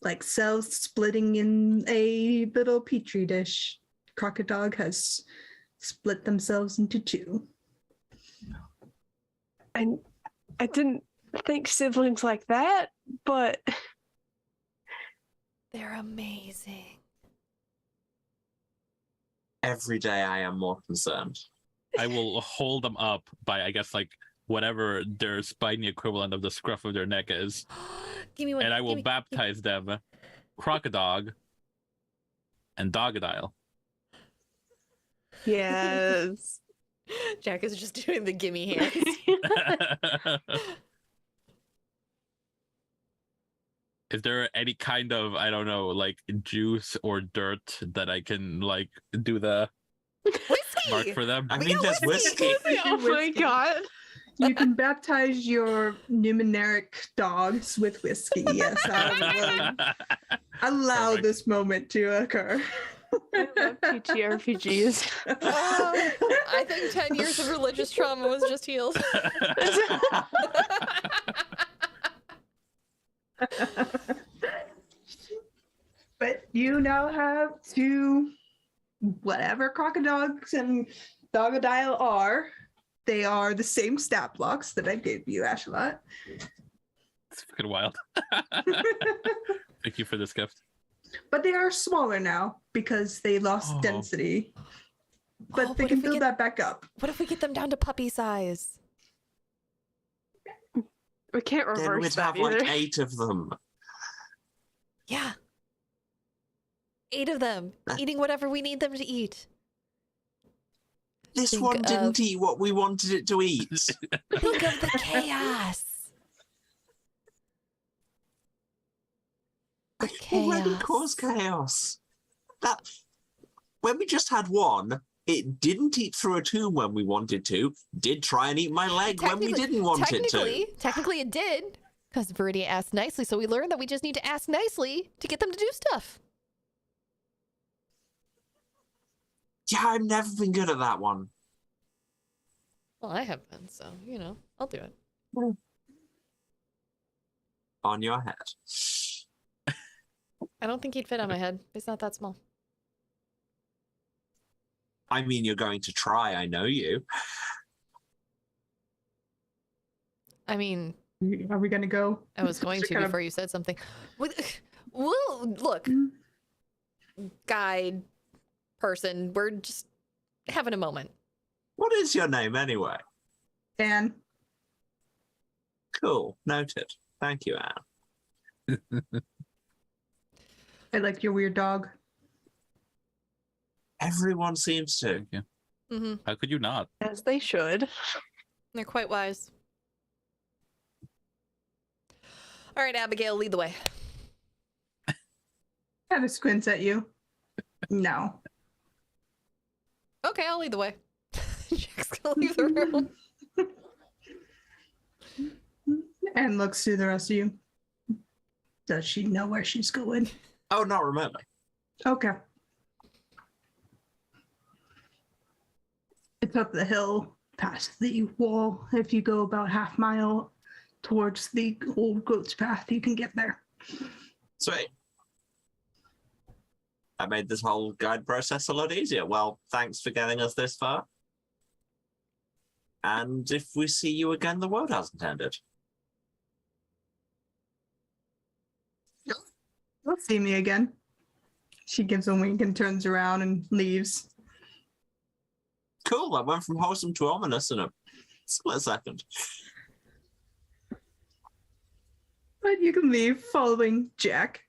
Speaker 7: Like cells splitting in a little petri dish. Crocodile has split themselves into 2.
Speaker 4: I didn't think siblings like that, but
Speaker 3: They're amazing.
Speaker 6: Every day I am more concerned.
Speaker 2: I will hold them up by, I guess, like whatever their spiny equivalent of the scruff of their neck is,
Speaker 3: Give me one.
Speaker 2: and I will baptize them Crocodog and Dogodile.
Speaker 4: yes.
Speaker 3: Jack is just doing the gimme hands.
Speaker 2: Is there any kind of, I don't know, like juice or dirt that I can like do the mark
Speaker 3: Whiskey.
Speaker 2: for them?
Speaker 6: I mean, there's whiskey.
Speaker 4: Oh my god.
Speaker 7: You can baptize your Numeneric dogs with whiskey. Yes, I will allow
Speaker 2: Perfect.
Speaker 7: this moment to occur.
Speaker 4: I love TTRPGs.
Speaker 3: I think 10 years of religious trauma was just healed.
Speaker 7: But you now have 2, whatever crocodiles and dogodile are. They are the same stat blocks that I gave you, Ashlot.
Speaker 2: It's fucking wild. Thank you for this gift.
Speaker 7: But they are smaller now because they lost
Speaker 2: Oh.
Speaker 7: density. But
Speaker 3: Oh,
Speaker 7: they
Speaker 3: what
Speaker 7: can
Speaker 3: if we
Speaker 7: build
Speaker 3: get-
Speaker 7: that back up.
Speaker 3: What if we get them down to puppy size?
Speaker 4: We can't
Speaker 6: Then
Speaker 4: reverse
Speaker 6: we'd
Speaker 4: that
Speaker 6: have like
Speaker 4: either.
Speaker 6: 8 of them.
Speaker 3: Yeah. 8 of them, eating whatever we need them to eat.
Speaker 6: This
Speaker 3: Think
Speaker 6: one didn't
Speaker 3: of-
Speaker 6: eat what we wanted it to eat.
Speaker 3: Think of the chaos. The
Speaker 6: It already caused chaos. That when we just had one, it didn't eat through a tomb when we wanted to. Did try and eat my leg when we didn't want it to.
Speaker 3: Technically it did, because Viridia asked nicely, so we learned that we just need to ask nicely to get them to do stuff.
Speaker 6: Yeah, I've never been good at that one.
Speaker 3: Well, I have been, so, you know, I'll do it.
Speaker 6: On your head.
Speaker 3: I don't think he'd fit on my head. He's not that small.
Speaker 6: I mean, you're going to try. I know you.
Speaker 3: I mean,
Speaker 7: Are we going to go?
Speaker 3: I was going to
Speaker 7: Kind of-
Speaker 3: before you said something. Well, look, guide person, we're just having a moment.
Speaker 6: What is your name anyway?
Speaker 7: Dan.
Speaker 6: Cool. Noted. Thank you, Anne.
Speaker 7: I like your weird dog.
Speaker 6: Everyone seems to.
Speaker 2: Thank you.
Speaker 3: Mm-hmm.
Speaker 2: How could you not?
Speaker 4: As they should.
Speaker 3: They're quite wise. All right, Abigail, lead the way.
Speaker 7: Kind of squints at you. No.
Speaker 3: Okay, I'll lead the way. Jack's gonna leave the room.
Speaker 7: And looks through the rest of you. Does she know where she's going?
Speaker 6: Oh, not remotely.
Speaker 7: Okay. It's up the hill past the wall. If you go about half mile towards the old goat's path, you can get there.
Speaker 6: Sweet. That made this whole guide process a lot easier. Well, thanks for getting us this far. And if we see you again, the world hasn't ended.
Speaker 7: You'll see me again. She gives a wink and turns around and leaves.
Speaker 6: Cool, that went from wholesome to ominous in a split second.
Speaker 7: But you can leave following Jack.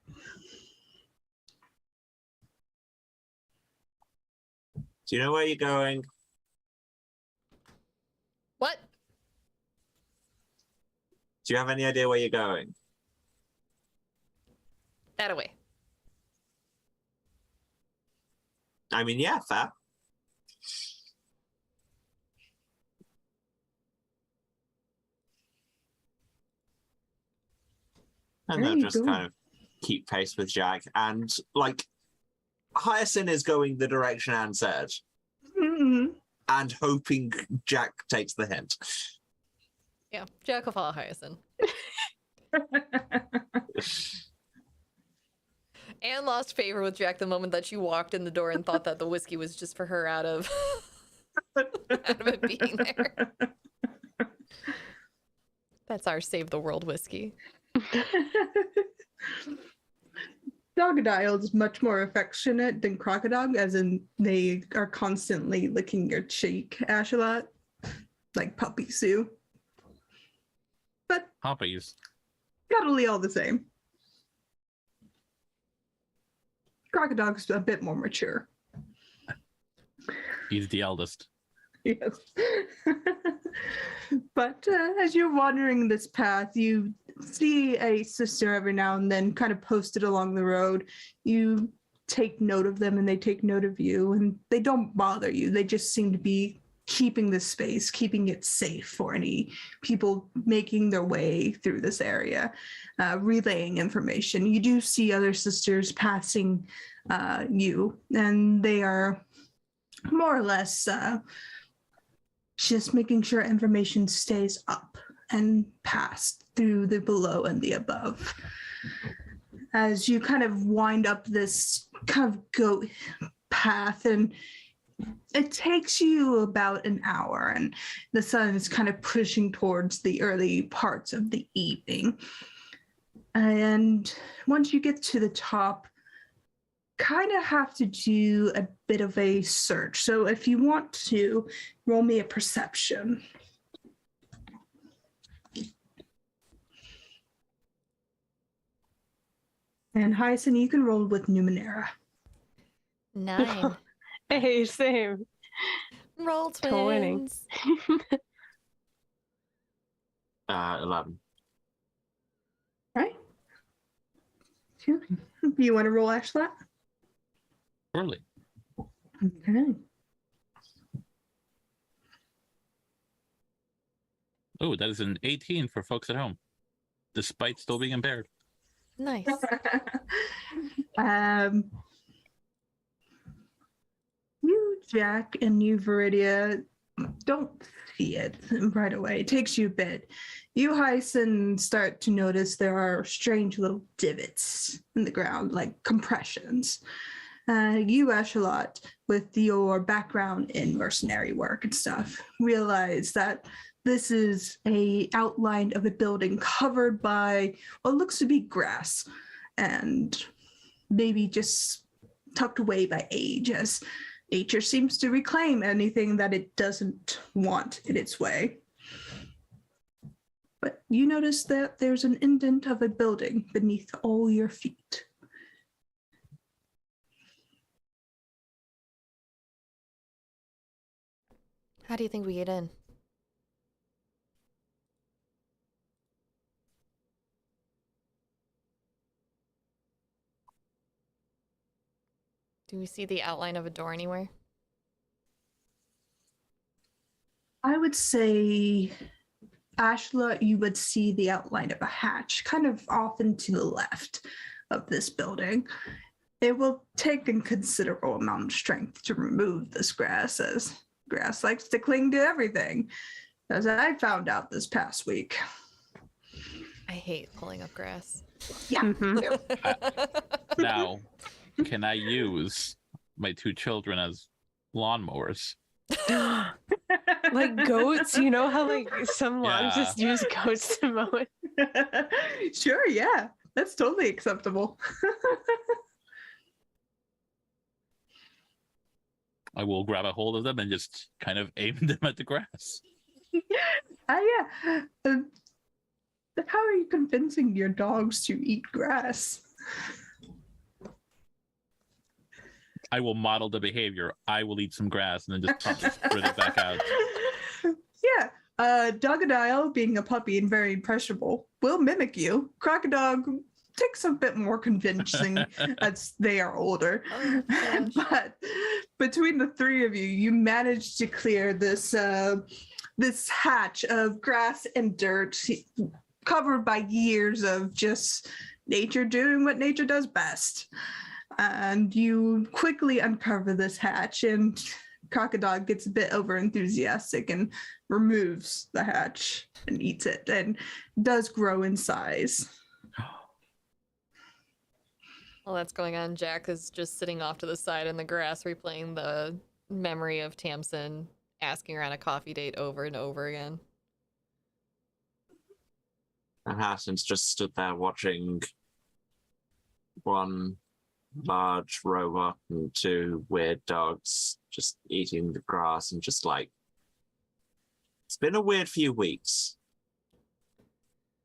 Speaker 6: Do you know where you're going?
Speaker 3: What?
Speaker 6: Do you have any idea where you're going?
Speaker 3: That away.
Speaker 6: I mean, yeah, fair. And
Speaker 7: There
Speaker 6: they'll
Speaker 7: you
Speaker 6: just
Speaker 7: go.
Speaker 6: kind of keep pace with Jack. And, like, Hyacinth is going the direction Anne said
Speaker 7: Mm-hmm.
Speaker 6: and hoping Jack takes the hint.
Speaker 3: Yeah, Jack will follow Hyacinth. Anne lost favor with Jack the moment that she walked in the door and thought that the whiskey was just for her out of it being there. That's our save the world whiskey.
Speaker 7: Dogadile is much more affectionate than Crocodile, as in they are constantly licking your cheek, Ashalot, like Puppy Sue. But
Speaker 2: Puppies.
Speaker 7: cuddly all the same. Crocodile's a bit more mature.
Speaker 2: He's the eldest.
Speaker 7: Yes. But as you're wandering this path, you see a sister every now and then kind of posted along the road. You take note of them and they take note of you, and they don't bother you. They just seem to be keeping the space, keeping it safe for any people making their way through this area, relaying information. You do see other sisters passing you, and they are more or less just making sure information stays up and passed through the below and the above. As you kind of wind up this kind of goat path, and it takes you about an hour, and the sun is kind of pushing towards the early parts of the evening. And once you get to the top, kind of have to do a bit of a search. So if you want to, roll me a perception. And Hyacinth, you can roll with Numenera.
Speaker 3: 9.
Speaker 4: Hey, same.
Speaker 3: Roll
Speaker 4: Twinning.
Speaker 3: twins.
Speaker 6: 11.
Speaker 7: Right? Do you want to roll Ashlat?
Speaker 2: Surely.
Speaker 7: Okay.
Speaker 2: Oh, that is an 18 for folks at home, despite still being impaired.
Speaker 3: Nice.
Speaker 7: You, Jack, and you, Viridia, don't see it right away. It takes you a bit. You, Hyacinth, start to notice there are strange little divots in the ground, like compressions. You, Ashalot, with your background in mercenary work and stuff, realize that this is a outline of a building covered by what looks to be grass and maybe just tucked away by age, as nature seems to reclaim anything that it doesn't want in its way. But you notice that there's an indent of a building beneath all your feet.
Speaker 3: How do you think we get in? Do we see the outline of a door anywhere?
Speaker 7: I would say, Ashla, you would see the outline of a hatch kind of off and to the left of this building. It will take a considerable amount of strength to remove this grass, as grass likes to cling to everything, as I found out this past week.
Speaker 3: I hate pulling up grass.
Speaker 7: Yeah.
Speaker 4: Mhm.
Speaker 2: Now, can I use my 2 children as lawnmowers?
Speaker 4: Like goats, you know how like some lawns
Speaker 2: Yeah.
Speaker 4: just use goats to mow it.
Speaker 7: Sure, yeah. That's totally acceptable.
Speaker 2: I will grab a hold of them and just kind of aim them at the grass.
Speaker 7: Yeah. How are you convincing your dogs to eat grass?
Speaker 2: I will model the behavior. I will eat some grass and then just pump it, spit it back out.
Speaker 7: Yeah. Dogadile, being a puppy and very impressionable, will mimic you. Crocodile takes a bit more convincing as they are older.
Speaker 3: Oh, gosh.
Speaker 7: But between the three of you, you managed to clear this this hatch of grass and dirt covered by years of just nature doing what nature does best. And you quickly uncover this hatch, and Crocodile gets a bit over enthusiastic and removes the hatch and eats it, and does grow in size.
Speaker 3: While that's going on, Jack is just sitting off to the side in the grass, replaying the memory of Tamsin asking her on a coffee date over and over again.
Speaker 6: And Hasson's just stood there watching one large robot and two weird dogs just eating the grass and just like, it's been a weird few weeks.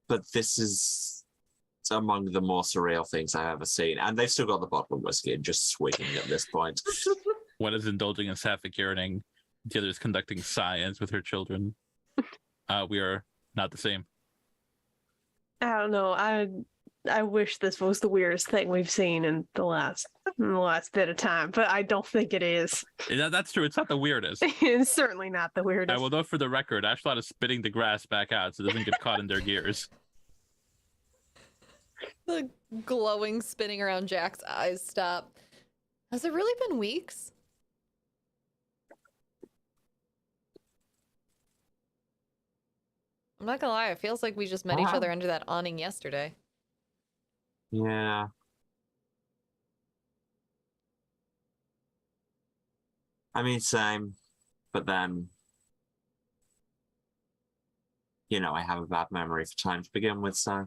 Speaker 6: But this is among the more surreal things I've ever seen. And they've still got the bottle of whiskey and just swigging at this point.
Speaker 2: One is indulging in sapphic yearning. The other is conducting science with her children. We are not the same.
Speaker 4: I don't know. I wish this was the weirdest thing we've seen in the last bit of time, but I don't think it is.
Speaker 2: That's true. It's not the weirdest.
Speaker 4: It's certainly not the weirdest.
Speaker 2: I will note for the record, Ashlot is spitting the grass back out so it doesn't get caught in their gears.
Speaker 3: The glowing spinning around Jack's eyes stop. Has it really been weeks? I'm not gonna lie, it feels like we just met each other under that awning yesterday.
Speaker 6: Yeah. I mean, same. But then, you know, I have a bad memory for time to begin with, so.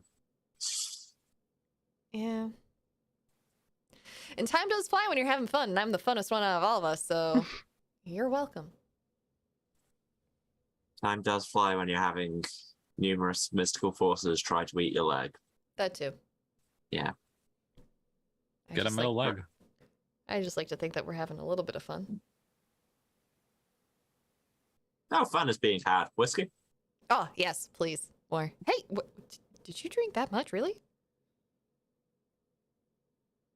Speaker 3: Yeah. And time does fly when you're having fun, and I'm the funnest one out of all of us, so you're welcome.
Speaker 6: Time does fly when you're having numerous mystical forces try to eat your leg.
Speaker 3: That too.
Speaker 6: Yeah.
Speaker 2: Get a metal leg.
Speaker 3: I just like to think that we're having a little bit of fun.
Speaker 6: No fun is being had. Whiskey?
Speaker 3: Oh, yes, please. More. Hey, did you drink that much, really?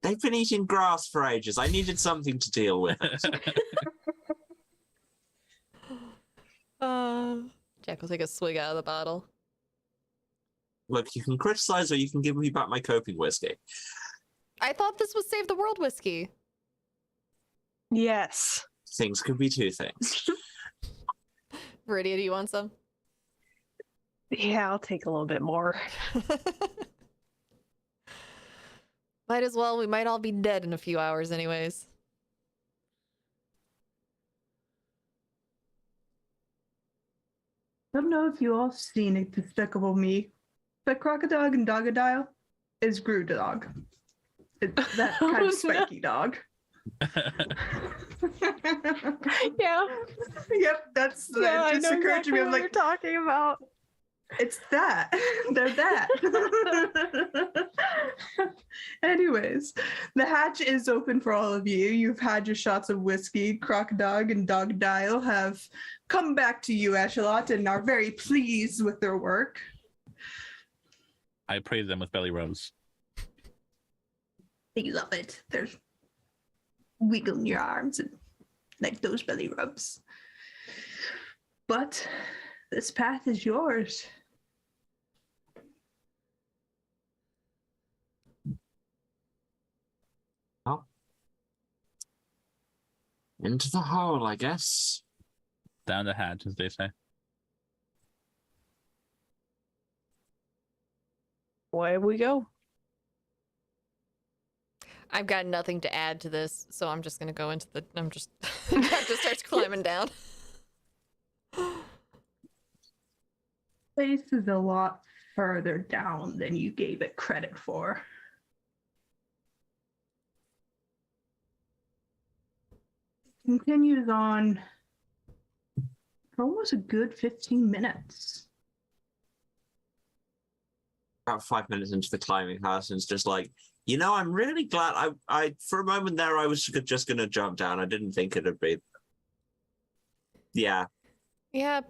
Speaker 6: They've been eating grass for ages. I needed something to deal with.
Speaker 3: Jack will take a swig out of the bottle.
Speaker 6: Look, you can criticize or you can give me back my coping whiskey.
Speaker 3: I thought this was Save the World whiskey.
Speaker 4: Yes.
Speaker 6: Things could be two things.
Speaker 3: Viridia, do you want some?
Speaker 4: Yeah, I'll take a little bit more.
Speaker 3: Might as well. We might all be dead in a few hours anyways.
Speaker 7: I don't know if you all seen it, Despicable Me, but Crocodile and Dogadile is Gru Dog. It's that kind of spiky dog.
Speaker 4: Yeah.
Speaker 7: Yep, that's
Speaker 4: Yeah,
Speaker 7: it just occurred to me. I'm
Speaker 4: what
Speaker 7: like,
Speaker 4: you're talking about.
Speaker 7: it's that. They're that. Anyways, the hatch is open for all of you. You've had your shots of whiskey. Crocodile and Dogadile have come back to you, Ashalot, and are very pleased with their work.
Speaker 2: I praise them with belly rubs.
Speaker 7: They love it. They're wiggling your arms and like those belly rubs. But this path is yours.
Speaker 6: Oh. Into the hole, I guess.
Speaker 2: Down the hatch, as they say.
Speaker 4: Away we go.
Speaker 3: I've got nothing to add to this, so I'm just gonna go into the. I'm just. Jack just starts climbing down.
Speaker 7: Place is a lot further down than you gave it credit for. Continues on for almost a good 15 minutes.
Speaker 6: About 5 minutes into the climbing, Harson's just like, you know, I'm really glad I for a moment there I was just gonna jump down. I didn't think it'd be. Yeah.
Speaker 3: Yeah,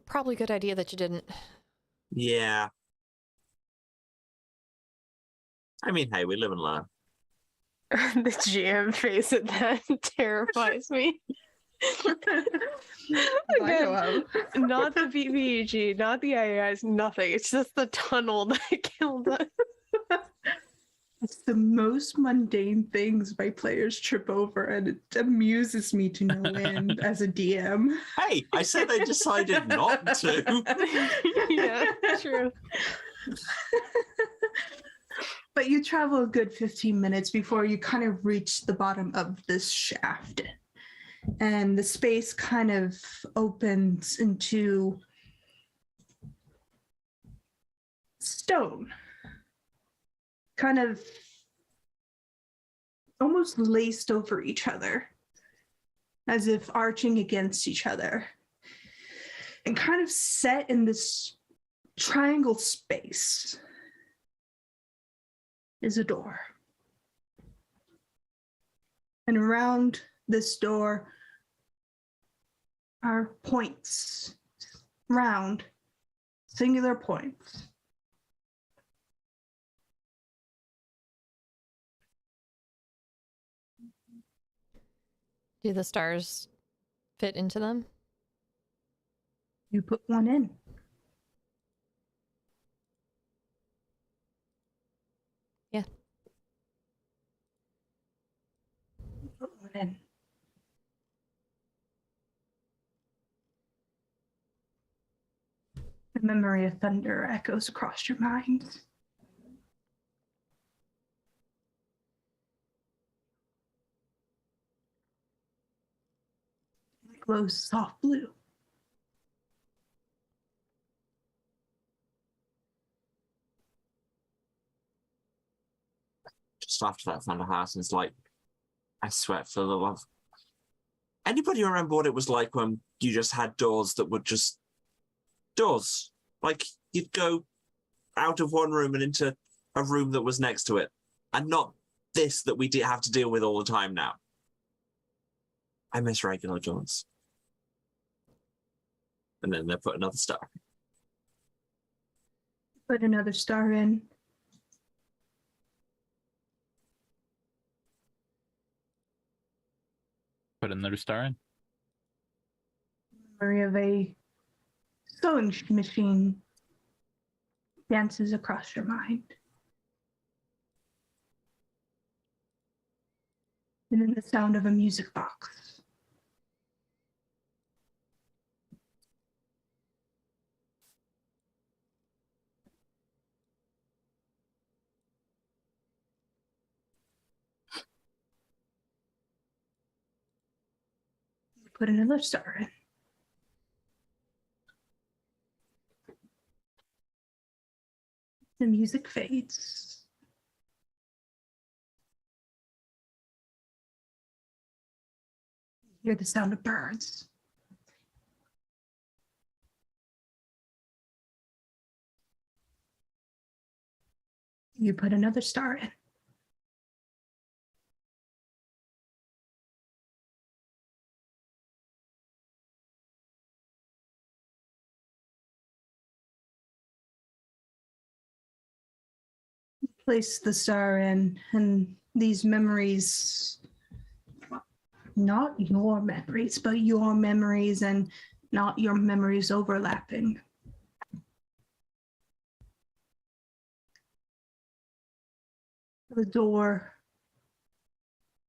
Speaker 3: probably good idea that you didn't.
Speaker 6: Yeah. I mean, hey, we live and learn.
Speaker 4: The GM face at that terrifies me. Again, not the BBEG, not the AIs, nothing. It's just the tunnel that killed us.
Speaker 7: It's the most mundane things my players trip over, and it amuses me to no end as a DM.
Speaker 6: Hey, I said they decided not to.
Speaker 4: Yeah, true.
Speaker 7: But you travel a good 15 minutes before you kind of reach the bottom of this shaft. And the space kind of opens into stone, kind of almost laced over each other, as if arching against each other, and kind of set in this triangle space is a door. And around this door are points, round, singular points.
Speaker 3: Do the stars fit into them?
Speaker 7: You put one in.
Speaker 3: Yeah.
Speaker 7: Put one in. The memory of thunder echoes across your mind. It glows soft blue.
Speaker 6: Just after that Thunder Harrison's like, I swear for the love. Anybody remember what it was like when you just had doors that were just doors? Like you'd go out of one room and into a room that was next to it, and not this that we have to deal with all the time now. I miss regular doors. And then they put another star.
Speaker 7: Put another star in.
Speaker 2: Put another star in.
Speaker 7: Memory of a sewing machine dances across your mind. And then the sound of a music box. Put another star in. The music fades. You hear the sound of birds. You put another star in. Place the star in, and these memories, not your memories, but your memories and not your memories overlapping. The door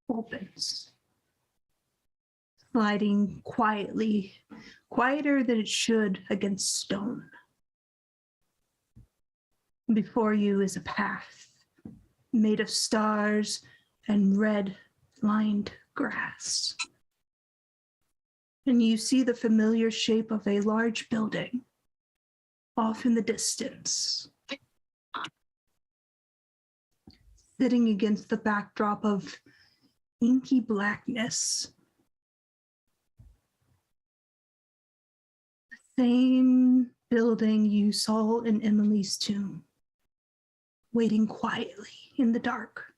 Speaker 7: opens, sliding quietly, quieter than it should against stone. Before you is a path made of stars and red-lined grass. And you see the familiar shape of a large building off in the distance, sitting against the backdrop of inky blackness. The same building you saw in Emily's tomb, waiting quietly in the dark.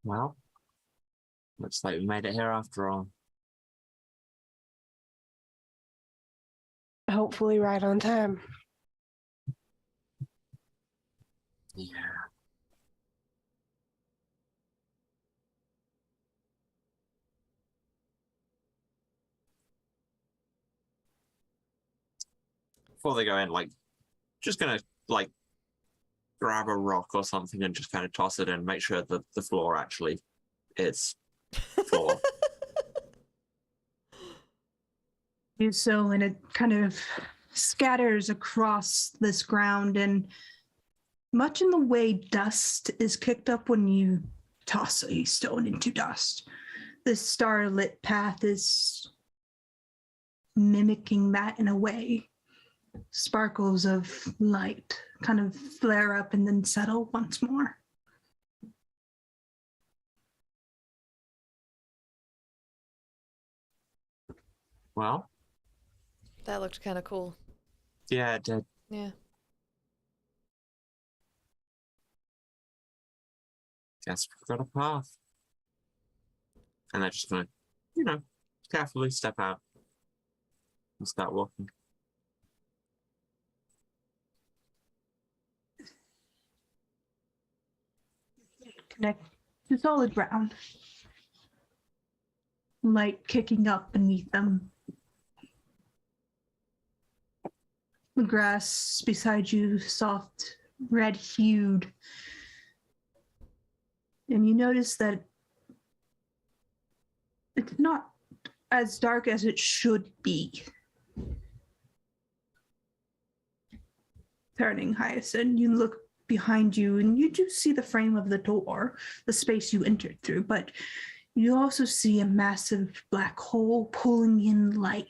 Speaker 6: Well, looks like we made it here after all.
Speaker 4: Hopefully right on time.
Speaker 6: Yeah. before they go in, like, just gonna like grab a rock or something and just kind of toss it in, make sure that the floor actually is floor.
Speaker 7: Do so, and it kind of scatters across this ground, and much in the way dust is kicked up when you toss a stone into dust. This starlit path is mimicking that in a way. Sparkles of light kind of flare up and then settle once more.
Speaker 6: Well,
Speaker 3: That looked kind of cool.
Speaker 6: yeah, it did.
Speaker 3: Yeah.
Speaker 6: Guess we've got a path. And they're just gonna, you know, carefully step out and start walking.
Speaker 7: Connect to solid ground. Light kicking up beneath them. The grass beside you, soft, red-hued. And you notice that it's not as dark as it should be. Turning Hyacinth, you look behind you and you do see the frame of the door, the space you entered through, but you also see a massive black hole pulling in light.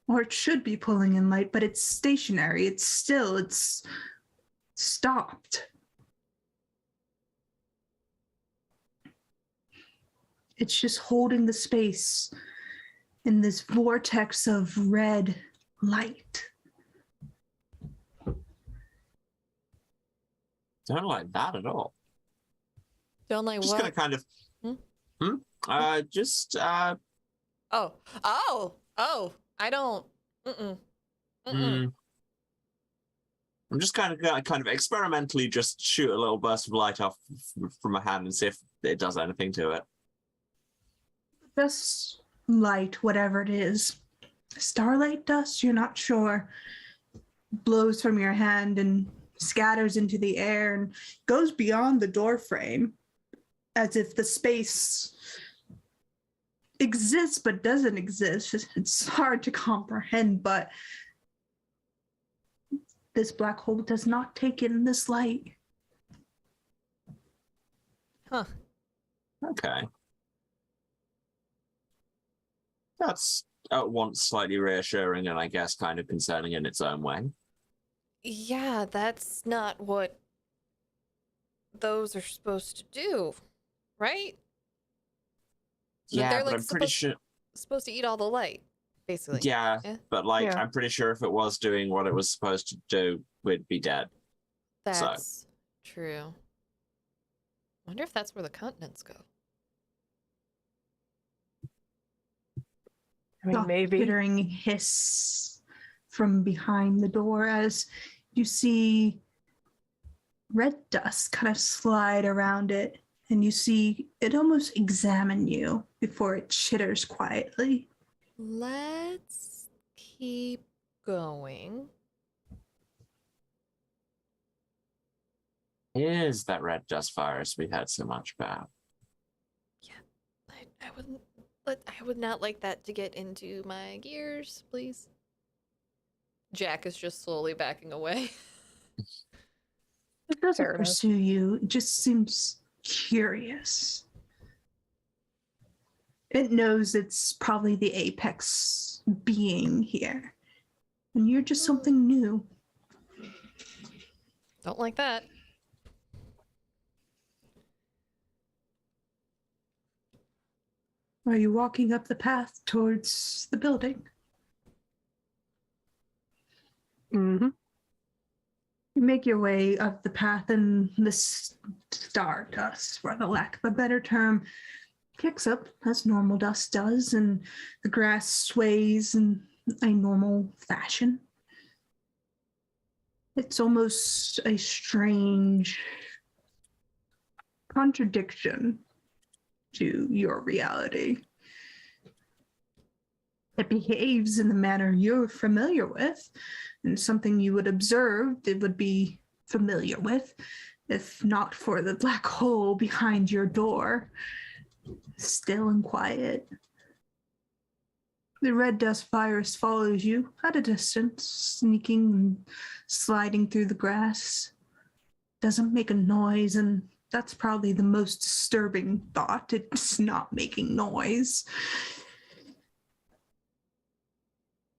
Speaker 7: Or it should be pulling in light, but it's stationary. It's still, it's stopped. It's just holding the space in this vortex of red light.
Speaker 6: Don't like that at all.
Speaker 3: Don't like
Speaker 6: Just
Speaker 3: what?
Speaker 6: gonna kind of,
Speaker 3: Oh, I don't.
Speaker 6: I'm just kind of experimentally just shoot a little burst of light off from my hand and see if it does anything to it.
Speaker 7: Just light, whatever it is. Starlight dust, you're not sure. Blows from your hand and scatters into the air and goes beyond the door frame, as if the space exists but doesn't exist. It's hard to comprehend, but this black hole does not take in this light.
Speaker 3: Huh.
Speaker 6: Okay. That's at once slightly reassuring and I guess kind of concerning in its own way.
Speaker 3: Yeah, that's not what those are supposed to do, right?
Speaker 6: Yeah,
Speaker 3: They're
Speaker 6: but
Speaker 3: like
Speaker 6: I'm pretty sure.
Speaker 3: supposed to eat all the light, basically.
Speaker 6: Yeah,
Speaker 3: Yeah.
Speaker 6: but like
Speaker 4: Yeah.
Speaker 6: I'm pretty sure if it was doing what it was supposed to do, we'd be dead.
Speaker 3: That's true. Wonder if that's where the continents go.
Speaker 4: I mean, maybe.
Speaker 7: Skittering hiss from behind the door as you see red dust kind of slide around it, and you see it almost examine you before it chitters quietly.
Speaker 3: Let's keep going.
Speaker 6: Is that red dust virus we had so much about?
Speaker 3: I wouldn't. I would not like that to get into my gears, please. Jack is just slowly backing away.
Speaker 7: It doesn't
Speaker 4: Fair enough.
Speaker 7: pursue you, it just seems curious. It knows it's probably the apex being here, and you're just something new.
Speaker 3: Don't like that.
Speaker 7: Are you walking up the path towards the building?
Speaker 4: Mm-hmm.
Speaker 7: You make your way up the path, and the stardust, for the lack of a better term, kicks up as normal dust does, and the grass sways in a normal fashion. It's almost a strange contradiction to your reality. It behaves in the manner you're familiar with, and something you would observe it would be familiar with, if not for the black hole behind your door. Still and quiet. The red dust virus follows you at a distance, sneaking and sliding through the grass. Doesn't make a noise, and that's probably the most disturbing thought. It's not making noise.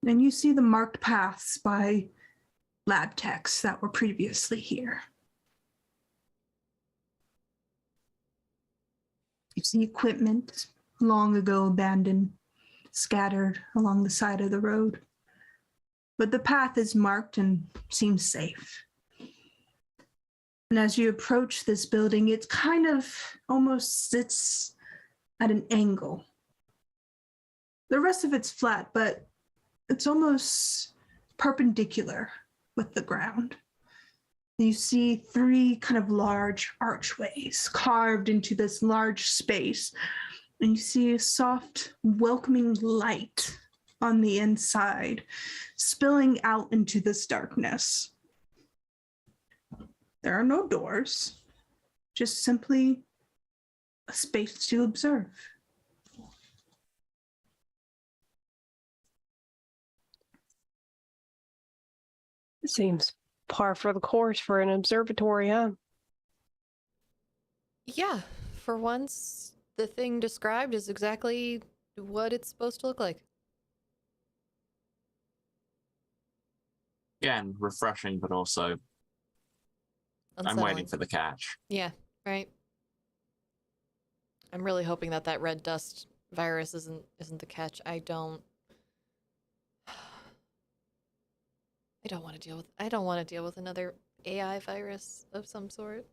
Speaker 7: And you see the marked paths by lab techs that were previously here. You see equipment long ago abandoned, scattered along the side of the road. But the path is marked and seems safe. And as you approach this building, it kind of almost sits at an angle. The rest of it's flat, but it's almost perpendicular with the ground. You see 3 kind of large archways carved into this large space, and you see a soft, welcoming light on the inside, spilling out into this darkness. There are no doors, just simply a space to observe.
Speaker 4: It seems par for the course for an observatory, huh?
Speaker 3: Yeah, for once, the thing described is exactly what it's supposed to look like.
Speaker 6: Again, refreshing, but also I'm waiting
Speaker 3: Unsettling.
Speaker 6: for the catch.
Speaker 3: Yeah, right. I'm really hoping that that red dust virus isn't the catch. I don't want to deal with another AI virus of some sort.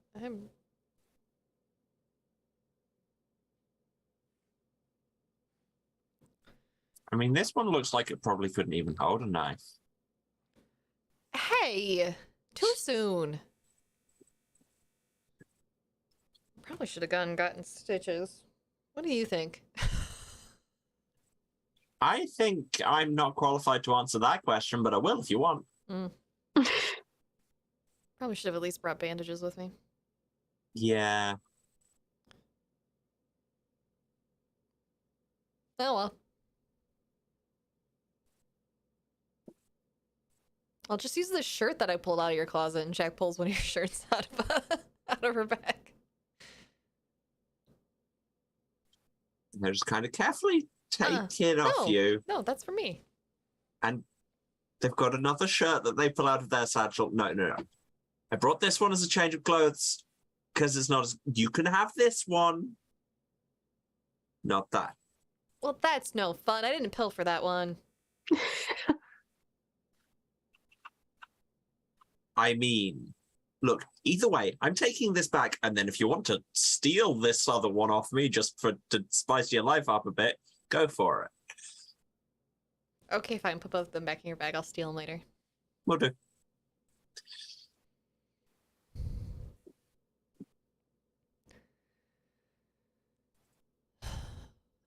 Speaker 6: I mean, this one looks like it probably couldn't even hold a knife.
Speaker 3: Hey, too soon. Probably should have gone and gotten stitches. What do you think?
Speaker 6: I think I'm not qualified to answer that question, but I will if you want.
Speaker 3: Probably should have at least brought bandages with me.
Speaker 6: Yeah.
Speaker 3: Oh well. I'll just use the shirt that I pulled out of your closet, and Jack pulls one of your shirts out of her bag.
Speaker 6: They're just kind of carefully take it off you.
Speaker 3: No, that's for me.
Speaker 6: And they've got another shirt that they pull out of their satchel. No. I brought this one as a change of clothes because it's not as... You can have this one. Not that.
Speaker 3: Well, that's no fun. I didn't pilfer that one.
Speaker 6: I mean, look, either way, I'm taking this back, and then if you want to steal this other one off me just to spice your life up a bit, go for it.
Speaker 3: Okay, fine. Put both of them back in your bag. I'll steal them later.
Speaker 6: Will do.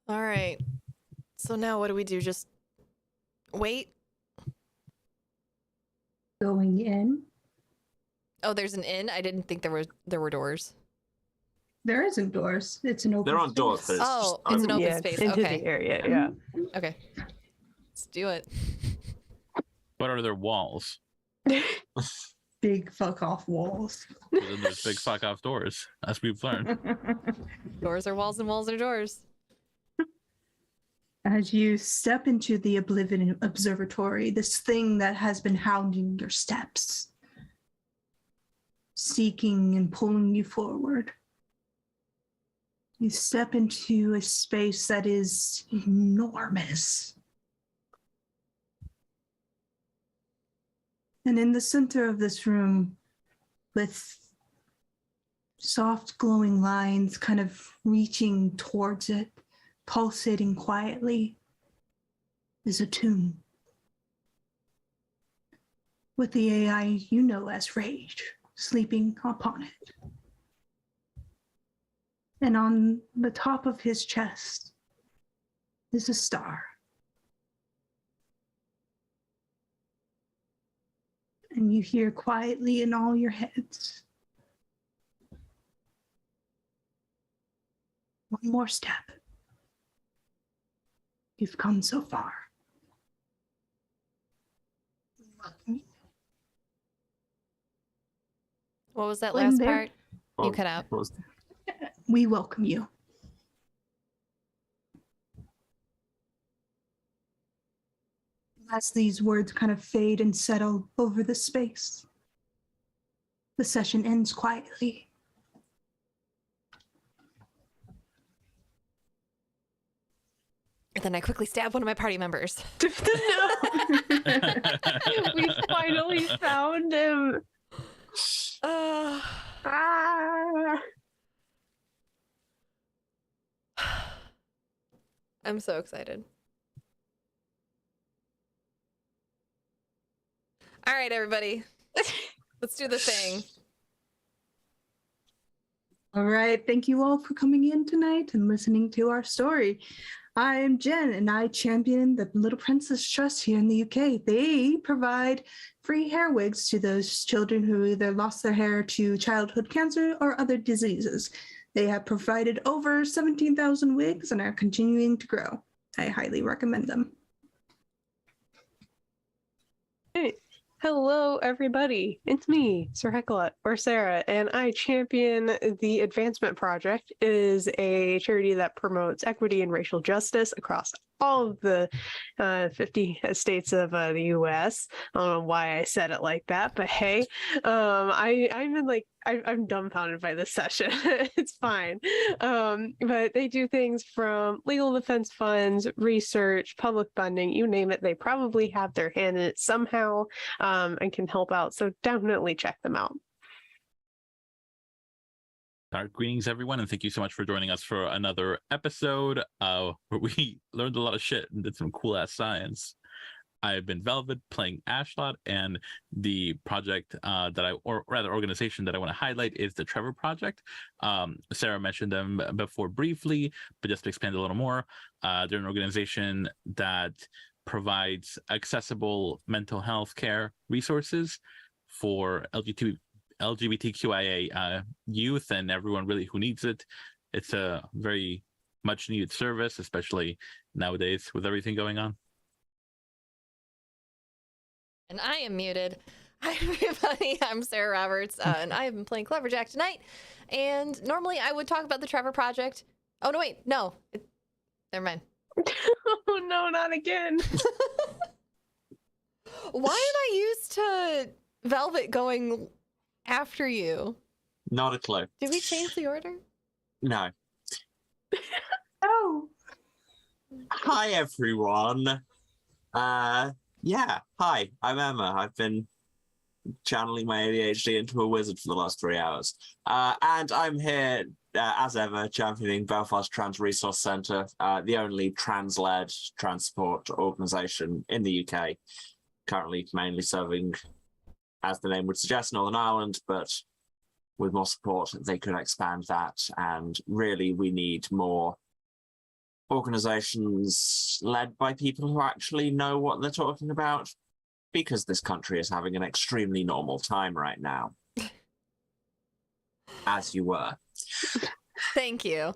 Speaker 3: All right. So now what do we do? Just wait?
Speaker 7: Going in.
Speaker 3: Oh, there's an inn? I didn't think there were doors.
Speaker 7: There isn't doors. It's an open
Speaker 6: There aren't
Speaker 7: space.
Speaker 6: doors, but it's
Speaker 3: Oh,
Speaker 6: just
Speaker 3: it's an open
Speaker 4: Yeah,
Speaker 3: space.
Speaker 4: into
Speaker 3: Okay.
Speaker 4: the area, yeah.
Speaker 3: Okay. Let's do it.
Speaker 2: What are their walls?
Speaker 7: Big fuck off walls.
Speaker 2: And then there's big fuck off doors, as we've learned.
Speaker 3: Doors are walls and walls are doors.
Speaker 7: As you step into the Oblivion Observatory, this thing that has been hounding your steps, seeking and pulling you forward, you step into a space that is enormous. And in the center of this room, with soft glowing lines kind of reaching towards it, pulsating quietly, is a tomb with the AI you know as Rage sleeping upon it. And on the top of his chest is a star, and you hear quietly in all your heads. One more step. You've come so far.
Speaker 3: What was that
Speaker 7: When
Speaker 3: last
Speaker 7: they're-
Speaker 3: part? You cut out.
Speaker 6: What was-
Speaker 7: We welcome you. As these words kind of fade and settle over the space, the session ends quietly.
Speaker 3: And then I quickly stab one of my party members.
Speaker 4: No. We finally found him. Ah.
Speaker 3: I'm so excited. All right, everybody. Let's do the thing.
Speaker 7: All right, thank you all for coming in tonight and listening to our story. I am Jen, and I champion the Little Princess Trust here in the UK. They provide free hair wigs to those children who either lost their hair to childhood cancer or other diseases. They have provided over 17,000 wigs and are continuing to grow. I highly recommend them.
Speaker 4: Hey, hello, everybody. It's me, Sir Heckelot, or Sarah, and I champion the Advancement Project. It is a charity that promotes equity and racial justice across all of the 50 states of the U.S. I don't know why I said it like that, but hey, I'm in I'm dumbfounded by this session. It's fine. But they do things from legal defense funds, research, public funding, you name it. They probably have their hand in it somehow and can help out. So definitely check them out.
Speaker 2: Greetings, everyone, and thank you so much for joining us for another episode where we learned a lot of shit and did some cool-ass science. I've been Velvet playing Ashlot, and the project organization that I want to highlight is the Trevor Project. Sarah mentioned them before briefly, but just to expand a little more, they're an organization that provides accessible mental health care resources for LGBTQIA youth and everyone really who needs it. It's a very much needed service, especially nowadays with everything going on.
Speaker 3: And I am muted. Hi, everybody. I'm Sarah Roberts, and I have been playing Cleverjack tonight. And normally I would talk about the Trevor Project. Oh, no, wait. No. Never mind.
Speaker 4: Oh, no, not again.
Speaker 3: Why am I used to Velvet going after you?
Speaker 6: Not a clue.
Speaker 3: Did we change the order?
Speaker 6: No.
Speaker 7: Oh,
Speaker 6: Hi, everyone. Yeah. Hi, I'm Emma. I've been channeling my ADHD into a wizard for the last 3 hours. And I'm here, as ever, championing Belfast Trans Resource Centre, the only trans-led transport organisation in the UK, currently mainly serving, as the name would suggest, Northern Ireland, but with more support, they could expand that. And really, we need more organizations led by people who actually know what they're talking about, because this country is having an extremely normal time right now. As you were.
Speaker 3: Thank you.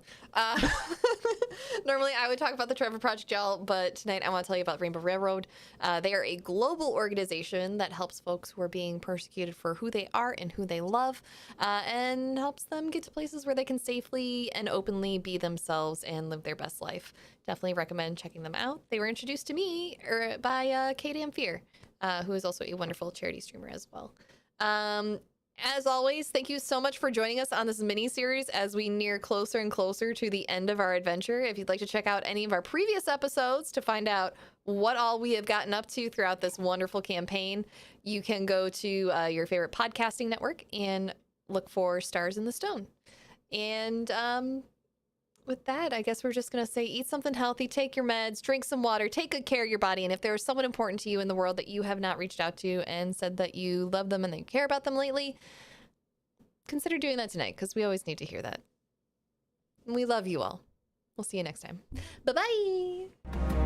Speaker 3: Normally I would talk about the Trevor Project, y'all, but tonight I want to tell you about Rainbow Railroad. They are a global organization that helps folks who are being persecuted for who they are and who they love, and helps them get to places where they can safely and openly be themselves and live their best life. Definitely recommend checking them out. They were introduced to me by Katie Fear, who is also a wonderful charity streamer as well. As always, thank you so much for joining us on this mini-series as we near closer and closer to the end of our adventure. If you'd like to check out any of our previous episodes to find out what all we have gotten up to throughout this wonderful campaign, you can go to your favorite podcasting network and look for Stars in the Stone. And with that, I guess we're just going to say eat something healthy, take your meds, drink some water, take good care of your body. And if there is someone important to you in the world that you have not reached out to and said that you love them and that you care about them lately, consider doing that tonight, because we always need to hear that. We love you all. We'll see you next time. Bye-bye.